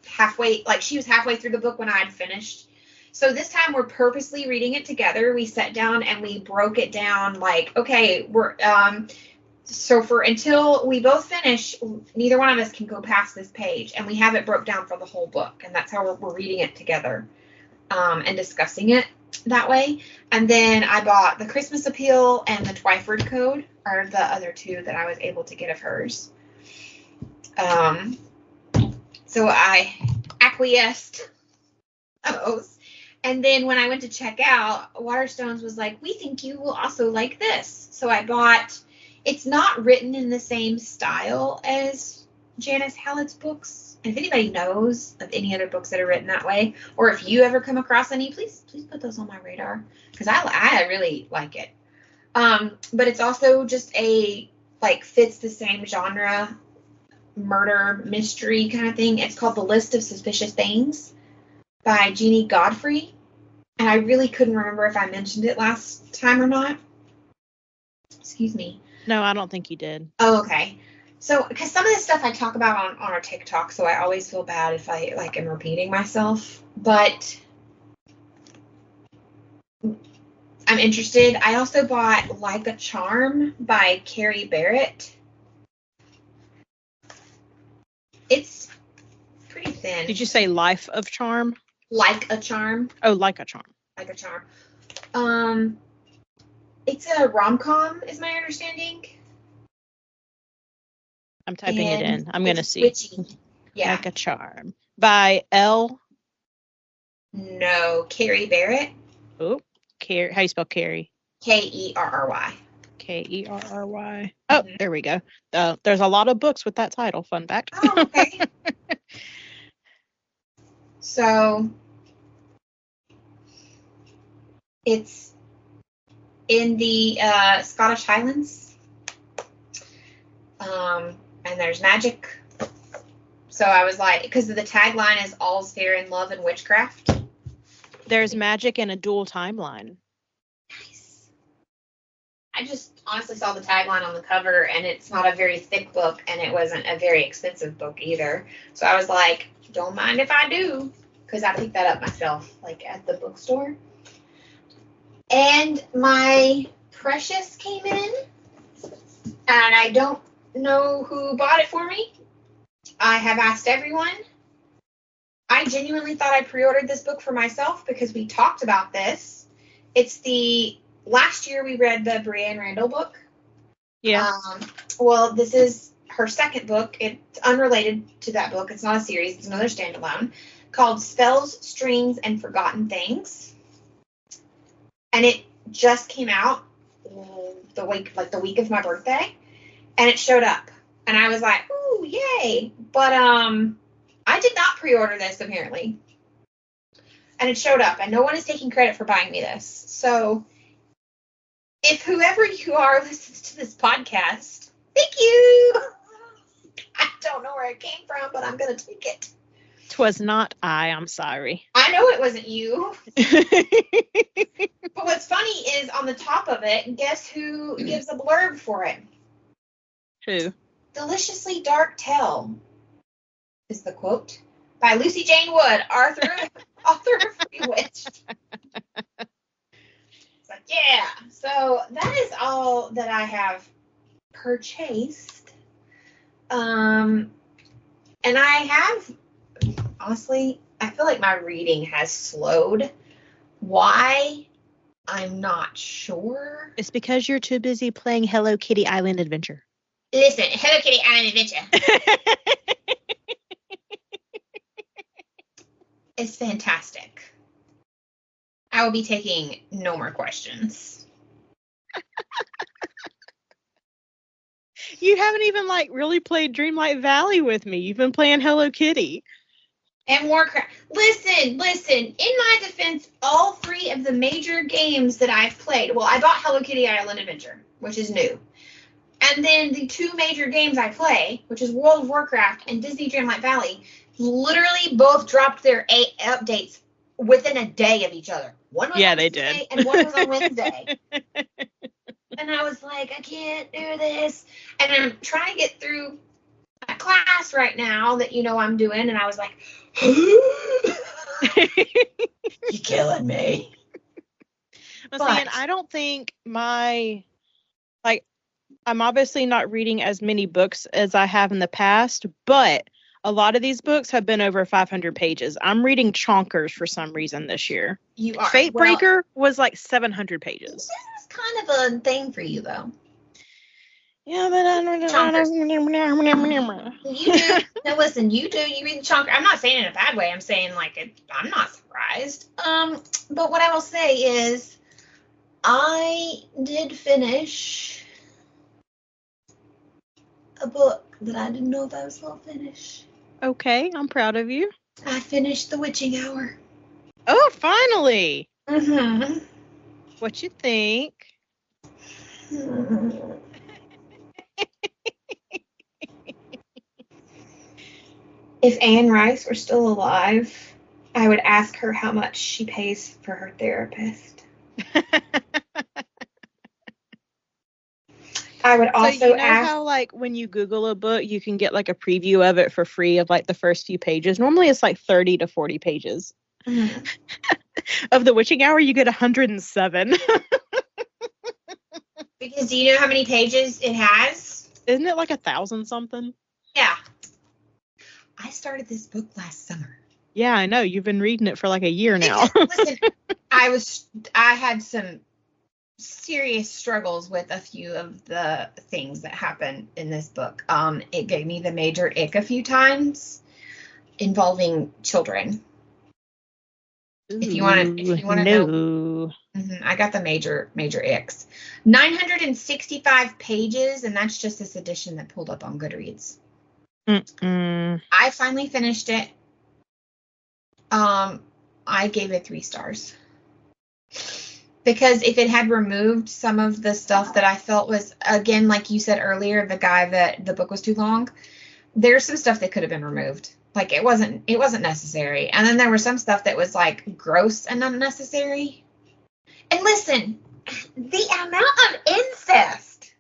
halfway, like she was halfway through the book when I had finished. So this time we're purposely reading it together. We sat down and we broke it down like, okay, we're so for until we both finish, neither one of us can go past this page, and we have it broke down for the whole book, and that's how we're reading it together and discussing it that way. And then I bought the Christmas Appeal and the Twyford Code are the other two that I was able to get of hers. So I acquiesced those. And then when I went to check out, Waterstones was like, we think you will also like this. So I bought, it's not written in the same style as Janice Hallett's books. And if anybody knows of any other books that are written that way, or if you ever come across any, please put those on my radar, because I really like it. But it's also just fits the same genre, murder mystery kind of thing. It's called The List of Suspicious Things by Jeannie Godfrey. And I really couldn't remember if I mentioned it last time or not. Excuse me. No, I don't think you did. Oh, okay. So, because some of this stuff I talk about on our TikTok, so I always feel bad if I am repeating myself. But I'm interested. I also bought Like a Charm by Carrie Barrett. It's pretty thin. Did you say Life of Charm? Like a Charm. Oh, Like a Charm. Like a Charm. It's a rom-com, is my understanding. I'm typing it in. I'm going to see. Witchy. Yeah. Like a Charm. By Elle? No, Carrie Barrett. Oh, how do you spell Carrie? Kerry. Kerry. Oh, there we go. There's a lot of books with that title. Fun fact. Oh, okay. So, it's in the Scottish Highlands. And there's magic. So I was like, because the tagline is all's fair in love and witchcraft. There's magic and a dual timeline. Nice. I just honestly saw the tagline on the cover, and it's not a very thick book, and it wasn't a very expensive book either. So I was like, don't mind if I do, because I picked that up myself, at the bookstore. And my Precious came in, and I don't know who bought it for me. I have asked everyone. I genuinely thought I pre-ordered this book for myself because we talked about this. It's last year we read the Brienne Randall book. Yeah. Well, this is her second book. It's unrelated to that book. It's not a series. It's another standalone called Spells, Strings, and Forgotten Things. And it just came out the week of my birthday. And it showed up. And I was like, ooh, yay. But I did not pre-order this, apparently. And it showed up. And no one is taking credit for buying me this. So if whoever you are listens to this podcast, thank you. I don't know where it came from, but I'm going to take it. 'Twas not I'm sorry. I know it wasn't you. But what's funny is on the top of it, guess who gives a blurb for it? Who? Deliciously Dark Tale is the quote by Lucy Jane Wood, author of Rewitched. It's like, yeah. So that is all that I have purchased. And I have, honestly, I feel like my reading has slowed. Why? I'm not sure. It's because you're too busy playing Hello Kitty Island Adventure. Listen, Hello Kitty Island Adventure. It's fantastic. I will be taking no more questions. You haven't even really played Dreamlight Valley with me. You've been playing Hello Kitty. And Warcraft. Listen. In my defense, all 3 of the major games that I've played. Well, I bought Hello Kitty Island Adventure, which is new. And then the 2 major games I play, which is World of Warcraft and Disney Dreamlight Valley, literally both dropped their updates within a day of each other. One was on Tuesday and one was on Wednesday. And I was like, I can't do this. And I'm trying to get through a class right now that I'm doing, and I was like, you're killing me. But I don't think I'm obviously not reading as many books as I have in the past, but a lot of these books have been over 500 pages. I'm reading chonkers for some reason this year. You are. Fatebreaker was like 700 pages. This is kind of a thing for you, though. Yeah, but I don't know. You do. No, listen, you do. You read the chonker. I'm not saying it in a bad way. I'm saying, I'm not surprised. But what I will say is, I did finish a book that I didn't know if I was going to finish. Okay, I'm proud of you. I finished The Witching Hour. Oh, finally. Mm-hmm. What you think? If Anne Rice were still alive, I would ask her how much she pays for her therapist. I would also ask how when you Google a book, you can get a preview of it for free of the first few pages. Normally it's 30 to 40 pages. Mm-hmm. Of The Witching Hour, you get 107. Because do you know how many pages it has? Isn't it 1,000 something? Yeah. I started this book last summer. Yeah, I know. You've been reading it for a year now. Listen, I had some serious struggles with a few of the things that happen in this book. It gave me the major ick a few times involving children. If you want to know, I got the major icks. 965 pages, and that's just this edition that pulled up on Goodreads. I finally finished it. I gave it 3 stars. Because if it had removed some of the stuff that I felt was, again, like you said earlier, the guy that the book was too long, there's some stuff that could have been removed. It wasn't necessary. And then there was some stuff that was gross and unnecessary. And listen, the amount of incest.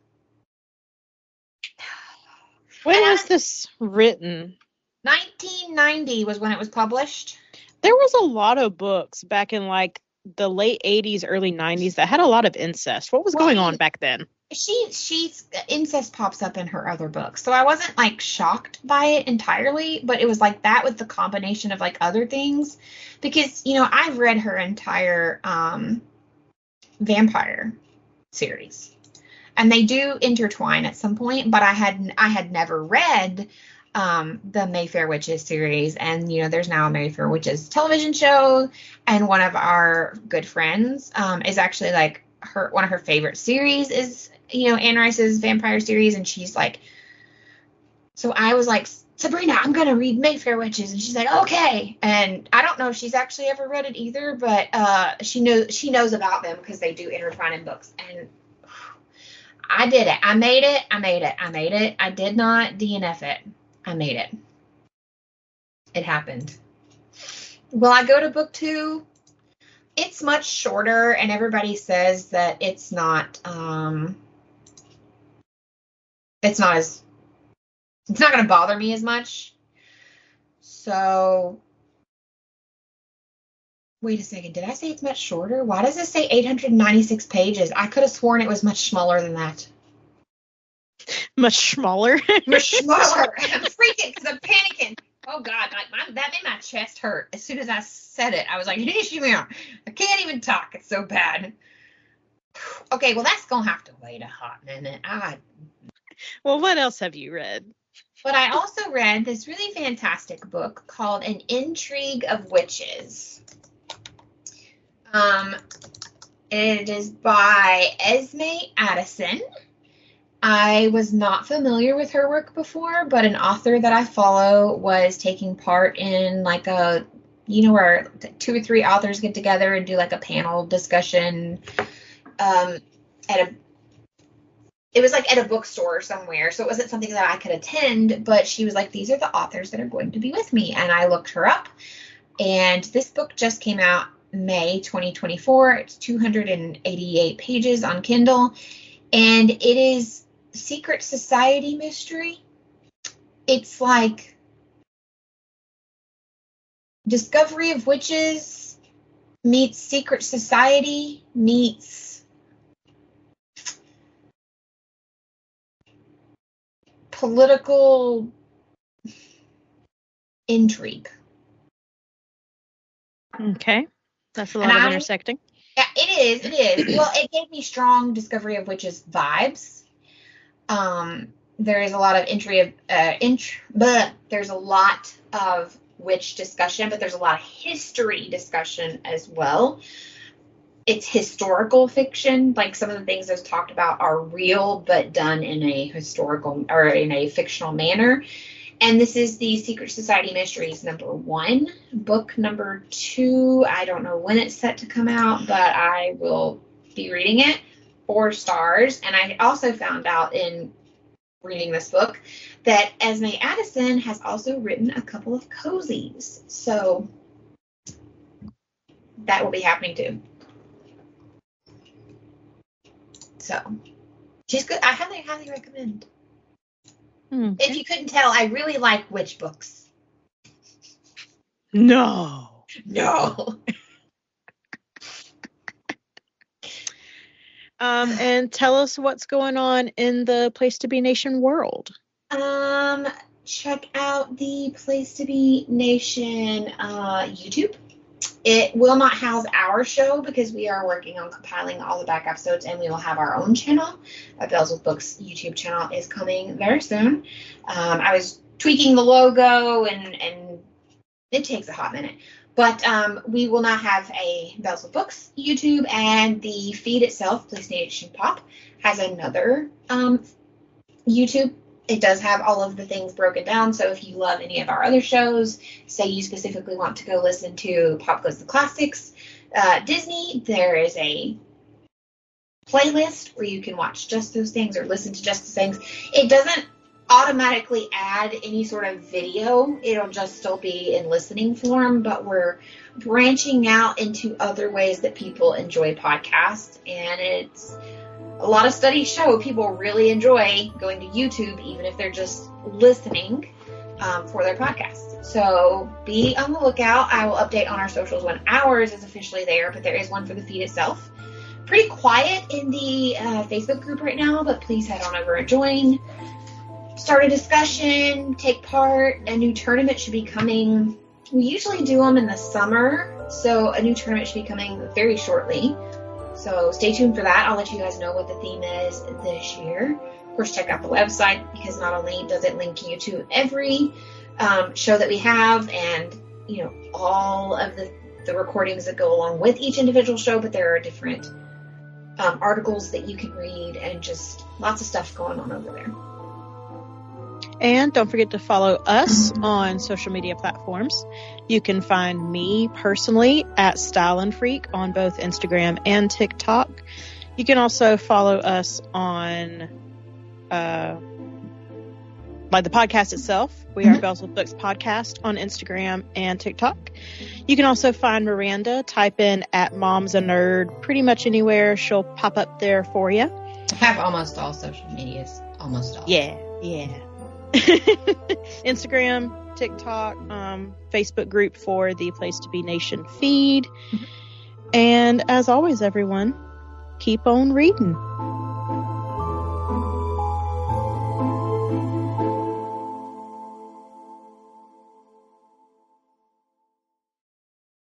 When was this written? 1990 was when it was published. There was a lot of books back in the late 80s, early 90s that had a lot of incest. What was going on back then? She's incest pops up in her other books. So I wasn't shocked by it entirely, but it was that with the combination of other things. Because, I've read her entire vampire series. And they do intertwine at some point, but I had never read the Mayfair Witches series, and there's now a Mayfair Witches television show, and one of our good friends is actually one of her favorite series is Anne Rice's vampire series, and she's so I was Sabrina, I'm gonna read Mayfair Witches, and she's okay, and I don't know if she's actually ever read it either, but she knows about them because they do intertwine in books, and I did it. I made it. I did not DNF it. I made it. It happened. Will I go to book 2? It's much shorter, and everybody says that it's not going to bother me as much. So, wait a second. Did I say it's much shorter? Why does it say 896 pages? I could have sworn it was much smaller than that. Much smaller? Much smaller. I'm freaking because I'm panicking. Oh, God. That made my chest hurt. As soon as I said it, I was like, I can't even talk. It's so bad. Okay, well, that's going to have to wait a hot minute. Well, what else have you read? But I also read this really fantastic book called An Intrigue of Witches. It is by Esme Addison. I was not familiar with her work before, but an author that I follow was taking part in like a, where 2 or 3 authors get together and do like a panel discussion it was like at a bookstore somewhere. So it wasn't something that I could attend, but she was like, these are the authors that are going to be with me. And I looked her up, and this book just came out May 2024. It's 288 pages on Kindle, and it is secret society mystery. It's like Discovery of Witches meets Secret Society meets political intrigue. Okay. That's a lot of intersecting. Yeah, it is. Well, it gave me strong Discovery of Witches vibes. There is a lot of there's a lot of witch discussion, but there's a lot of history discussion as well. It's historical fiction. Like, some of the things that's talked about are real, but done in a historical or in a fictional manner. And this is the Secret Society Mysteries #1. Book #2, I don't know when it's set to come out, but I will be reading it. 4 stars. And I also found out in reading this book that Esme Addison has also written a couple of cozies. So that will be happening too. So she's good. I highly, highly recommend. Okay. If you couldn't tell, I really like witch books. No. And tell us what's going on in the Place to Be Nation world. Check out the Place to Be Nation YouTube. It will not house our show because we are working on compiling all the back episodes, and we will have our own channel. Bells with Books YouTube channel is coming very soon. I was tweaking the logo, and it takes a hot minute. But we will now have a Bells with Books YouTube, and the feed itself, Place Nation Pop, has another YouTube. It does have all of the things broken down, so if you love any of our other shows, say you specifically want to go listen to Pop Goes the Classics, Disney, there is a playlist where you can watch just those things or listen to just those things. It doesn't automatically add any sort of video. It'll just still be in listening form, but we're branching out into other ways that people enjoy podcasts, and it's a lot of studies show people really enjoy going to YouTube, even if they're just listening for their podcasts. So be on the lookout. I will update on our socials when ours is officially there, but there is one for the feed itself. Pretty quiet in the Facebook group right now, but please head on over and join. Start a discussion, take part. A new tournament should be coming. We usually do them in the summer, so a new tournament should be coming very shortly. So stay tuned for that. I'll let you guys know what the theme is this year. Of course, check out the website, because not only does it link you to every show that we have and, all of the recordings that go along with each individual show, but there are different articles that you can read and just lots of stuff going on over there. And don't forget to follow us on social media platforms. You can find me personally at Style and Freak on both Instagram and TikTok. You can also follow us on the podcast itself. We are Bells with Books Podcast on Instagram and TikTok. You can also find Miranda. Type in @momsANerd pretty much anywhere. She'll pop up there for you. I have almost all social medias. Almost all. Yeah. Instagram, TikTok, Facebook group for the Place to Be Nation feed. And as always, everyone, keep on reading.